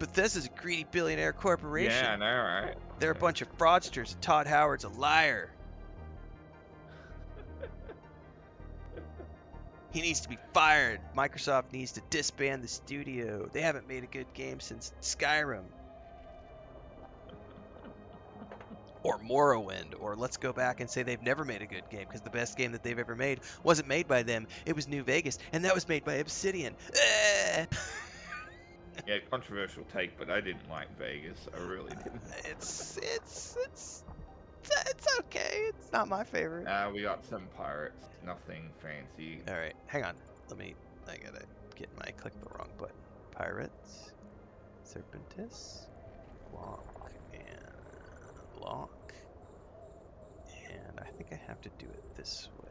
Bethesda's a greedy billionaire corporation. Yeah, I know, right? They're a bunch of fraudsters, and Todd Howard's a liar. He needs to be fired. Microsoft needs to disband the studio. They haven't made a good game since Skyrim. Or Morrowind. Or let's go back and say they've never made a good game, because the best game that they've ever made wasn't made by them. It was New Vegas, and that was made by Obsidian. Yeah, controversial take, but I didn't like Vegas. I really didn't. It's okay. It's not my favorite. We got some pirates. Nothing fancy. All right, hang on. I gotta click the wrong button. Pirates, Serpentis, lock, and I think I have to do it this way.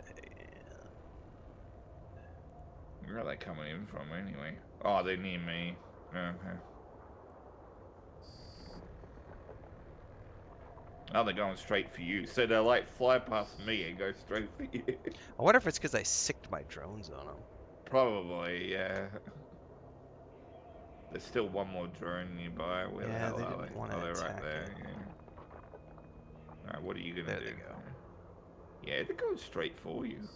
Where are they coming in from anyway? Oh, they're near me. Okay. Oh, they're going straight for you. So they're fly past me and go straight for you. I wonder if it's because I sicked my drones on them. Probably, yeah. There's still one more drone nearby. Where the hell are they? Oh, they're right there. Yeah. Alright, what are you gonna do? There they go. Yeah, they're going straight for you.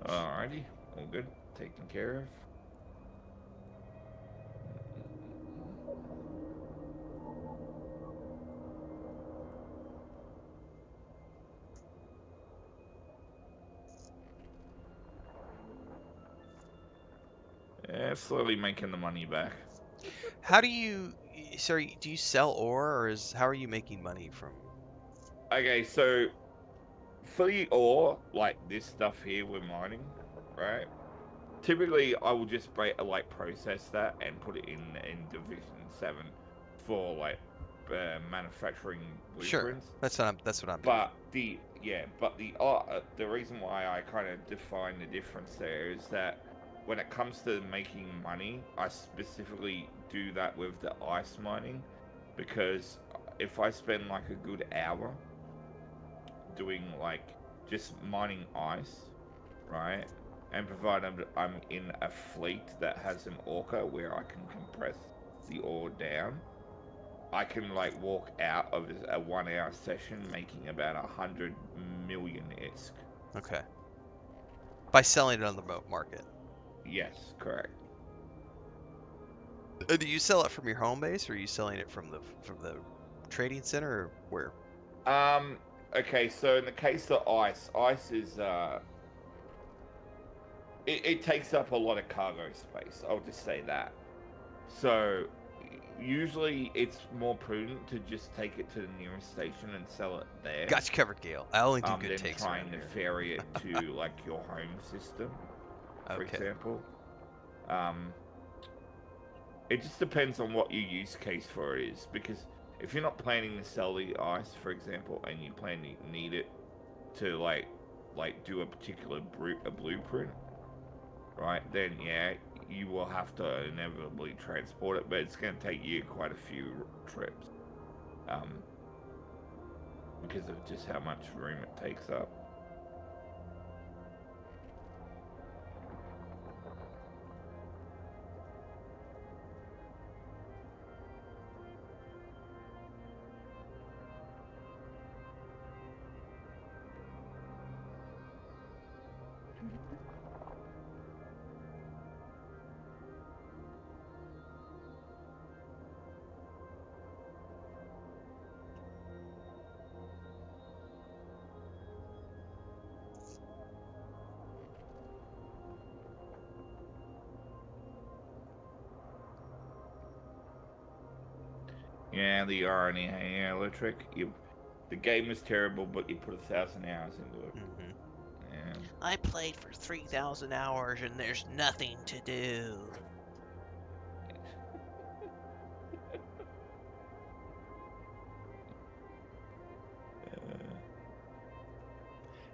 Alrighty, all good. Taken care of. Yeah, slowly making the money back. How do you? Sorry, do you sell ore, or how are you making money from? Okay, so for the ore, like this stuff here we're mining, right? Typically, I will just process that and put it in Division 7 for manufacturing Sure, blueprints. that's what I'm doing. But the reason why I kind of define the difference there is that when it comes to making money, I specifically do that with the ice mining, because if I spend like a good hour doing just mining ice, right, and provided I'm in a fleet that has an orca where I can compress the ore down, I can walk out of a 1 hour session making about 100 million ISK. Okay. By selling it on the market. Yes, correct. Do you sell it from your home base, or are you selling it from the trading center, or where? Um. Okay, so in the case of ice is it takes up a lot of cargo space. I'll just say that. So usually it's more prudent to just take it to the nearest station and sell it there. Got you covered, Gale. I only do good Than takes trying around to here. ferry it to your home system, for Okay. example. It just depends on what your use case for it is, because if you're not planning to sell the ice, for example, and you plan to need it to do a particular blueprint, right? Then yeah, you will have to inevitably transport it, but it's going to take you quite a few trips, because of just how much room it takes up. Yeah, the irony, hey, Electric. The game is terrible, but you put 1,000 hours into it. Mm-hmm. Yeah. I played for 3,000 hours and there's nothing to do.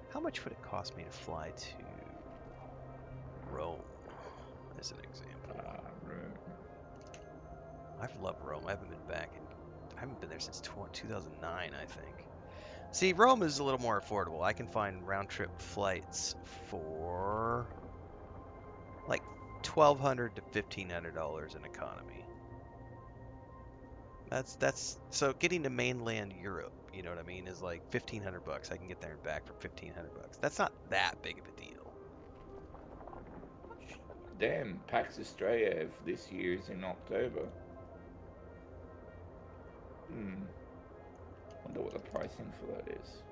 How much would it cost me to fly to Rome, as an example? I've loved Rome. I haven't been there since 2009, I think. See, Rome is a little more affordable. I can find round-trip flights for like $1,200 to $1,500 in economy. That's so getting to mainland Europe, you know what I mean, is like $1,500. I can get there and back for $1,500. That's not that big of a deal. Damn, PAX Australia this year is in October. Wonder what the pricing for that is.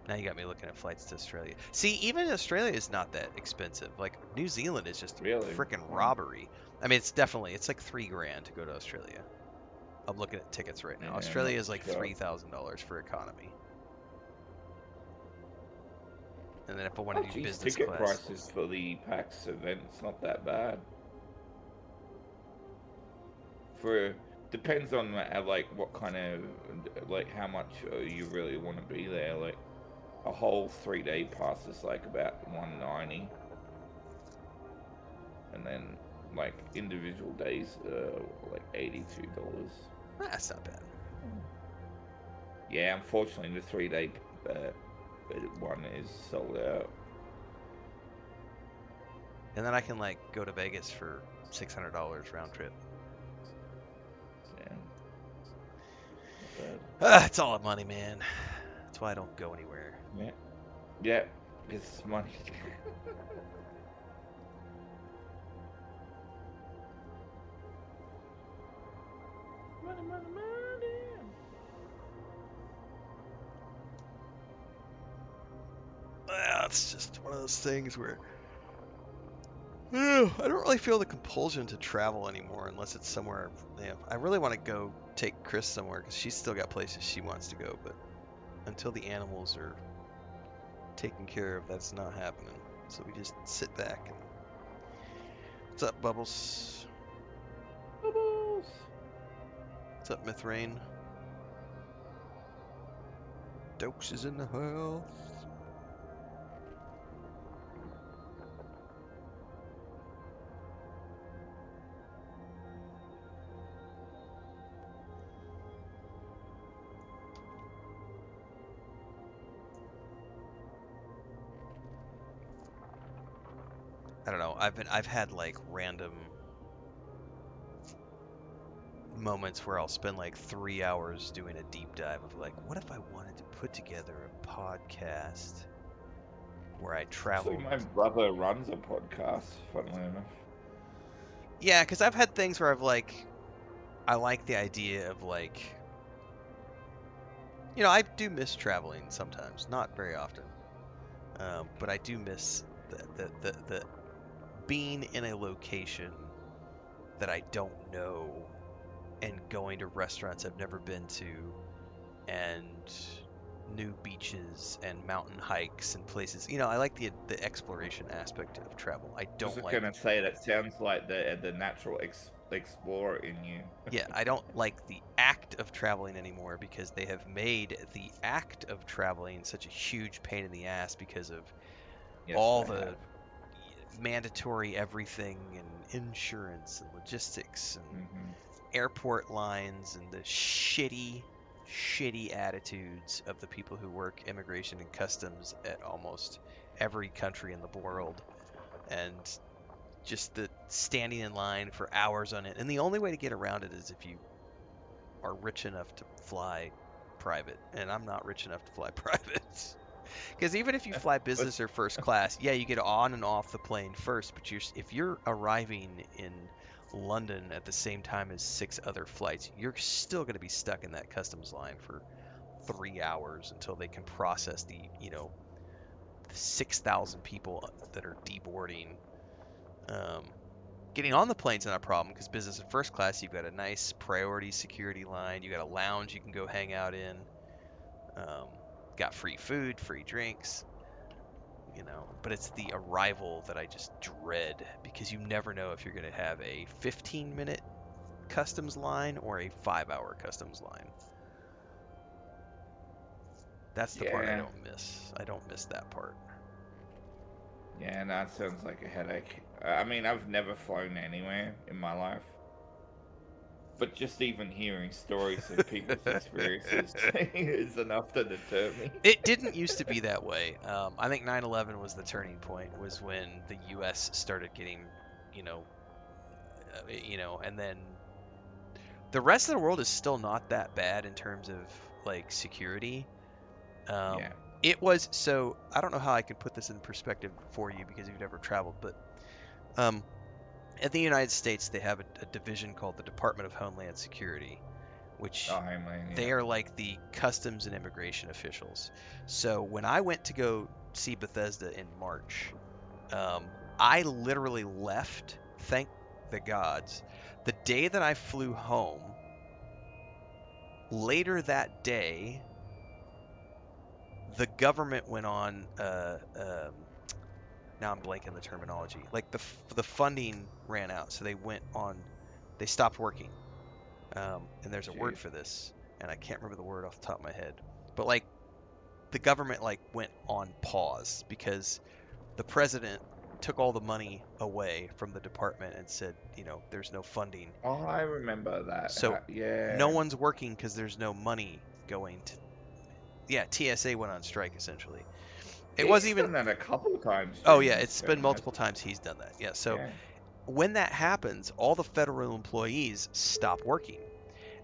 Now you got me looking at flights to Australia. See, even Australia is not that expensive. Like New Zealand is just Really? freaking robbery. I mean, it's like $3,000 to go to Australia. I'm looking at tickets right now. Yeah, Australia not is like sure. $3,000 for economy. And then if I want to do business ticket class, prices for the PAX event's not that bad. Depends on what kind of how much you really want to be there. Like a whole 3-day pass is like about $190, and then individual days like $82. that's not bad. Yeah, unfortunately the 3-day one is sold out. And then I can go to Vegas for $600 round trip. Yeah. It's all money, man. That's why I don't go anywhere. Yeah. Yeah. It's money. Money, money, money. It's just one of those things where I don't really feel the compulsion to travel anymore unless it's somewhere. I really want to go take Chris somewhere because she's still got places she wants to go, but until the animals are taken care of, that's not happening. So we just sit back and. What's up, Bubbles? Bubbles. What's up, Mithrain? Dokes is in the house. I don't know. I've had like random moments where I'll spend like 3 hours doing a deep dive of like, what if I wanted to put together a podcast where I Actually, traveled? my brother runs a podcast, funnily enough. Yeah, because I've had things where I like the idea of like, I do miss traveling sometimes, not very often, but I do miss the being in a location that I don't know and going to restaurants I've never been to and new beaches and mountain hikes and places. I like the exploration aspect of travel. I I was don't just like gonna say that sounds like the natural explorer in you. Yeah, I don't like the act of traveling anymore because they have made the act of traveling such a huge pain in the ass because of Yes, all they the have. mandatory everything and insurance and logistics and Hmm. airport lines and the shitty attitudes of the people who work immigration and customs at almost every country in the world, and just the standing in line for hours on it. And the only way to get around it is if you are rich enough to fly private, and I'm not rich enough to fly private. Because even if you fly But business or first class, yeah, you get on and off the plane first, but if you're arriving in London at the same time as 6 other flights, you're still going to be stuck in that customs line for 3 hours until they can process the 6,000 people that are deboarding. Um, Getting on the plane's not a problem because business and first class, you've got a nice priority security line. You got a lounge you can go hang out in. Um, got free food, free drinks. But it's the arrival that I just dread because you never know if you're going to have a 15-minute customs line or a 5-hour customs line. That's the part I yeah, don't miss. I don't miss that part. yeah, that sounds like a headache. I mean, I've never flown anywhere in my life, but just even hearing stories of people's experiences is enough to deter me. It didn't used to be that way. I think 9/11 was the turning point. Was when the U.S. started getting, you know, and then the rest of the world is still not that bad in terms of like security. Um, Yeah. it was so I don't know how I can put this in perspective for you because you've never traveled, but um, in the United States they have a division called the Department of Homeland Security, which Oh, Homeland, they yeah. are like the customs and immigration officials. So when I went to go see Bethesda in March, um, I literally left, thank the gods, the day that I flew home. Later that day, the government went on. Now I'm blanking the terminology. Like the funding ran out, so they went on. They stopped working. And there's a word Jeez. for this, and I can't remember the word off the top of my head. But like the government like went on pause because the president took all the money away from the department and said, there's no funding. Oh, I remember that. So no Yeah. one's working because there's no money going to. Yeah, TSA went on strike essentially. It wasn't He's even. done that a couple of times Oh during yeah, this it's been term, multiple hasn't times he's done that. Yeah, he? so Yeah. when that happens, all the federal employees stop working.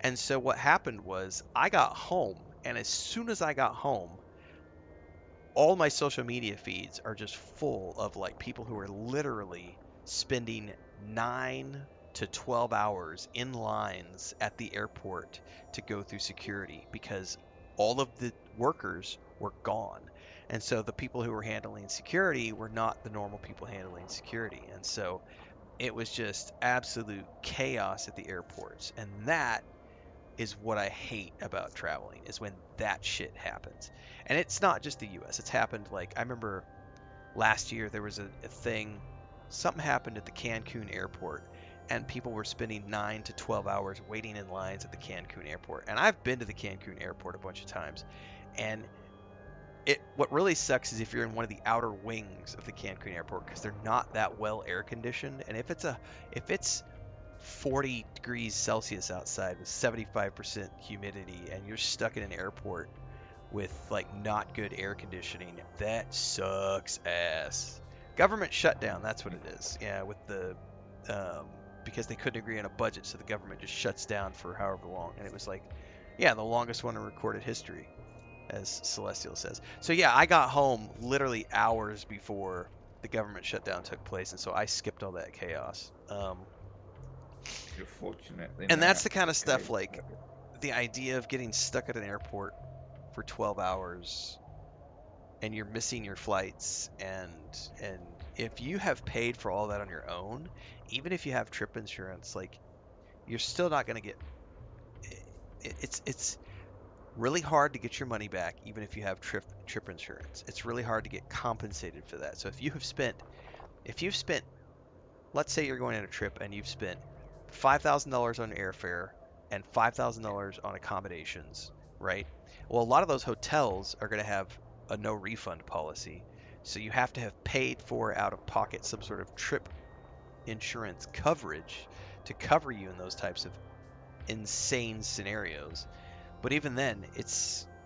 And so what happened was I got home, and as soon as I got home, all my social media feeds are just full of like people who are literally spending 9 to 12 hours in lines at the airport to go through security because all of the workers were gone. And so the people who were handling security were not the normal people handling security. And so it was just absolute chaos at the airports. And that is what I hate about traveling is when that shit happens. And it's not just the US. It's happened like I remember last year there was a thing something happened at the Cancun airport and people were spending 9 to 12 hours waiting in lines at the Cancun airport. And I've been to the Cancun airport a bunch of times. And what really sucks is if you're in one of the outer wings of the Cancun airport because they're not that well air conditioned. And if it's 40 degrees Celsius outside with 75% humidity and you're stuck in an airport with like not good air conditioning, that sucks ass. Government shutdown, that's what it is. Yeah, with the because they couldn't agree on a budget, so the government just shuts down for however long. And it was like, yeah, the longest one in recorded history, as Celestial says. So yeah, I got home literally hours before the government shutdown took place, and so I skipped all that chaos. You're fortunate. And that's the kind of stuff like the idea of getting stuck at an airport for 12 hours and you're missing your flights and if you have paid for all that on your own, even if you have trip insurance, like you're still not going to get it's really hard to get your money back even if you have trip insurance. It's really hard to get compensated for that. So if you've spent let's say you're going on a trip and you've spent $5,000 on airfare and $5,000 on accommodations, right? Well, a lot of those hotels are going to have a no refund policy. So you have to have paid for out of pocket some sort of trip insurance coverage to cover you in those types of insane scenarios. But even then,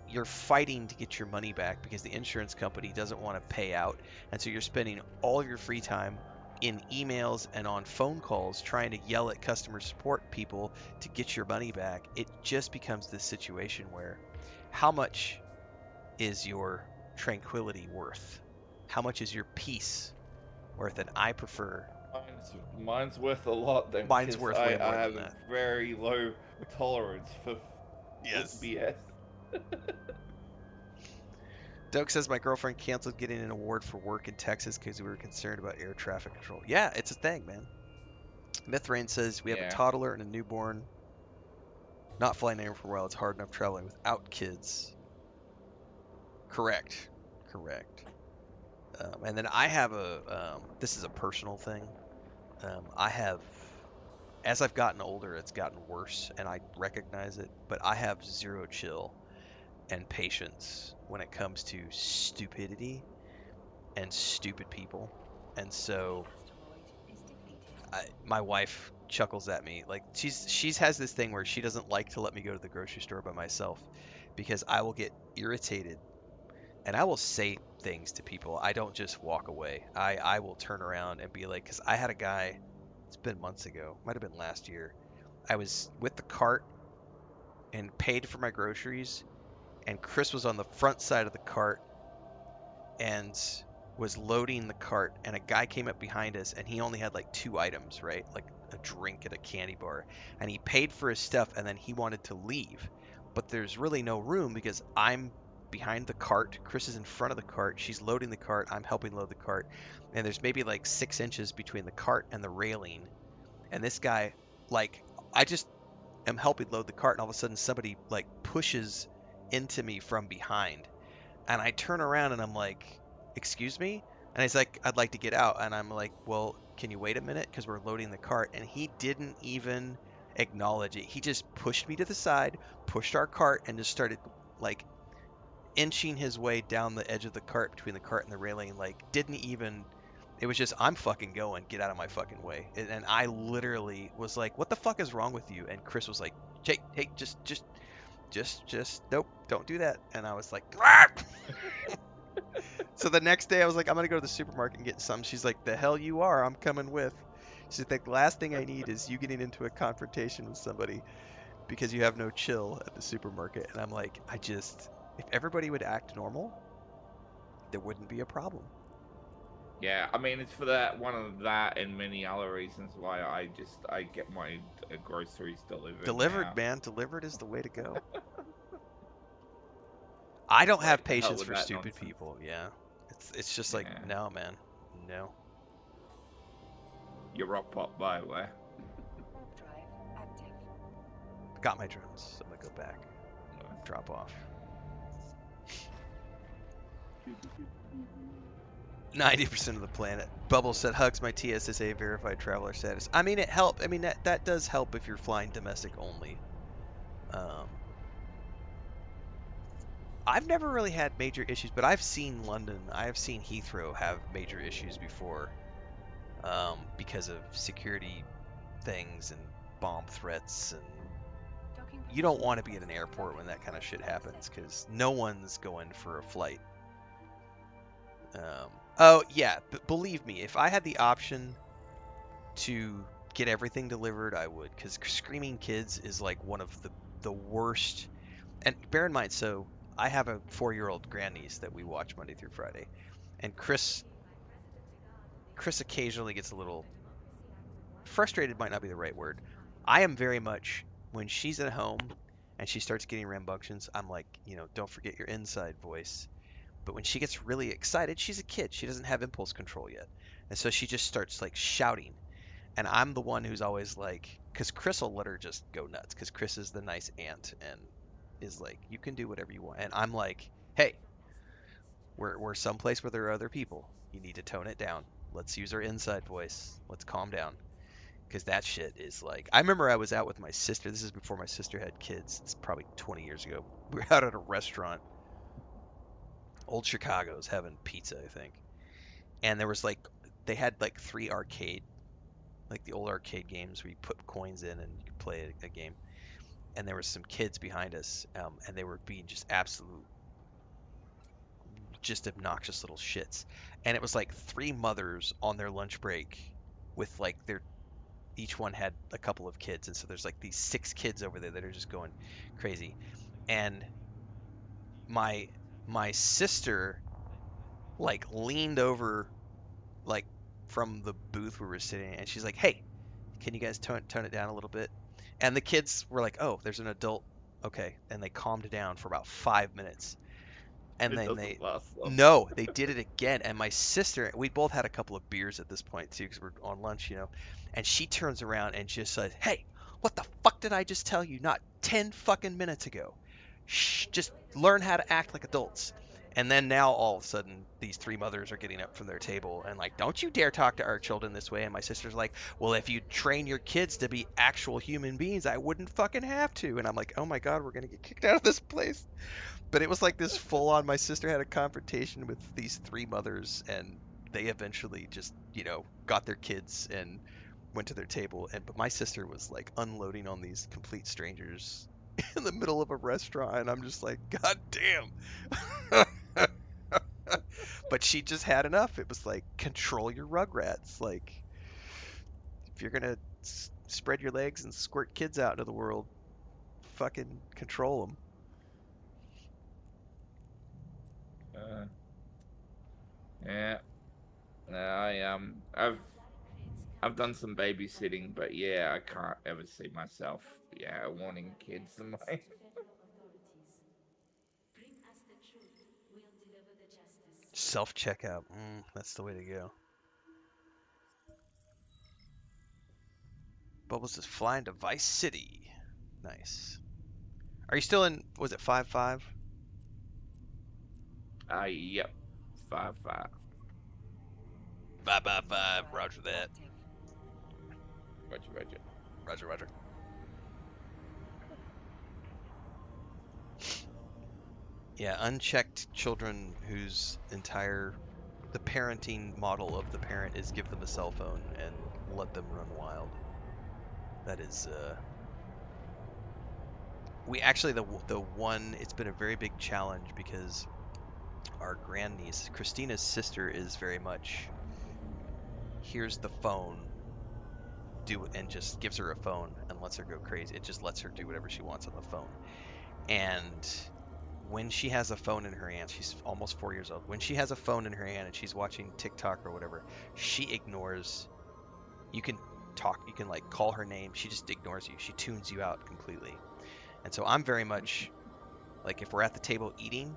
you're fighting to get your money back because the insurance company doesn't want to pay out. And so you're spending all of your free time in emails and on phone calls trying to yell at customer support people to get your money back. It just becomes this situation where how much is your tranquility worth? How much is your peace worth? And I prefer Mine's worth a lot then. mine's 'Cause worth way more I than have that. a very low tolerance for BS. Doug says my girlfriend canceled getting an award for work in Texas because we were concerned about air traffic control. Yeah, it's a thing, man. Mythrain says we have a Yeah. toddler and a newborn. Not flying anywhere for a while. It's hard enough traveling without kids. Correct. And then I have this is a personal thing. As I've gotten older, it's gotten worse, and I recognize it. But I have zero chill and patience when it comes to stupidity and stupid people. And so my wife chuckles at me. Like she's has this thing where she doesn't like to let me go to the grocery store by myself because I will get irritated and I will say things to people. I don't just walk away. I will turn around and be like, because I had a guy, it's been months ago, might have been last year. I was with the cart and paid for my groceries, and Chris was on the front side of the cart and was loading the cart, and a guy came up behind us and he only had like 2 items, right? Like a drink and a candy bar. And he paid for his stuff and then he wanted to leave. But there's really no room because I'm behind the cart. Chris is in front of the cart. She's loading the cart. I'm helping load the cart. And there's maybe like 6 inches between the cart and the railing. And this guy, like, I just am helping load the cart and all of a sudden somebody like pushes into me from behind. And I turn around and I'm like, excuse me? And he's like, I'd like to get out. And I'm like, well, can you wait a minute? Because we're loading the cart. And he didn't even acknowledge it. He just pushed me to the side, pushed our cart, and just started like inching his way down the edge of the cart between the cart and the railing. Like, didn't even. It was just, I'm fucking going. Get out of my fucking way. And I literally was like, what the fuck is wrong with you? And Chris was like, hey, just nope, don't do that. And I was like, so the next day I was like, I'm gonna go to the supermarket and get some. She's like, the hell you are, I'm coming with. She's like, the last thing I need is you getting into a confrontation with somebody because you have no chill at the supermarket. And I'm like, if everybody would act normal, there wouldn't be a problem. Yeah, I mean, it's for that one of that and many other reasons why I get my groceries delivered Delivered, now. man, delivered is the way to go. I don't It's have like, to hell patience with for that stupid nonsense. people. Yeah, it's just like, Yeah. no, man, no. Your rock pop, by the way. Warp drive active. Got my drones, so I'm gonna go back, drop off. 90% of the planet. Bubble said, hugs my TSSA verified traveler status. I mean, it helped. I mean, that does help if you're flying domestic only. I've never really had major issues, but I've seen London, I've seen Heathrow have major issues before, because of security things and bomb threats, and Docking you don't permission want to be at an requested. airport when Docking that kind of shit requested. happens, Accepted. because no one's going for a flight. Oh yeah, but believe me, if I had the option to get everything delivered, I would, because screaming kids is like one of the worst. And bear in mind, so I have a 4-year-old grandniece that we watch Monday through Friday, and Chris occasionally gets a little frustrated. Might not be the right word. I am very much, when she's at home and she starts getting rambunctions, I'm like, don't forget your inside voice. But when she gets really excited, she's a kid. She doesn't have impulse control yet. And so she just starts like shouting. And I'm the one who's always like, because Chris will let her just go nuts, because Chris is the nice aunt and is like, you can do whatever you want. And I'm like, hey, we're someplace where there are other people. You need to tone it down. Let's use our inside voice. Let's calm down. Because that shit is like, I remember I was out with my sister. This is before my sister had kids. It's probably 20 years ago. We were out at a restaurant, Old Chicago's, having pizza, I think. And there was like, they had like 3 arcade, like the old arcade games where you put coins in and you could play a game. And there were some kids behind us, and they were being just absolute, just obnoxious little shits. And it was like 3 mothers on their lunch break with like their, each one had a couple of kids, and so there's like these 6 kids over there that are just going crazy. And my my sister like leaned over, like, from the booth where we were sitting, and she's like, "Hey, can you guys tone it down a little bit?" And the kids were like, "Oh, there's an adult." Okay, and they calmed down for about 5 minutes, and It then doesn't last long. no, they did it again. And my sister, we both had a couple of beers at this point too, because we're on lunch. And she turns around and just says, "Hey, what the fuck did I just tell you? Not 10 fucking minutes ago. Shh, just learn how to act like adults." And then now all of a sudden, these 3 mothers are getting up from their table and like, "Don't you dare talk to our children this way." And my sister's like, "Well, if you train your kids to be actual human beings, I wouldn't fucking have to." And I'm like, "Oh my God, we're gonna get kicked out of this place." But it was like this full on, my sister had a confrontation with these 3 mothers, and they eventually just, got their kids and went to their table. And but my sister was like unloading on these complete strangers in the middle of a restaurant, and I'm just like, God damn. But she just had enough. It was like, control your rugrats. Like, if you're gonna spread your legs and squirt kids out into the world, fucking control them. Uh, yeah. No, I've done some babysitting, but yeah, I can't ever see myself, wanting kids in my. Bring us the truth, we'll deliver the justice. Self checkout. That's the way to go. Bubbles is flying to Vice City. Nice. Are you still in? Was it 5-5? Yep. 5-5. 5-5. Roger that. Active. Roger, roger. Roger, Roger. Yeah, unchecked children whose the parenting model of the parent is give them a cell phone and let them run wild. That is, we actually, the one, it's been a very big challenge because our grandniece, Christina's sister, is very much, here's the phone, do it, and just gives her a phone and lets her go crazy. It just lets her do whatever she wants on the phone. And when she has a phone in her hand, she's almost 4 years old. When she has a phone in her hand and she's watching TikTok or whatever, she ignores. You can talk, you can like call her name. She just ignores you. She tunes you out completely. And so I'm very much like, if we're at the table eating,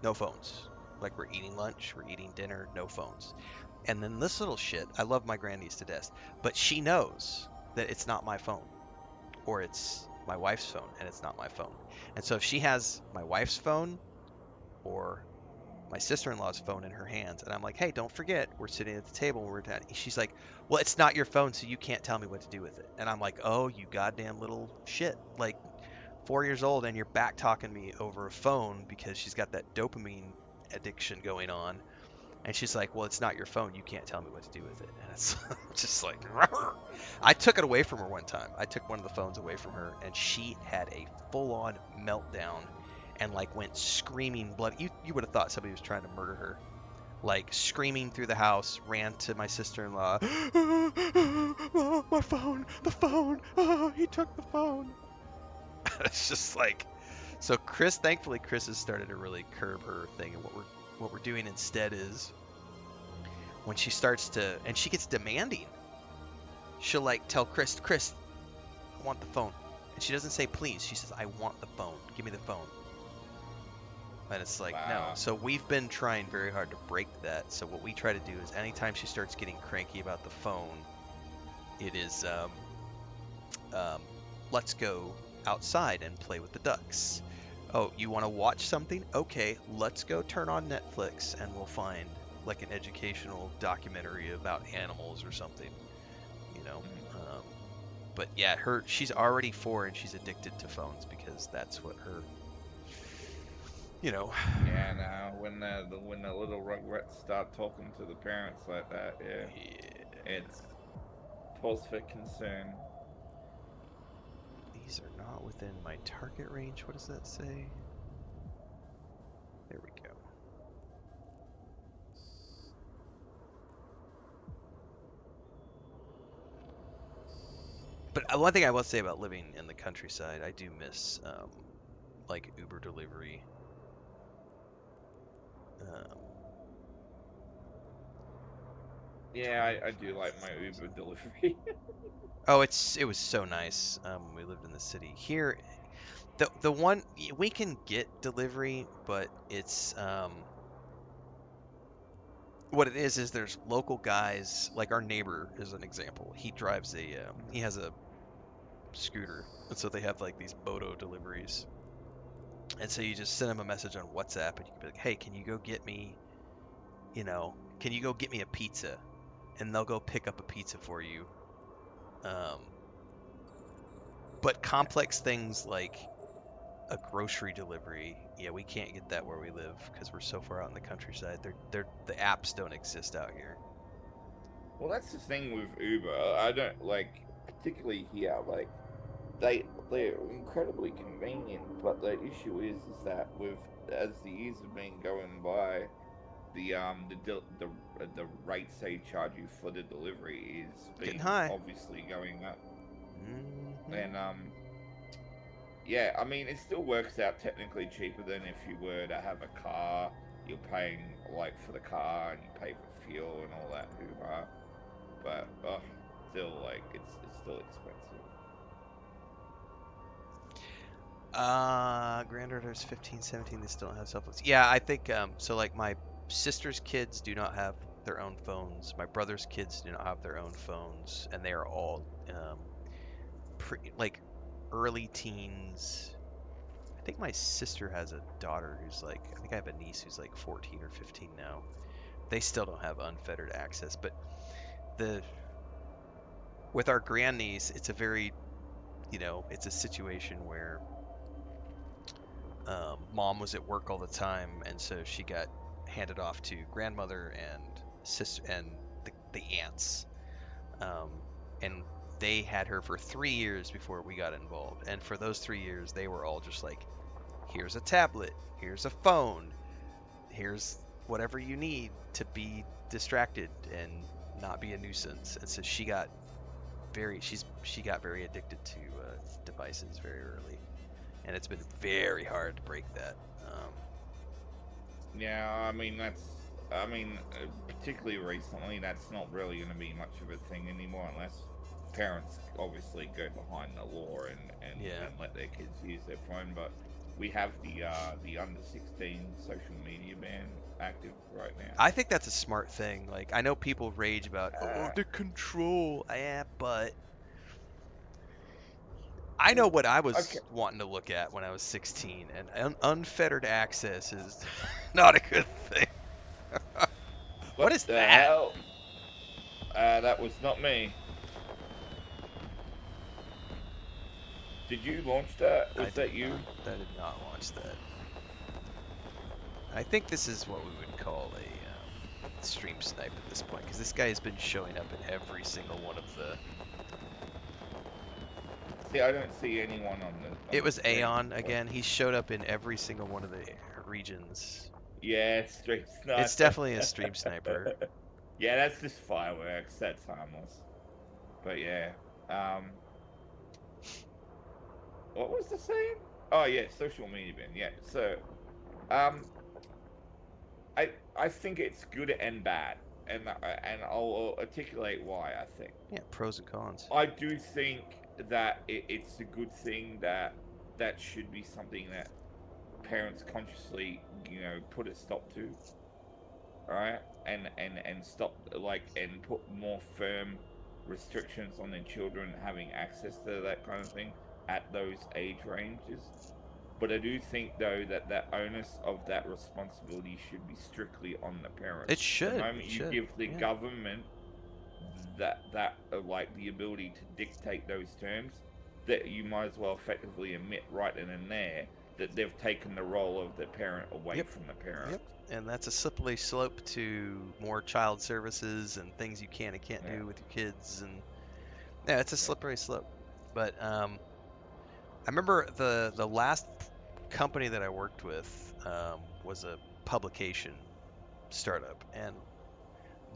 no phones. Like, we're eating lunch, we're eating dinner, no phones. And then this little shit, I love my grandniece to death, but she knows that it's not my phone, or it's my wife's phone and it's not my phone. And so if she has my wife's phone or my sister-in-law's phone in her hands, and I'm like, hey, don't forget, we're sitting at the table when we're done. She's like, well, it's not your phone, so you can't tell me what to do with it. And I'm like, oh, you goddamn little shit. Like, 4 years old, and you're back talking me over a phone because she's got that dopamine addiction going on. And she's like, well, it's not your phone. You can't tell me what to do with it. And it's just like, I took it away from her one time. I took one of the phones away from her, and she had a full-on meltdown and like went screaming blood. You would have thought somebody was trying to murder her. Like, screaming through the house, ran to my sister-in-law. Oh, my phone, the phone. Oh, he took the phone. It's just like, so thankfully Chris has started to really curb her thing, and what we're doing instead is, when she starts to, and she gets demanding, she'll like tell Chris, I want the phone. And she doesn't say please, she says, I want the phone, give me the phone. And it's like, no. Wow. So we've been trying very hard to break that. So what we try to do is, anytime she starts getting cranky about the phone, it is, let's go outside and play with the ducks. Oh, you want to watch something? Okay, let's go turn on Netflix and we'll find like an educational documentary about animals or something, you know. But yeah, she's already 4 and she's addicted to phones because that's what her, you know. Yeah, no. When the little rugrats start talking to the parents like that, yeah. It's cause for concern. These are not within my target range. What does that say? There we go. But one thing I will say about living in the countryside, I do miss like Uber delivery. Yeah, I do like my Uber delivery. Oh, it was so nice. We lived in the city. Here, the one we can get delivery, but it's what it is there's local guys, like our neighbor is an example. He drives he has a scooter, and so they have like these Bodo deliveries. And so you just send them a message on WhatsApp, and you can be like, hey, can you go get me, can you go get me a pizza? And they'll go pick up a pizza for you. But complex things like a grocery delivery, yeah, we can't get that where we live because we're so far out in the countryside. The apps don't exist out here. Well, that's the thing with Uber. I don't like, particularly here. Like, they're incredibly convenient, but the issue is that as the years have been going by, the rates they charge you for the delivery is Getting being high. obviously going up. Mm-hmm. And yeah, I mean, it still works out technically cheaper than if you were to have a car. You're paying like for the car and you pay for fuel and all that hoo-ha. But still, like, it's still expensive. Granddaughter's 15, 17, they still don't have cell phones. Yeah, I think so. Like, my sister's kids do not have their own phones. My brother's kids do not have their own phones, and they are all like early teens. I think my sister has a daughter who's like, I think I have a niece who's like 14 or 15 now. They still don't have unfettered access, but with our grandniece, it's a very, it's a situation where mom was at work all the time, and so she got handed off to grandmother and sister and the aunts, and they had her for 3 years before we got involved. And for those 3 years, they were all just like, here's a tablet, here's a phone, here's whatever you need to be distracted and not be a nuisance. And so she got very addicted to devices very early. and it's been very hard to break that. Yeah, I mean particularly recently, that's not really going to be much of a thing anymore unless parents obviously go behind the law Yeah. and let their kids use their phone. But we have the under 16 social media ban active right now. I think that's a smart thing. Like, I know people rage about, oh, Uh, the control. Yeah, but I know what I okay, was wanting to look at when I was 16, and unfettered access is not a good thing. What what is the that? hell? That was not me. Did you launch that? I Was did that you? not. I did not launch that. I think this is what we would call a stream snipe at this point, because this guy has been showing up in every single one of the. See, I don't see anyone on It the was screen. Aeon again. He showed up in every single one of the regions. Yeah, street It's sniper. definitely a stream sniper. Yeah, that's just fireworks. That's harmless. But yeah, um, what was the saying? Oh yeah, social media ban. Yeah, so um, I think it's good and bad, and I'll articulate why. I think Yeah, pros and cons. I do think that it's a good thing that should be something that parents consciously put a stop to. All right, and stop and put more firm restrictions on their children having access to that kind of thing at those age ranges. But I do think though that that onus of that responsibility should be strictly on the It parents. The should. It moment you should. give the Yeah. government like the ability to dictate those terms, that you might as well effectively admit right then and there that they've taken the role of the parent away Yep. from the parent. Yep. And that's a slippery slope to more child services and things you can and can't Yeah, do with your kids. And yeah, it's a yeah. slippery slope. But I remember the last company that I worked with was a publication startup, and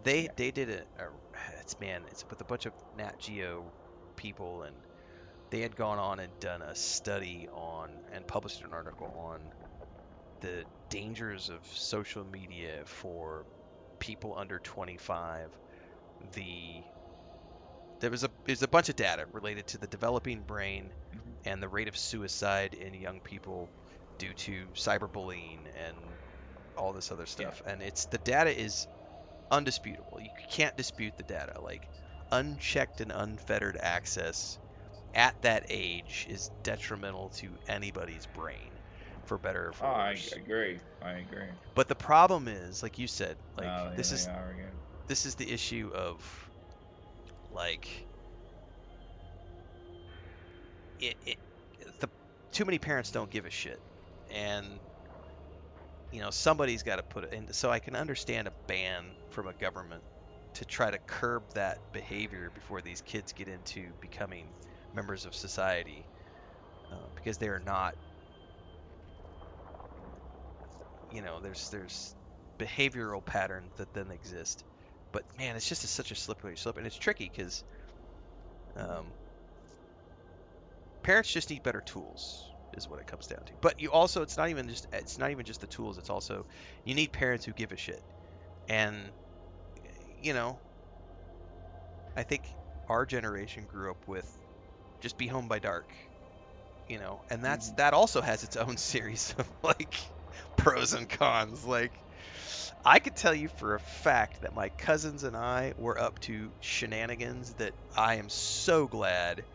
they Yeah. they did it's with a bunch of Nat Geo people, and they had gone on and done a study on and published an article on the dangers of social media for people under 25. The there's a bunch of data related to the developing brain Mhm. and the rate of suicide in young people due to cyberbullying and all this other Yeah. stuff. And it's the data is undisputable. You can't dispute the data. Like, unchecked and unfettered access at that age is detrimental to anybody's brain, for better or Oh, for I worse. agree. I agree. But the problem is, like you said, like No, there they are again. this is the issue of, like, it the too many parents don't give a shit, and somebody's got to put it in. So I can understand a ban from a government to try to curb that behavior before these kids get into becoming members of society, because they are not. There's behavioral patterns that then exist. But man, it's just such a slippery slope, and it's tricky because um, parents just need better tools, is what it comes down to. But you also, it's not even just the tools. It's also, you need parents who give a shit. And you know, I think our generation grew up with just be home by dark. And Mhm. that also has its own series of, like, pros and cons. Like, I could tell you for a fact that my cousins and I were up to shenanigans that I am so glad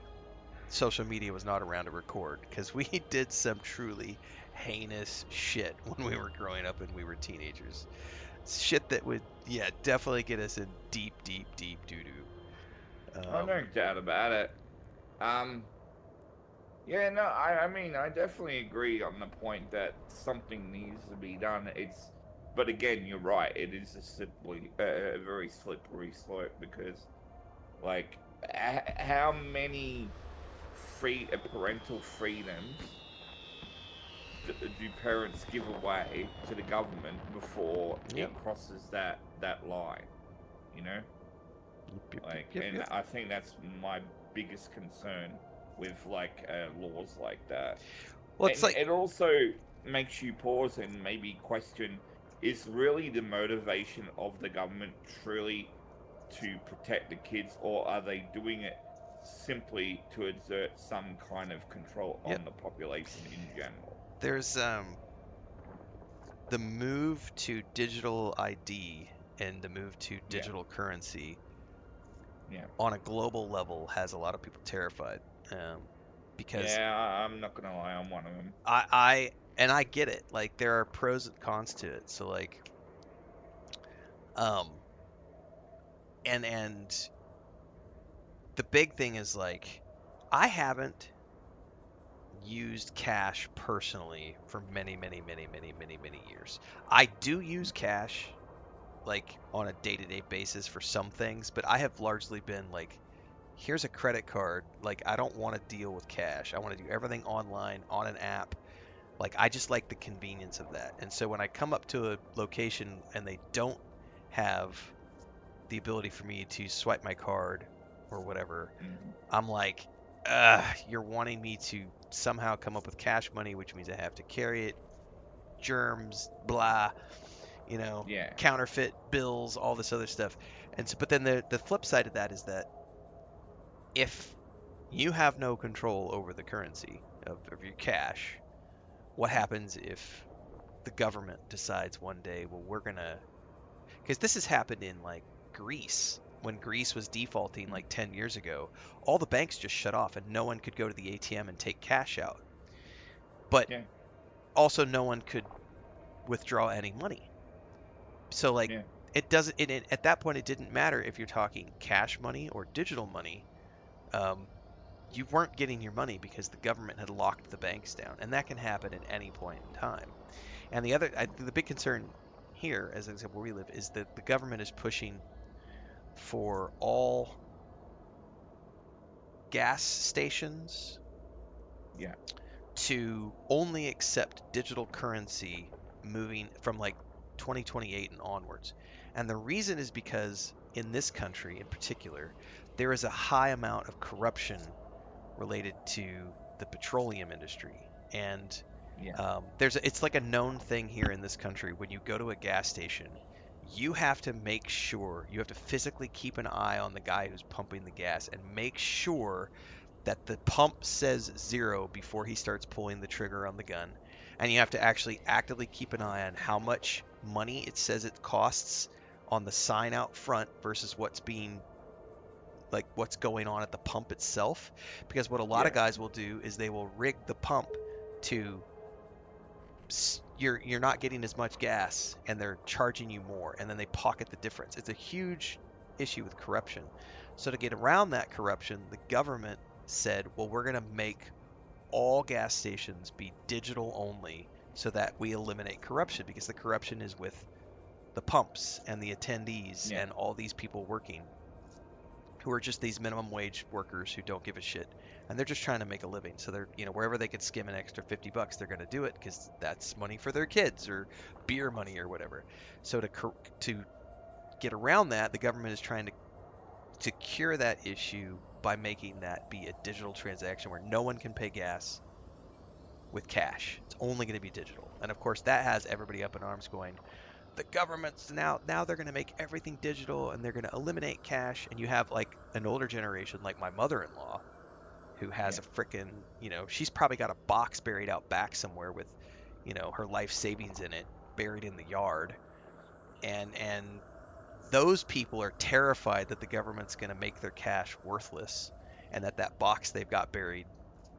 social media was not around to record, because we did some truly heinous shit when we were growing up and we were teenagers. Shit that would, yeah, definitely get us in deep, deep, deep doo doo. Oh, no doubt about it. Um, yeah, no, I mean, I definitely agree on the point that something needs to be done. But again, you're right. It is a very slippery slope because, like, how many parental freedoms do parents give away to the government before it Yep. crosses that line? You know, Yep, yep, yep, like, yep, and yep. I think that's my biggest concern with laws like that. Well, it's And like it also makes you pause and maybe question: is really the motivation of the government truly to protect the kids, or are they doing it simply to exert some kind of control yep. on the population in general? There's the move to digital ID and the move to Yeah, digital currency yeah, on a global level has a lot of people terrified. Because yeah. I'm not gonna lie, I'm one of them. I get it. Like there are pros and cons to it. So like um and the big thing is like I haven't used cash personally for many years. I do use cash like on a day-to-day basis for some things, but I have largely been like here's a credit card. Like I don't want to deal with cash. I want to do everything online on an app. Like I just like the convenience of that. And so when I come up to a location and they don't have the ability for me to swipe my card or whatever, Mhm. I'm like, you're wanting me to somehow come up with cash money, which means I have to carry it, germs, blah, you know, Yeah, counterfeit bills, all this other stuff. And so, but then the flip side of that is that if you have no control over the currency of your cash, what happens if the government decides one day, well, we're gonna, because this has happened in like Greece. When Greece was defaulting like 10 years ago, all the banks just shut off and no one could go to the ATM and take cash out. But yeah, also no one could withdraw any money. So like yeah, it doesn't at that point it didn't matter if you're talking cash money or digital money. Um, you weren't getting your money because the government had locked the banks down, and that can happen at any point in time. And the big concern here, as an example where we live, is that the government is pushing for all gas stations yeah, to only accept digital currency moving from like 2028 and onwards. And the reason is because in this country in particular, there is a high amount of corruption related to the petroleum industry. And yeah, it's like a known thing here in this country. When you go to a gas station, you have to make sure, you have to physically keep an eye on the guy who's pumping the gas and make sure that the pump says zero before he starts pulling the trigger on the gun. And you have to actually actively keep an eye on how much money it says it costs on the sign out front versus what's going on at the pump itself. Because what a lot of yeah, guys will do is they will rig the pump to you're not getting as much gas and they're charging you more and then they pocket the difference. It's a huge issue with corruption. So to get around that corruption, the government said, well, we're going to make all gas stations be digital only so that we eliminate corruption because the corruption is with the pumps and the attendees yeah, and all these people working who are just these minimum wage workers who don't give a shit and they're just trying to make a living. So they're, wherever they could skim an extra 50 bucks, they're going to do it because that's money for their kids or beer money or whatever. So to get around that, the government is trying to cure that issue by making that be a digital transaction where no one can pay gas with cash. It's only going to be digital. And of course, that has everybody up in arms going, the government's now they're going to make everything digital and they're going to eliminate cash. And you have like an older generation like my mother-in-law who has yeah, a freaking, she's probably got a box buried out back somewhere with, her life savings in it buried in the yard. And those people are terrified that the government's going to make their cash worthless and that box they've got buried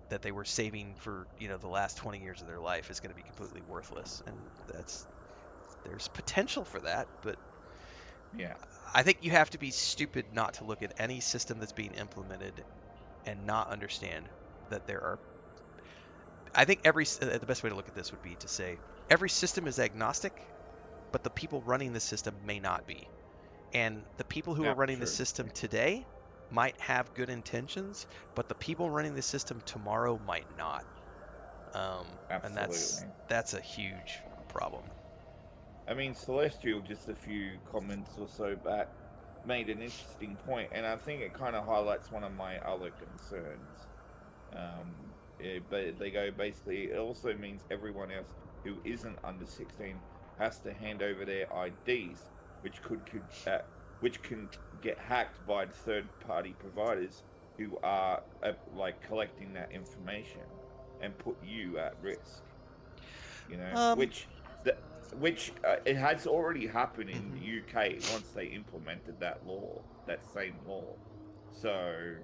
that they were saving for, the last 20 years of their life is going to be completely worthless. And there's potential for that, but yeah. I think you have to be stupid not to look at any system that's being implemented and not understand that there are. I think the best way to look at this would be to say every system is agnostic, but the people running the system may not be. And the people who are Yeah, running the true. system today might have good intentions, but the people running the system tomorrow might not. And that's Absolutely. that's a huge problem. I mean, Celestial, just a few comments or so back, made an interesting point, and I think it kind of highlights one of my other concerns. Um, but they go basically. It also means everyone else who isn't under 16 has to hand over their IDs, which which can get hacked by third-party providers who are like collecting that information and put you at risk. You know, Um, which it has already happened in the mhm. UK once they implemented that law, that same law. So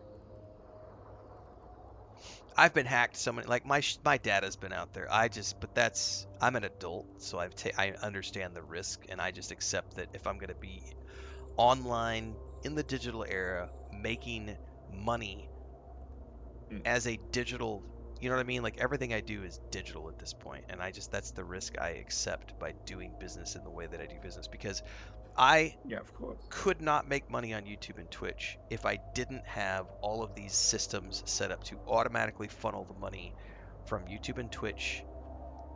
I've been hacked so many. Like my data's been out there. But that's I'm an adult, so I understand the risk, and I just accept that if I'm gonna be online in the digital era, making money mm, as a digital, you know what I mean? Like everything I do is digital at this point, and that's the risk I accept by doing business in the way that I do business because I yeah, of course. could not make money on YouTube and Twitch if I didn't have all of these systems set up to automatically funnel the money from YouTube and Twitch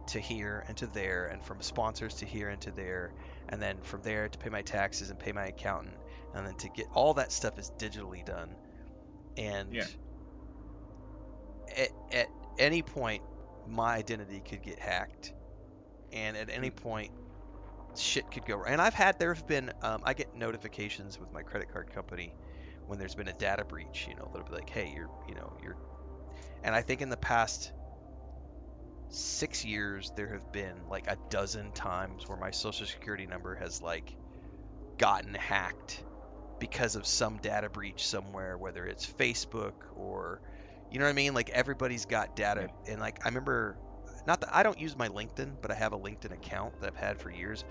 to here and to there, and from sponsors to here and to there, and then from there to pay my taxes and pay my accountant, and then to get all that stuff is digitally done. And Yeah. at any point, my identity could get hacked, and at any Mm, point, shit could go wrong. And there have been, I get notifications with my credit card company when there's been a data breach. They'll be like, hey, you're. And I think in the past 6 years, there have been like a dozen times where my social security number has like gotten hacked because of some data breach somewhere, whether it's Facebook or, you know what I mean? Like everybody's got yeah. data. And like, I remember, not that I don't use my LinkedIn, but I have a LinkedIn account that I've had for years.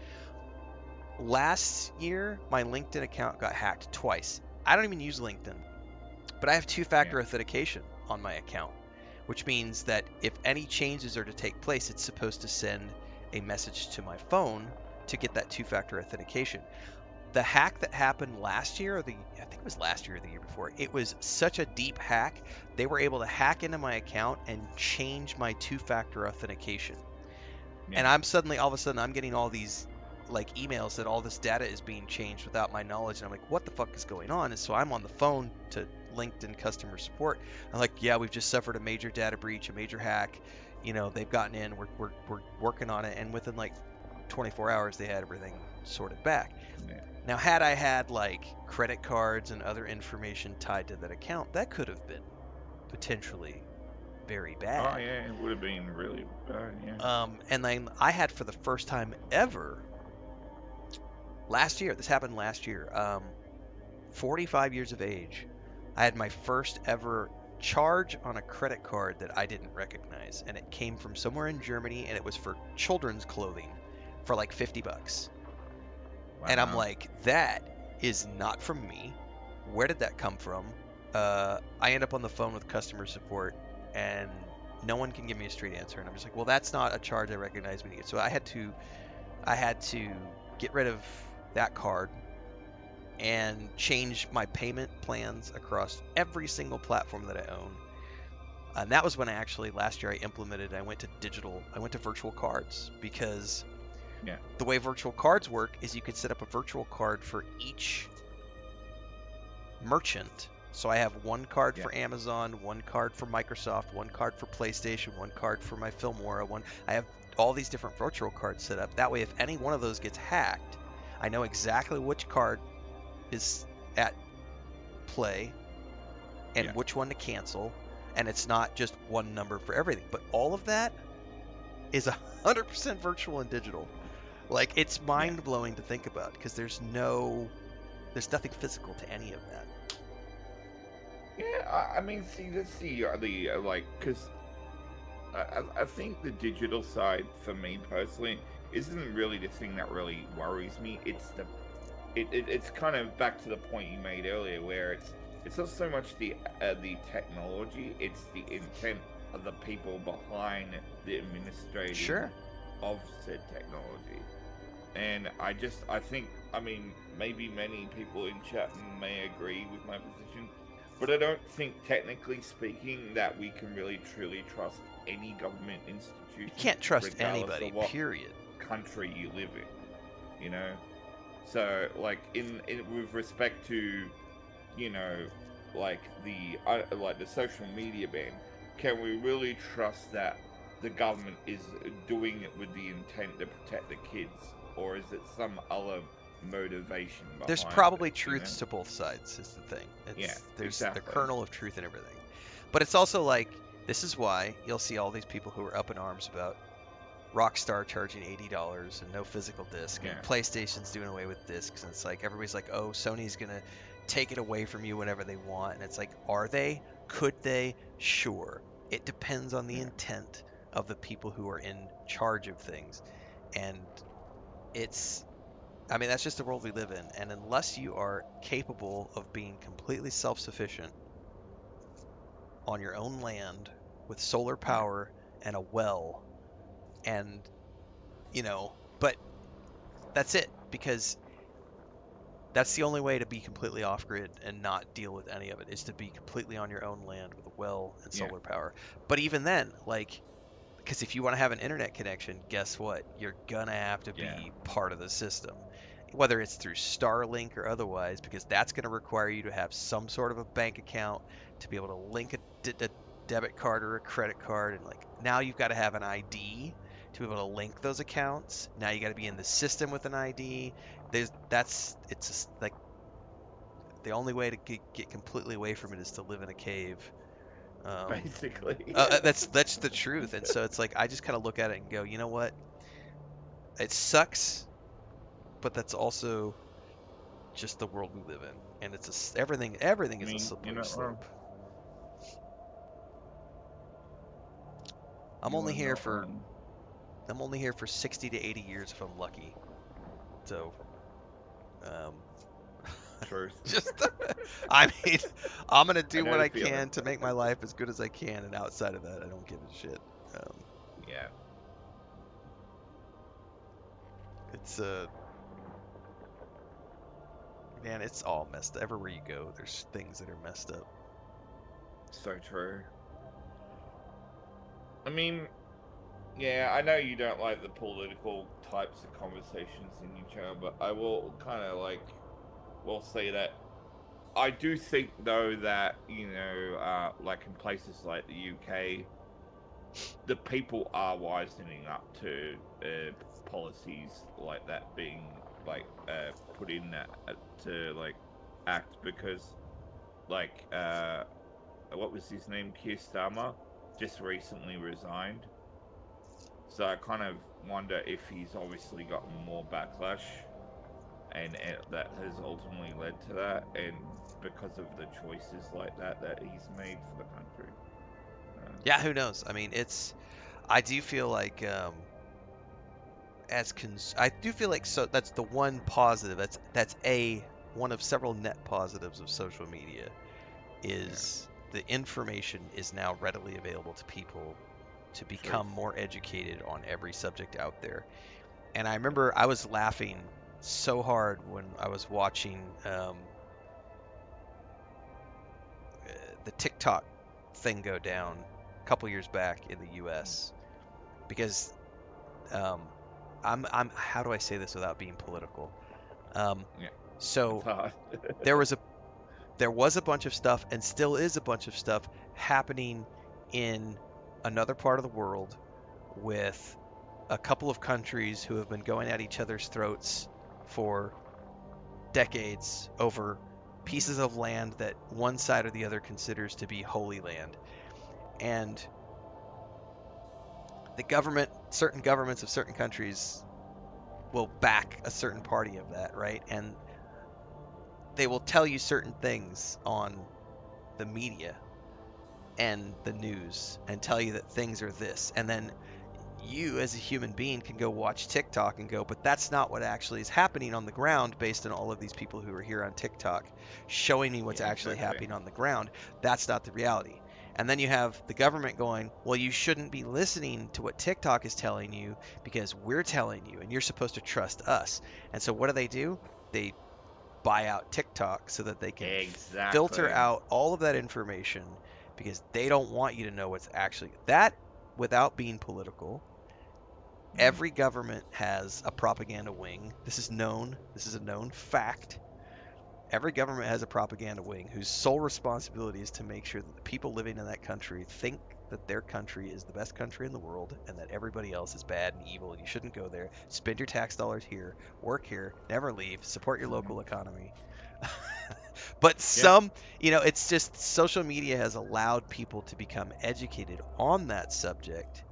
Last year, my LinkedIn account got hacked twice. I don't even use LinkedIn, but I have two Yeah. factor authentication on my account, which means that if any changes are to take place, it's supposed to send a message to my phone to get that two factor authentication. The hack that happened last year, I think it was last year or the year before, it was such a deep hack. They were able to hack into my account and change my two factor authentication. And Yeah. all of a sudden, I'm getting all these like emails that all this data is being changed without my knowledge. And I'm like, what the fuck is going on? And so I'm on the phone to LinkedIn customer support. I'm like, yeah, we've just suffered a major data breach, a major hack. They've gotten in, we're working on it. And within like 24 hours, they had everything sorted back. Yeah. Now, had I had like credit cards and other information tied to that account, that could have been potentially very Oh bad. yeah, it would have been really bad. Yeah. And then I had for the first time ever last year, this happened last year, 45 years of age, I had my first ever charge on a credit card that I didn't recognize. And it came from somewhere in Germany and it was for children's clothing for like 50 bucks. And I'm Wow. like, that is not from me. Where did that come from? I end up on the phone with customer support and no one can give me a straight answer. And I'm just like, well, that's not a charge I recognize when you get. So I had to get rid of that card and change my payment plans across every single platform that I own. And that was when last year I implemented, I went to virtual cards because Yeah. the way virtual cards work is you can set up a virtual card for each merchant. So I have one card Yeah. for Amazon, one card for Microsoft, one card for PlayStation, one card for my Filmora, I have all these different virtual cards set up. That way if any one of those gets hacked, I know exactly which card is at play and Yeah. which one to cancel, and it's not just one number for everything. But all of that is 100% virtual and digital. Like it's Yeah. mind blowing to think about because there's nothing physical to any of that. Yeah. I mean, see, that's the like, because I think the digital side for me personally isn't really the thing that really worries me. It's kind of back to the point you made earlier, where it's not so much the technology, it's the intent of the people behind the administrating Sure. of said technology. And I think, I mean, maybe many people in chat may agree with my position, but I don't think, technically speaking, that we can really truly trust any government institution, You can't trust regardless anybody, of what period. country you live in. You know, so like in with respect to, you know, like the social media ban, can we really trust that the government is doing it with the intent to protect the kids, or is it some other motivation There's behind probably it? You know? truths to both sides, is the thing. Yeah, There's the exactly. kernel of truth in everything. But it's also like, this is why you'll see all these people who are up in arms about Rockstar charging $80 and no physical disc, and Yeah, PlayStation's doing away with discs, and it's like everybody's like, oh, Sony's gonna take it away from you whenever they want, and it's like, are they? Could they? Sure. It depends on the yeah, intent of the people who are in charge of things, and it's, I mean, that's just the world we live in, and unless you are capable of being completely self-sufficient on your own land with solar yeah. power and a well, and but that's it, because that's the only way to be completely off grid and not deal with any of it, is to be completely on your own land with a well and Yeah, solar power. But even then, like, because if you want to have an internet connection, guess what? You're gonna have to yeah. be part of the system, whether it's through Starlink or otherwise, because that's going to require you to have some sort of a bank account to be able to link a debit card or a credit card, and like now you've got to have an ID to be able to link those accounts. Now you got to be in the system with an ID. It's just like the only way to get completely away from it is to live in a cave. Um, Basically. that's the truth. And so it's like I just kind of look at it and go, you know what? It sucks, but that's also just the world we live in, and everything I is a mean, you're slippery not wrong. slope. I'm You only are here not for wrong. I'm only here for 60 to 80 years if I'm lucky. So, um, Truth. just I mean, I'm gonna I do know what the I feeling. can to make my life as good as I can, and outside of that, I don't give a shit. Um, Yeah. it's man, it's all messed up. Everywhere you go, there's things that are messed up. So true. I mean, yeah, I know you don't like the political types of conversations in your channel, but I will kind of will say that I do think though that like in places like the UK, the people are wisening up to policies like that being put in that to like act because like what was his name, Keir Starmer, just recently resigned. So I kind of wonder if he's obviously gotten more backlash, and that has ultimately led to that, and because of the choices like that he's made for the country. Yeah, who knows? I mean, I do feel like I do feel like, so that's the one positive. That's a one of several net positives of social media, Yeah, is the information is now readily available to people to truth. become more educated on every subject out there. And I remember I was laughing so hard when I was watching the TikTok thing go down a couple years back in the U.S. because um, I'm how do I say this without being political? Um, Yeah, it's so hard. there was a there was a bunch of stuff, and still is a bunch of stuff happening in another part of the world with a couple of countries who have been going at each other's throats for decades over pieces of land that one side or the other considers to be holy land. And certain governments of certain countries will back a certain party of that, right? And they will tell you certain things on the media and the news and tell you that things are this. And then you as a human being can go watch TikTok and go, but that's not what actually is happening on the ground based on all of these people who are here on TikTok showing me what's Yeah, actually exactly. happening on the ground. That's not the reality. And then you have the government going, well, you shouldn't be listening to what TikTok is telling you because we're telling you and you're supposed to trust us. And so what do? They buy out TikTok so that they can filter Exactly. out all of that information because they don't want you to know what's actually that. Without being political, Mm. every government has a propaganda wing. This is known. This is a known fact. Every government has a propaganda wing whose sole responsibility is to make sure that the people living in that country think that their country is the best country in the world and that everybody else is bad and evil and you shouldn't go there. Spend your tax dollars here, work here, never leave, support your Mhm. local economy. But Yeah. it's just social media has allowed people to become educated on that subject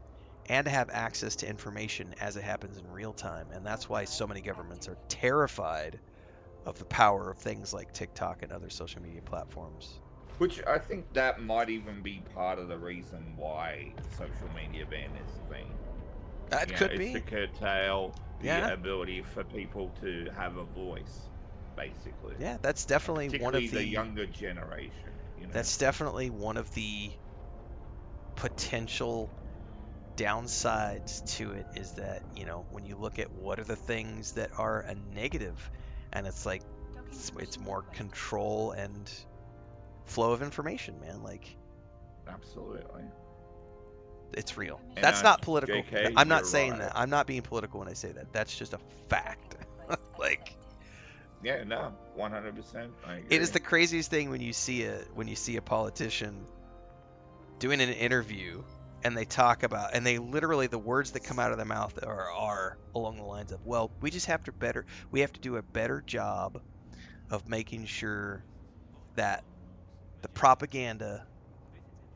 and to have access to information as it happens in real time. And that's why so many governments are terrified of the power of things like TikTok and other social media platforms. Which I think that might even be part of the reason why social media ban is a thing. That could It's to be. curtail the Yeah. ability for people to have a voice, basically. Yeah, And particularly the younger generation, that's definitely one of the potential downsides to it is that, when you look at what are the things that are a negative, and it's like Docking it's permission more requested. control and flow of information, man. Like Absolutely. it's Docking real. permission That's not requested. political. JK, I'm not you're saying right. that. I'm not being political when I say that. That's just a fact. Docking request Like accepted. Yeah, no, 100%. I agree. it is the craziest thing when you see a politician doing an interview and they talk about and they literally the words that come out of their mouth are along the lines of, well, we have to do a better job of making sure that the propaganda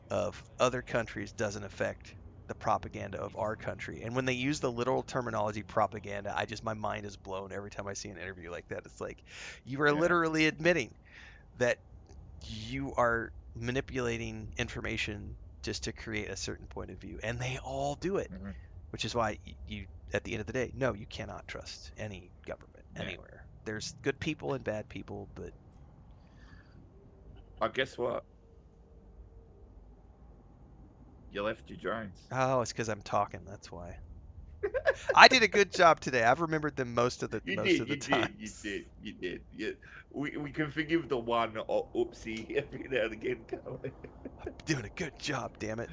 of other countries doesn't affect the propaganda of our country. And when they use the literal terminology propaganda, my mind is blown every time I see an interview like that. It's like you are Yeah. literally admitting that you are manipulating information just to create a certain point of view, and they all do it, Hmm. which is why you, at the end of the day, no, you cannot trust any government Yeah. anywhere. There's good people and bad people, but Guess what? You left your drones. oh, it's because I'm talking. That's why. I did a good job today. I've remembered them most of the You most did, of the you did, you times. did, you did. Yeah. We can forgive the one oopsie every now and again, can't we? Doing a good job, damn it.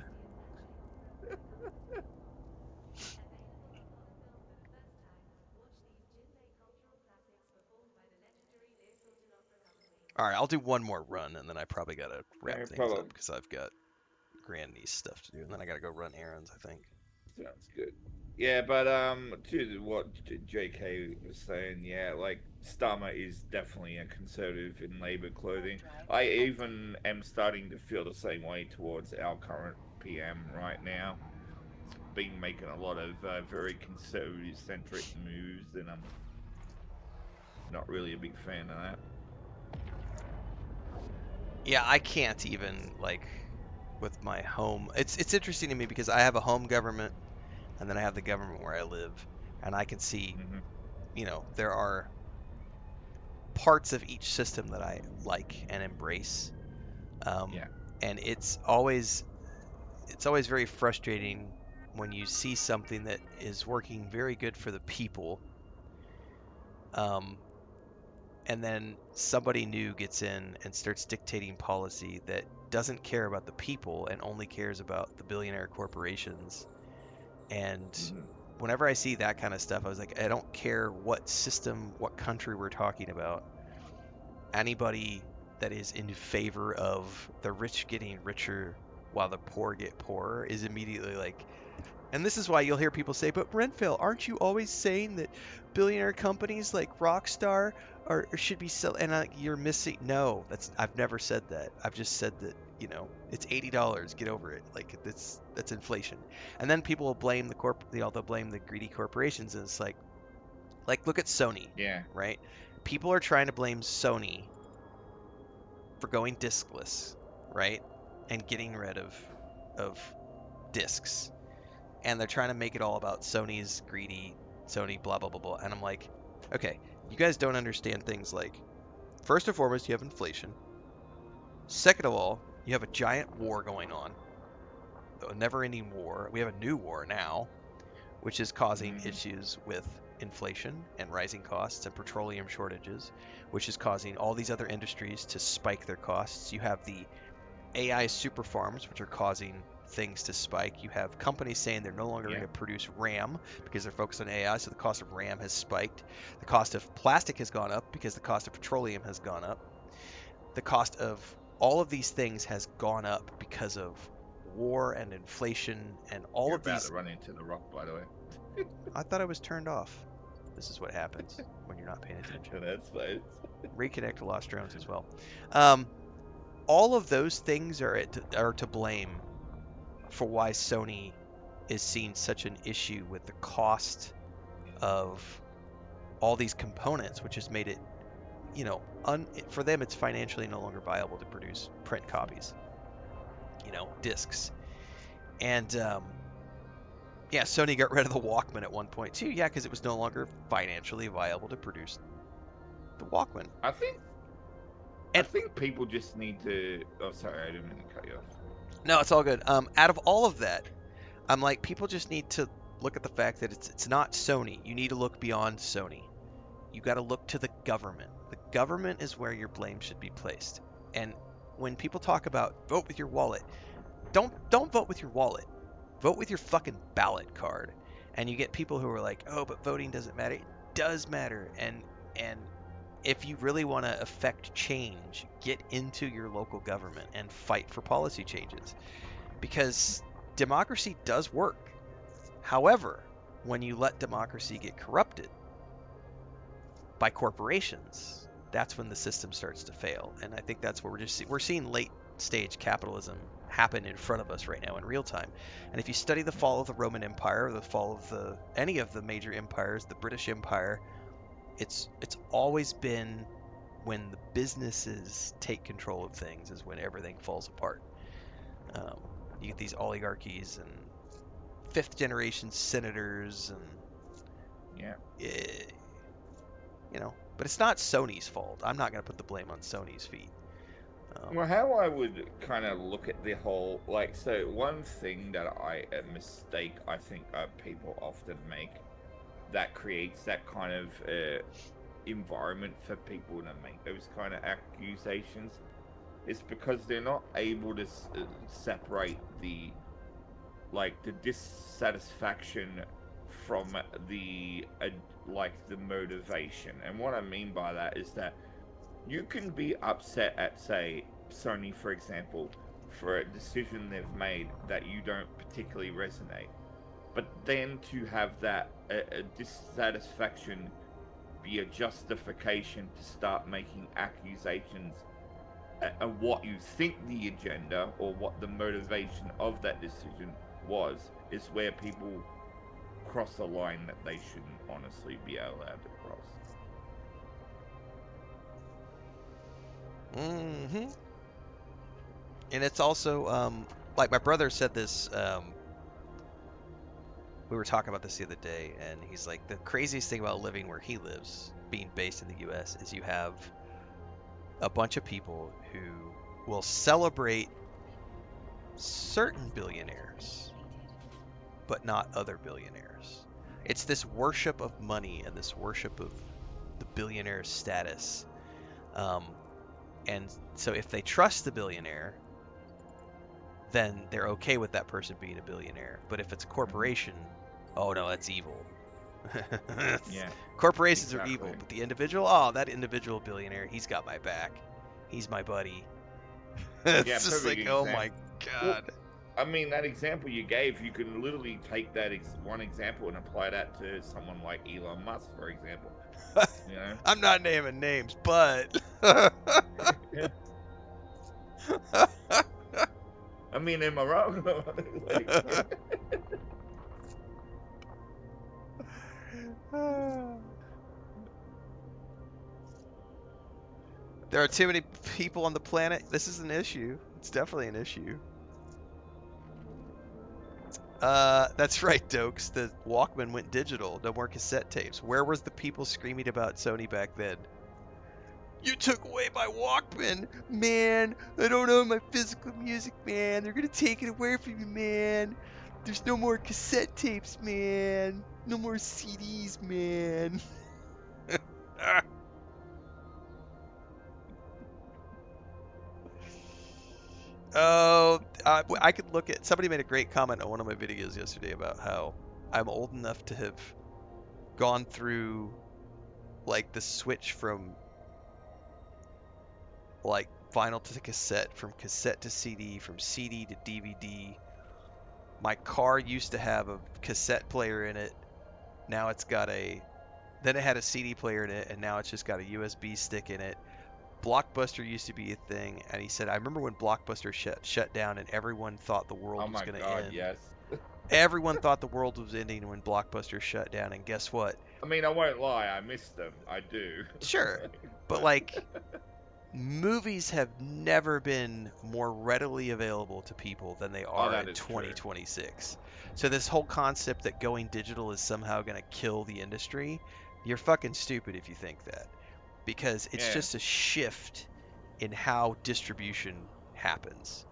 All right, I'll do one more run, and then I probably gotta wrap No things up problem. because I've got grandniece stuff to do, and then I gotta go run errands. I think. Sounds good. Yeah, but to what JK was saying, yeah, like Starmer is definitely a conservative in labor clothing. I even am starting to feel the same way towards our current PM right now. It's been making a lot of very conservative centric moves, and I'm not really a big fan of that. Yeah, I can't even like with my home. It's interesting to me because I have a home government and then I have the government where I live, and I can see, Hmm. there are parts of each system that I like and embrace. Um, Yeah. and it's always very frustrating when you see something that is working very good for the people, um, and then somebody new gets in and starts dictating policy that doesn't care about the people and only cares about the billionaire corporations. And Hmm. whenever I see that kind of stuff, I was like, I don't care what system, what country we're talking about. Anybody that is in favor of the rich getting richer while the poor get poorer is immediately like, and this is why you'll hear people say, but Renfail, aren't you always saying that billionaire companies like Rockstar should be sell? And you're missing. No, I've never said that. I've just said that it's $80. Get over it. Like that's inflation. And then people will blame they'll blame the greedy corporations, and it's like look at Sony, Yeah. right? People are trying to blame Sony for going diskless, right, and getting rid of discs, and they're trying to make it all about Sony's greedy, Sony blah blah blah blah. And I'm like, okay, you guys don't understand things like, first and foremost, you have inflation. Second of all, you have a giant war going on, a never-ending war. We have a new war now, which is causing Hmm. issues with inflation and rising costs and petroleum shortages, which is causing all these other industries to spike their costs. You have the AI super farms, which are causing things to spike. You have companies saying they're no longer going Yeah. to produce RAM because they're focused on AI, so the cost of RAM has spiked. The cost of plastic has gone up because the cost of petroleum has gone up. The cost of all of these things has gone up because of war and inflation and all You're of about these. to run into the rock, by the way. I thought I was turned off. This is what happens when you're not paying attention. That's fine. Reconnect to lost drones as well. All of those things are to blame for why Sony is seeing such an issue with the cost of all these components, which has made it, for them it's financially no longer viable to produce print copies, discs. And yeah, Sony got rid of the Walkman at one point too. Yeah, because it was no longer financially viable to produce the Walkman. I think And people just need to. Oh, sorry, I didn't mean to cut you off. no, it's all good. Out of all of that, I'm like, people just need to look at the fact that it's not Sony. You need to look beyond Sony. You got to look to the government. The government is where your blame should be placed. And when people talk about vote with your wallet, don't vote with your wallet. Vote with your fucking ballot card. And you get people who are like, "Oh, but voting doesn't matter." It does matter. And if you really want to affect change, get into your local government and fight for policy changes. Because democracy does work. However, when you let democracy get corrupted by corporations, that's when the system starts to fail. And I think that's what we're seeing late stage capitalism happen in front of us right now in real time. And if you study the fall of the Roman Empire, or the fall of any of the major empires, the British Empire, it's always been when the businesses take control of things is when everything falls apart. You get these oligarchies and fifth generation senators and Yeah. but it's not Sony's fault. I'm not going to put the blame on Sony's feet. Well, how I would kind of look at the whole, so one thing that a mistake I think people often make that creates that kind of environment for people to make those kind of accusations is because they're not able to separate the dissatisfaction from the motivation. And what I mean by that is that you can be upset at, say, Sony, for example, for a decision they've made that you don't particularly resonate. But then to have that a dissatisfaction be a justification to start making accusations of what you think the agenda or what the motivation of that decision was, is where people cross a line that they shouldn't honestly be allowed to cross. Mm-hmm. And it's also, like my brother said this, we were talking about this the other day, and he's like, the craziest thing about living where he lives, being based in the US, is you have a bunch of people who will celebrate certain billionaires, but not other billionaires. It's this worship of money and this worship of the billionaire status. And so if they trust the billionaire, then they're okay with that person being a billionaire. But if it's a corporation, oh no, that's evil. Yeah. Corporations exactly. are evil, but the individual, oh, that individual billionaire, he's got my back. He's my buddy. It's Yeah, just like, perfect oh my example. god. I mean, that example you gave, you can literally take that one example and apply that to someone like Elon Musk, for example. You know? I'm not naming names, but I mean, am I wrong? there are too many people on the planet. This is an issue. It's definitely an issue. That's right, Dokes. The Walkman went digital. No more cassette tapes. Where was the people screaming about Sony back then? You took away my Walkman, man. I don't own my physical music, man. They're gonna take it away from you, man. There's no more cassette tapes, man. No more CDs, man. Oh, I could look at. Somebody made a great comment on one of my videos yesterday about how I'm old enough to have gone through like the switch from like vinyl to cassette, from cassette to CD, from CD to DVD. My car used to have a cassette player in it. Now it's got then it had a CD player in it, and now it's just got a USB stick in it. Blockbuster used to be a thing, and he said, I remember when Blockbuster shut down and everyone thought the world Oh was my going to god, end. yes. Everyone thought the world was ending when Blockbuster shut down, and guess what? I mean, I won't lie, I miss them. I do. Sure, but like movies have never been more readily available to people than they Oh, are that in is true. 2026. So this whole concept that going digital is somehow going to kill the industry, you're fucking stupid if you think that. Because it's Yeah. just a shift in how distribution happens.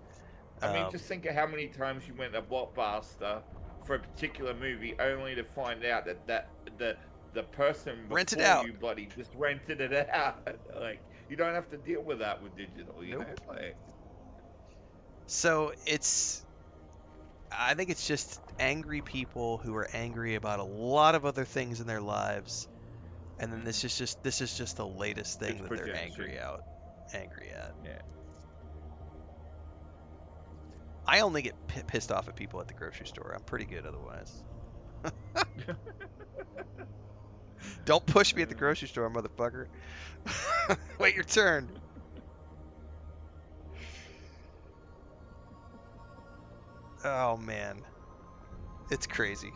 I mean, just think of how many times you went to Blockbuster for a particular movie only to find out that the person Rent it before out. you bloody just rented it out. Like, you don't have to deal with that with digital, you know? Nope. Like, So I think it's just angry people who are angry about a lot of other things in their lives, and then this is just the latest thing it's that they're projection. angry at. Yeah. I only get pissed off at people at the grocery store. I'm pretty good otherwise. Don't push me at the grocery store, motherfucker. Wait your turn. Oh man, it's crazy.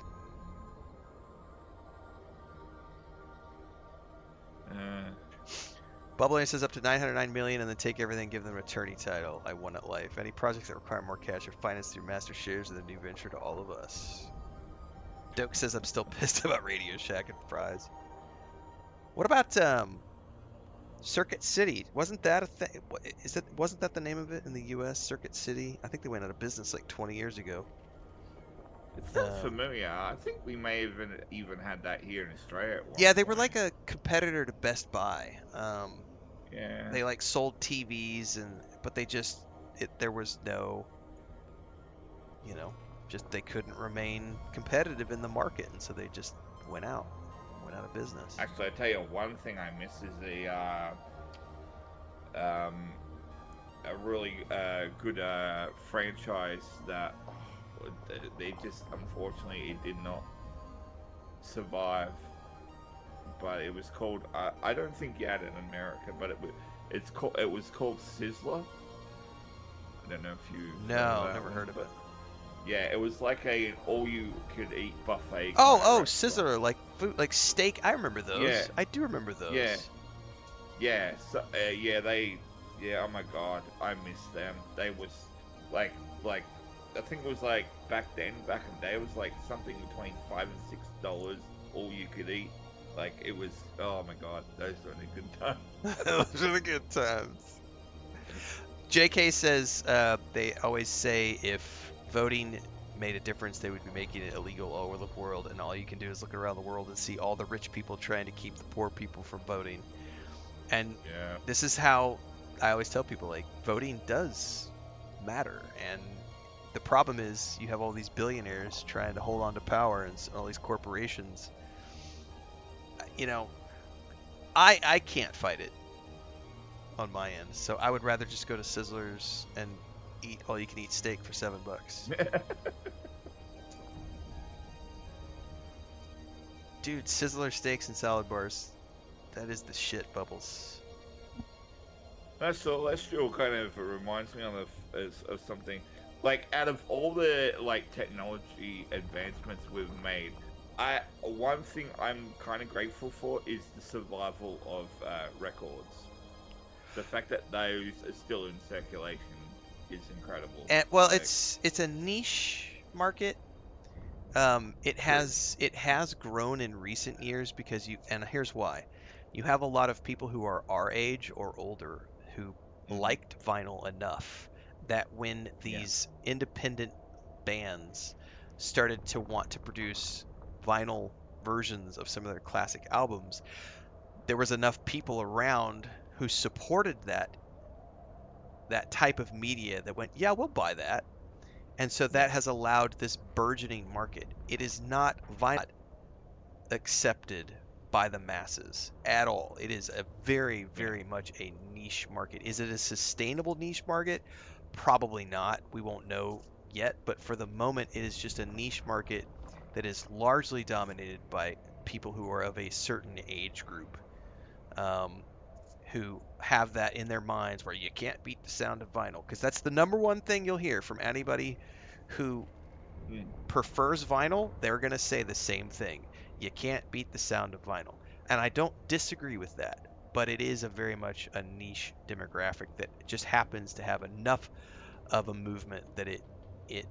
Bubbling says up to 909 million and then take everything, give them an attorney title. I won at life. Any projects that require more cash are financed through master shares of the new venture to all of us. Doke says I'm still pissed about Radio Shack and fries. What about Circuit City? Wasn't that a thing? Wasn't that the name of it in the U.S.? Circuit City? I think they went out of business like 20 years ago. It sounds familiar. I think we may have even had that here in Australia at one Yeah, they were point. like a competitor to Best Buy. Yeah. They like sold TVs but there was no, just they couldn't remain competitive in the market, and so they just went out of business. Actually, I tell you, one thing I miss is a really good franchise that they just, unfortunately, it did not survive. But it was called, I don't think you had it in America, but it was called Sizzler. I don't know if you No, never heard of it. Yeah, it was like an all-you-could-eat buffet. Oh, Sizzler, like food, like steak. I remember those. Yeah. I do remember those. Yeah. So, oh my god, I miss them. They was like, I think it was like back in the day, it was like something between $5 and $6 all you could eat. Like, it was, oh my god, those were the good times. Those are the good times. JK says they always say if voting made a difference, they would be making it illegal all over the world, and all you can do is look around the world and see all the rich people trying to keep the poor people from voting. And this is how I always tell people, like, voting does matter, and the problem is you have all these billionaires trying to hold on to power and all these corporations. I can't fight it on my end, so I would rather just go to Sizzlers and eat all-you-can-eat steak for $7. Dude, Sizzler steaks and salad bars, that is the shit, Bubbles. That still kind of reminds me of something. Like, out of all the technology advancements we've made, one thing I'm kind of grateful for is the survival of records. The fact that those are still in circulation is incredible. And well, it's a niche market. It has grown in recent years because and here's why. You have a lot of people who are our age or older who liked vinyl enough that when these independent bands started to want to produce vinyl versions of some of their classic albums, there was enough people around who supported that type of media that went, yeah, we'll buy that. And so that has allowed this burgeoning market. It is not vinyl accepted by the masses at all. It is a very, very much a niche market. Is it a sustainable niche market? Probably not. We won't know yet, but for the moment, it is just a niche market that is largely dominated by people who are of a certain age group, who have that in their minds where you can't beat the sound of vinyl. Because that's the number one thing you'll hear from anybody who prefers vinyl. They're going to say the same thing. You can't beat the sound of vinyl. And I don't disagree with that, but it is a very much a niche demographic that just happens to have enough of a movement that it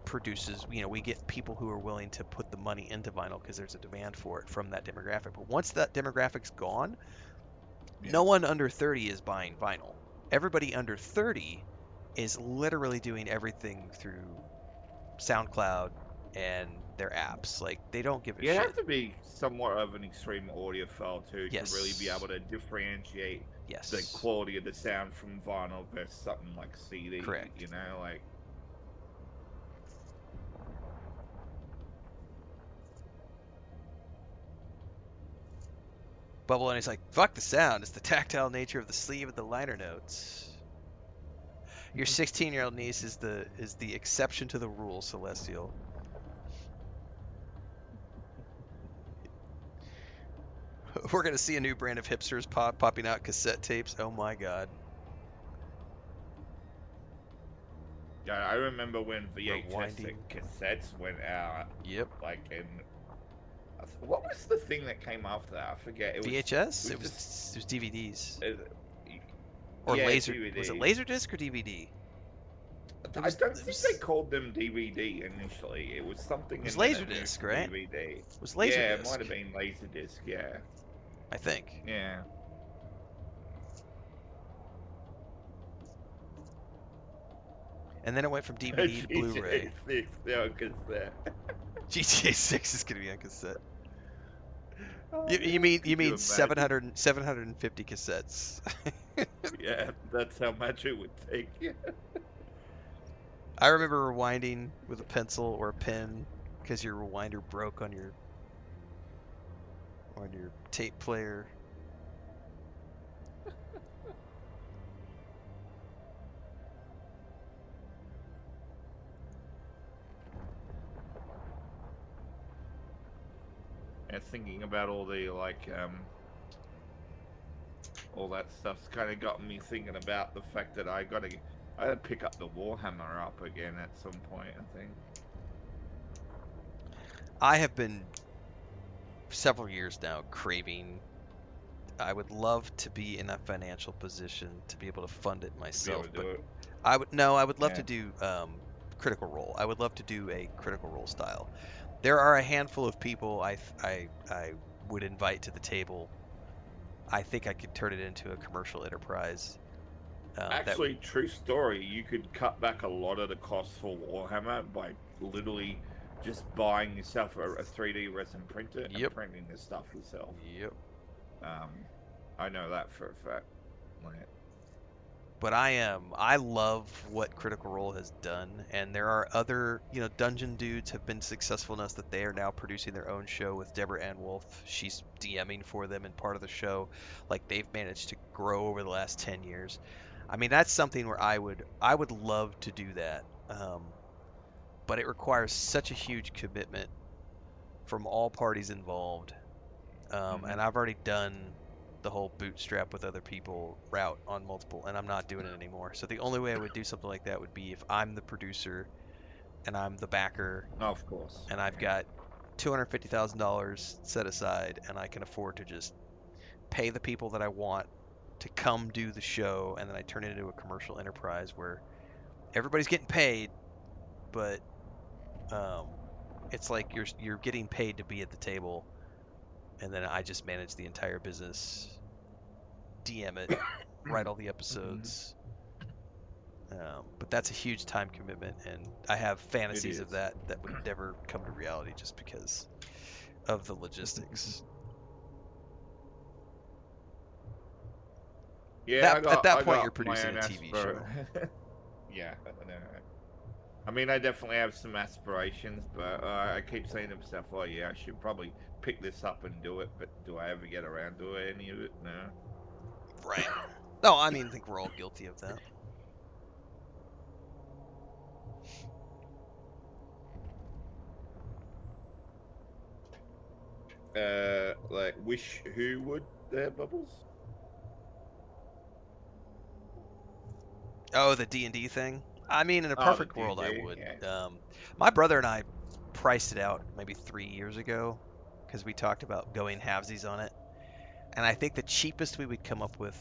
produces, we get people who are willing to put the money into vinyl because there's a demand for it from that demographic. But once that demographic's gone, no one under 30 is buying vinyl. Everybody under 30 is literally doing everything through SoundCloud and their apps. Like, they don't give a You shit. have to be somewhat of an extreme audiophile too Yes. to really be able to differentiate Yes. the quality of the sound from vinyl versus something like CD. Correct. You know, like. Bubble and he's like, fuck the sound. It's the tactile nature of the sleeve of the liner notes. Your 16-year-old niece is the exception to the rule, Celestial. We're gonna see a new brand of hipsters popping out cassette tapes. Oh my god. Yeah, I remember when VHS Rewinding. cassettes went out. Yep. Like in. What was the thing that came after that? I forget. It was VHS? It was DVDs. Or yeah, laser. DVD. Was it Laserdisc or DVD? I don't think they called them DVD initially. It was something. It was and then it moved Laserdisc, to right? DVD. It was Laserdisc. Yeah, it might have been Laserdisc. Yeah. I think. Yeah. And then it went from DVD to Blu-ray. GTA 6 is gonna be on cassette. You mean imagine? 750 cassettes? Yeah, that's how much it would take. I remember rewinding with a pencil or a pen because your rewinder broke on your tape player. And thinking about all the all that stuff's kind of got me thinking about the fact that I gotta pick up the Warhammer up again at some point. I think. I have been several years now craving. I would love to be in a financial position to be able to fund it myself, to do it. I would love Yeah. to do Critical Role. I would love to do a Critical Role style. There are a handful of people I would invite to the table. I think I could turn it into a commercial enterprise. Actually, true story. You could cut back a lot of the costs for Warhammer by literally just buying yourself a 3D resin printer and Yep. printing the stuff yourself. Yep. I know that for a fact. Like, But I love what Critical Role has done, and there are other, Dungeon Dudes have been successful enough that they are now producing their own show with Deborah Ann Wolf. She's DMing for them and part of the show. Like, they've managed to grow over the last 10 years. I mean, that's something where I would love to do that. But it requires such a huge commitment from all parties involved. And I've already done the whole bootstrap with other people route on multiple, and I'm not doing it anymore. So the only way I would do something like that would be if I'm the producer and I'm the backer, of course. and I've got $250,000 set aside, and I can afford to just pay the people that I want to come do the show, and then I turn it into a commercial enterprise where everybody's getting paid, but it's like you're getting paid to be at the table, and then I just manage the entire business, DM it, write all the episodes. But that's a huge time commitment, and I have fantasies of that would never come to reality just because of the logistics. Yeah, At that point, you're producing a TV show. Yeah, I know. I mean, I definitely have some aspirations, but I keep saying to myself, "Oh yeah, I should probably pick this up and do it." But do I ever get around to any of it? No. Right. No, I mean, I think we're all guilty of that. Like, wish who would their bubbles? Oh, the D&D thing? I mean, in a Oh, the perfect D and world, I D. would. Yeah. My brother and I priced it out maybe 3 years ago because we talked about going halvesies on it. And I think the cheapest we would come up with,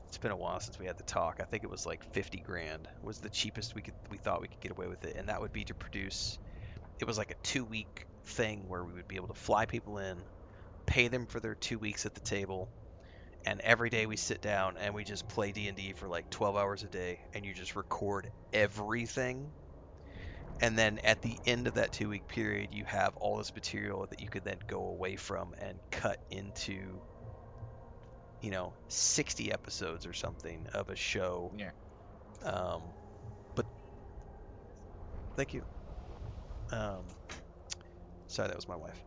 it's been a while since we had the talk. I think it was like 50 grand was the cheapest we thought we could get away with it. And that would be to produce, it was like a 2 week thing where we would be able to fly people in, pay them for their 2 weeks at the table, and every day we sit down and we just play D&D for like 12 hours a day, and you just record everything, and then at the end of that 2 week period you have all this material that you could then go away from and cut into 60 episodes or something of a show. Yeah. But thank you. um, Sorry, that was my wife.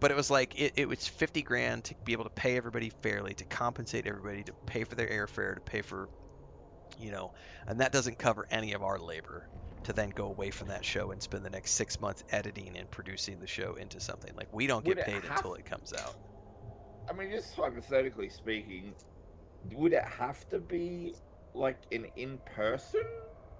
But it was like it was 50 grand to be able to pay everybody fairly, to compensate everybody, to pay for their airfare, to pay for, and that doesn't cover any of our labor to then go away from that show and spend the next 6 months editing and producing the show into something. Like, we don't Would get it paid have? until it comes out. I mean, just hypothetically speaking, would it have to be like an in-person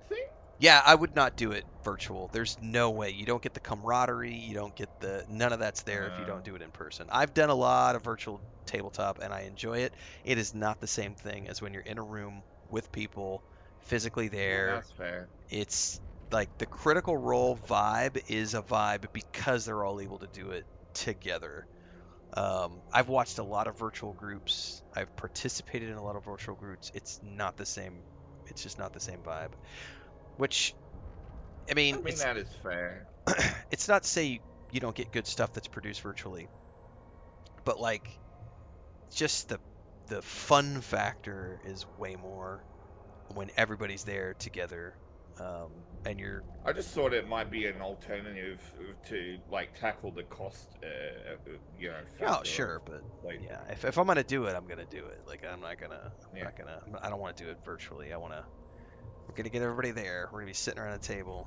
thing? Yeah, I would not do it virtual. There's no way. You don't get the camaraderie. You don't get none of that's there if you don't do it in person. I've done a lot of virtual tabletop and I enjoy it. It is not the same thing as when you're in a room with people, physically there. That's fair. It's like the Critical Role vibe is a vibe because they're all able to do it together. I've watched a lot of virtual groups. I've participated in a lot of virtual groups. It's not the same. It's just not the same vibe. Which, I I mean, mean, that is fair. it's not to say you don't get good stuff that's produced virtually, but like, just the fun factor is way more when everybody's there together, and you're. I just thought it might be an alternative to like tackle the cost, Oh, factor sure, of but like, yeah, if I'm gonna do it, I'm gonna do it. Like, yeah. I don't want to do it virtually. We're gonna get everybody there. We're gonna be sitting around a table.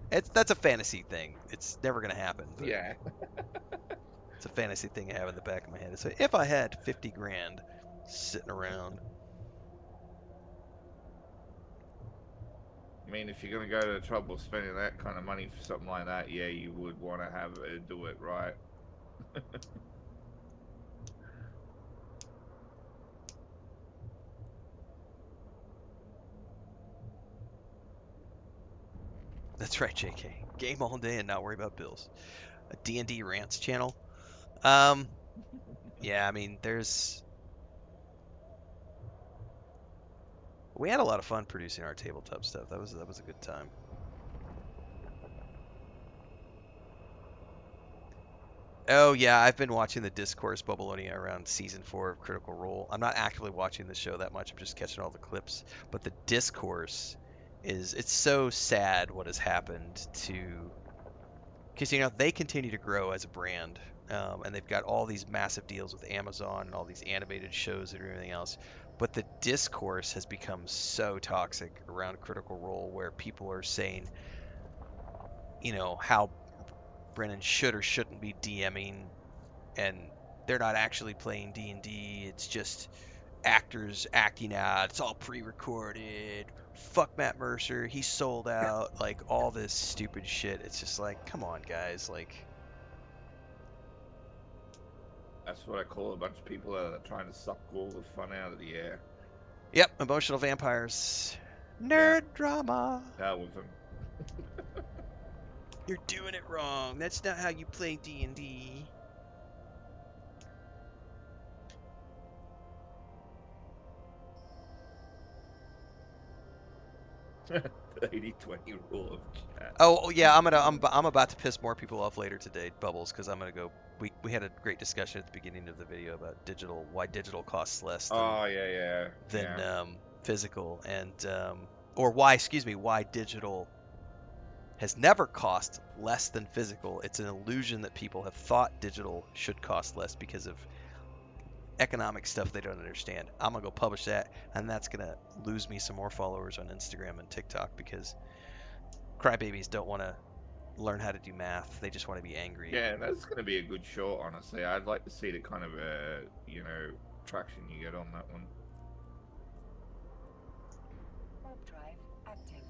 That's a fantasy thing. It's never gonna happen, but Yeah. it's a fantasy thing I have in the back of my head. So if I had 50 grand sitting around. I mean, if you're gonna go to the trouble of spending that kind of money for something like that, yeah, you would want to have do it right. That's right, JK. Game all day and not worry about bills. A D&D rants channel. Um, yeah, I mean, we had a lot of fun producing our tabletop stuff. That was a good time. Oh yeah, I've been watching the discourse Bubbleonia around season 4 of Critical Role. I'm not actively watching the show that much. I'm just catching all the clips. But the discourse it's so sad what has happened to, because they continue to grow as a brand, and they've got all these massive deals with Amazon and all these animated shows and everything else. But the discourse has become so toxic around Critical Role, where people are saying, how Brennan should or shouldn't be DMing, and they're not actually playing D&D. It's just actors acting out. It's all pre-recorded. Fuck Matt Mercer. He's sold out. Like, all this stupid shit. It's just like, come on, guys. Like, That's what I call a bunch of people that are trying to suck all the fun out of the air. yep, emotional vampires. Nerd drama. Hell with them. You're doing it wrong. That's not how you play D&D. 80-20 rule of chat. Oh yeah, I'm about to piss more people off later today, Bubbles, because I'm gonna go. We had a great discussion at the beginning of the video about why digital costs less Oh yeah, than yeah. physical, and or why digital has never cost less than physical. It's an illusion that people have thought digital should cost less because of economic stuff they don't understand. I'm gonna go publish that, and that's gonna lose me some more followers on Instagram and TikTok because crybabies don't want to learn how to do math. They just want to be angry. Yeah, that's going to be a good short, honestly. I'd like to see the kind of, traction you get on that one. Warp drive active.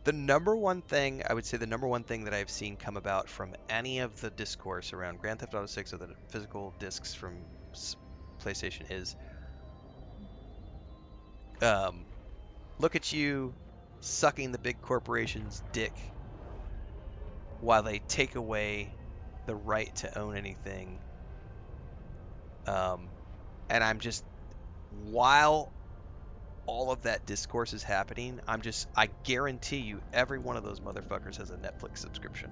The number one thing, I would say the number one thing that I've seen come about from any of the discourse around Grand Theft Auto 6 or the physical discs from PlayStation is look at you sucking the big corporation's dick while they take away the right to own anything. And I'm just, while all of that discourse is happening, I guarantee you every one of those motherfuckers has a Netflix subscription.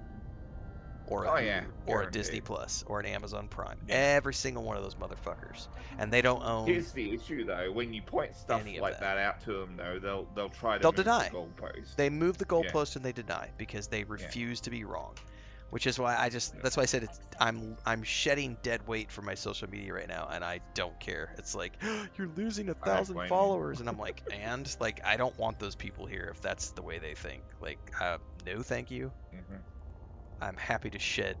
Or a Hulu, or a Disney Plus, or an Amazon Prime. Yeah. Every single one of those motherfuckers. And they don't own. Here's the issue, though. When you point stuff like that out to them, though, they'll try to they'll move deny. the goalpost. They move the goalpost and they deny because they refuse to be wrong. Which is why that's why I said I'm shedding dead weight for my social media right now, and I don't care. It's like, you're losing 1,000 followers, and I'm like, I don't want those people here if that's the way they think. Like, no, thank you. Mm-hmm. I'm happy to shed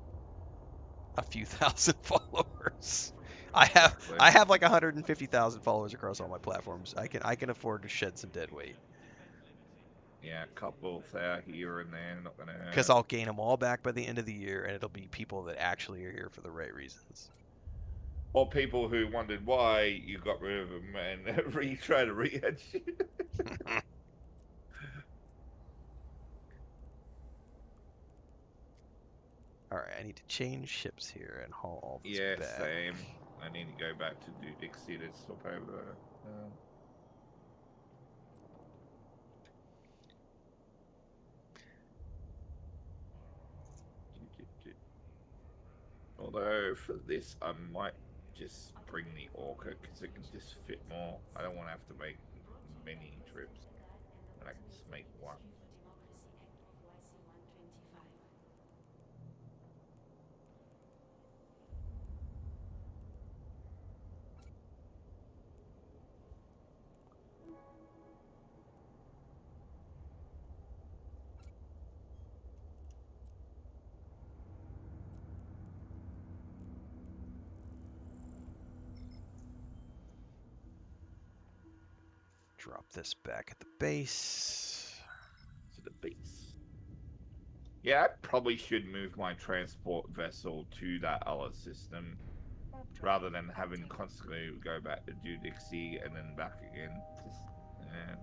a few thousand followers. I have like 150,000 followers across all my platforms. I can afford to shed some dead weight. Yeah, a couple here and there, not gonna hurt. Because I'll gain them all back by the end of the year, and it'll be people that actually are here for the right reasons. Or people who wondered why you got rid of them and try to re-edge you. Alright, I need to change ships here and haul all this back. Yeah, same. I need to go back to do Dixie to swap over. Although for this, I might just bring the Orca because it can just fit more. I don't want to have to make many trips. And I can just make one. Drop this back at the base. To the base. Yeah, I probably should move my transport vessel to that other system rather than having constantly go back to do Dixie and then back again. Just, yeah.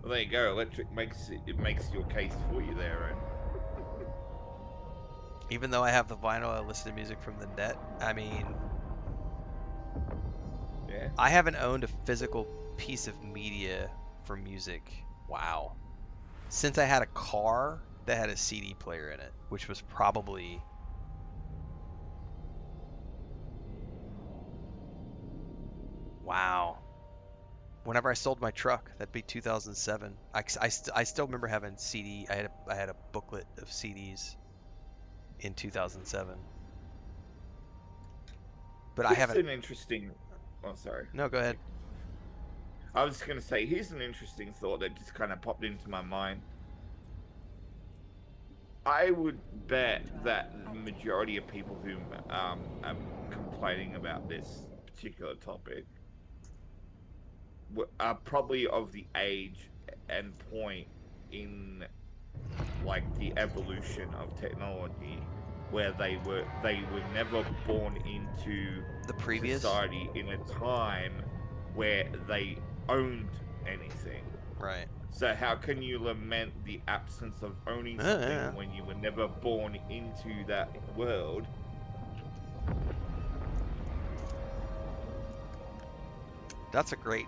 Well, there you go. Electric makes your case for you there, and even though I have the vinyl, I listen to music from the net. I mean, yeah, I haven't owned a physical piece of media for music. Wow, since I had a car that had a CD player in it, which was probably wow. Whenever I sold my truck, that'd be 2007. I still remember having CD. I had a booklet of CDs in 2007. But I haven't. Here's an interesting. Oh, sorry. No, go ahead. I was going to say, here's an interesting thought that just kind of popped into my mind. I would bet that the majority of people who are complaining about this particular topic are probably of the age and point in like the evolution of technology, where they were never born into The previous? society in a time where they owned anything. Right. So how can you lament the absence of owning Yeah. something when you were never born into that world? That's a great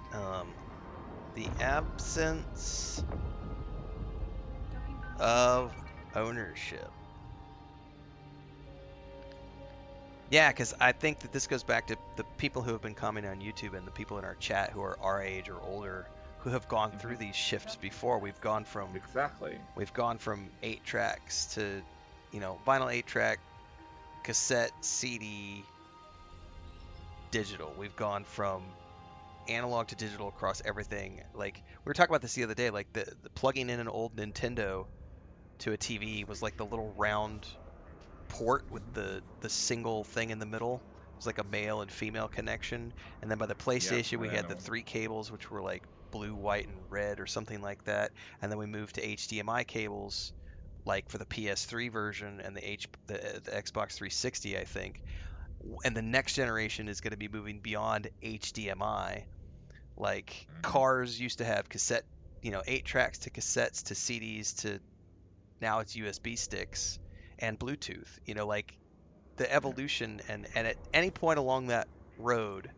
the absence Docking permission of requested. ownership. Yeah, because I think that this goes back to the people who have been commenting on YouTube and the people in our chat who are our age or older who have gone through these shifts before. Exactly. We've gone from 8 tracks to, vinyl 8 track, cassette, CD, digital. We've gone from analog to digital across everything. Like we were talking about this the other day, like the plugging in an old Nintendo to a TV was like the little round port with the single thing in the middle. It was like a male and female connection. And then by the Yep, PlayStation, I we don't had the know. 3 cables, which were like blue, white, and red or something like that. And then we moved to HDMI cables, like for the PS3 version and the Xbox 360, I think. And the next generation is going to be moving beyond HDMI. Like Hmm. cars used to have cassette, 8 tracks to cassettes to CDs to now it's USB sticks and Bluetooth. Like the Yeah. evolution and at any point along that road,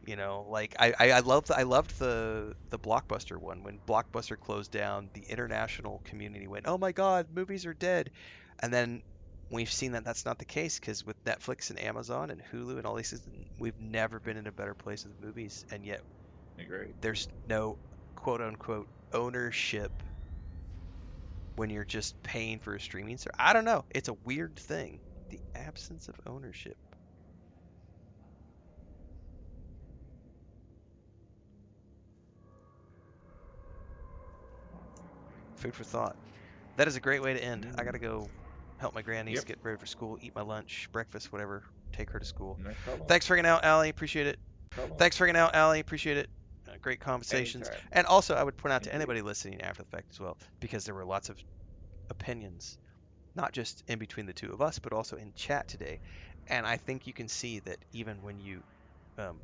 like I loved the Blockbuster one. When Blockbuster closed down, the international community went, "Oh my God, movies are dead," and then we've seen that that's not the case because with Netflix and Amazon and Hulu and all these things, we've never been in a better place with movies, and yet Agree. there's no quote unquote ownership when you're just paying for a streaming service. I don't know. It's a weird thing. The absence of ownership. Food for thought. That is a great way to end. I gotta Mm. go help my grandniece Yep. get ready for school, eat my lunch, breakfast, whatever. Take her to school. No problem. Thanks for hanging out, Allie. Appreciate it. Problem. Thanks for hanging out, Allie. Appreciate it. Great conversations. Anytime. And also, I would point out to Indeed. anybody listening after the fact as well, because there were lots of opinions, not just in between the two of us, but also in chat today. And I think you can see that even when you um,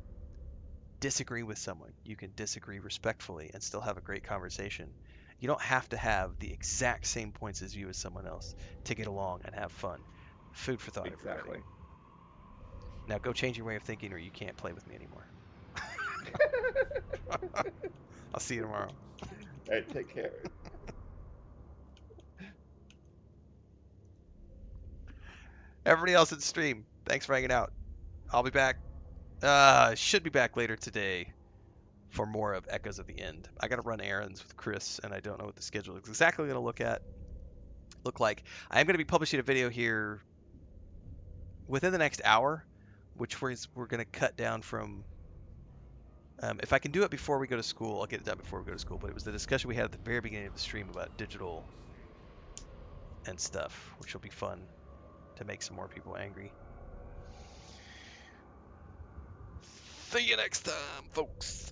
disagree with someone, you can disagree respectfully and still have a great conversation. You don't have to have the exact same points of view as someone else to get along and have fun. Food for thought, everybody. Exactly. Now go change your way of thinking or you can't play with me anymore. I'll see you tomorrow. Hey, take care. Everybody else in the stream, thanks for hanging out. I'll be back. Should be back later today for more of Echoes of the End. I got to run errands with Chris, and I don't know what the schedule is exactly going to look like. I am going to be publishing a video here within the next hour, which we're going to cut down from. If I can do it before we go to school, I'll get it done before we go to school. But it was the discussion we had at the very beginning of the stream about digital and stuff, which will be fun to make some more people angry. See you next time, folks.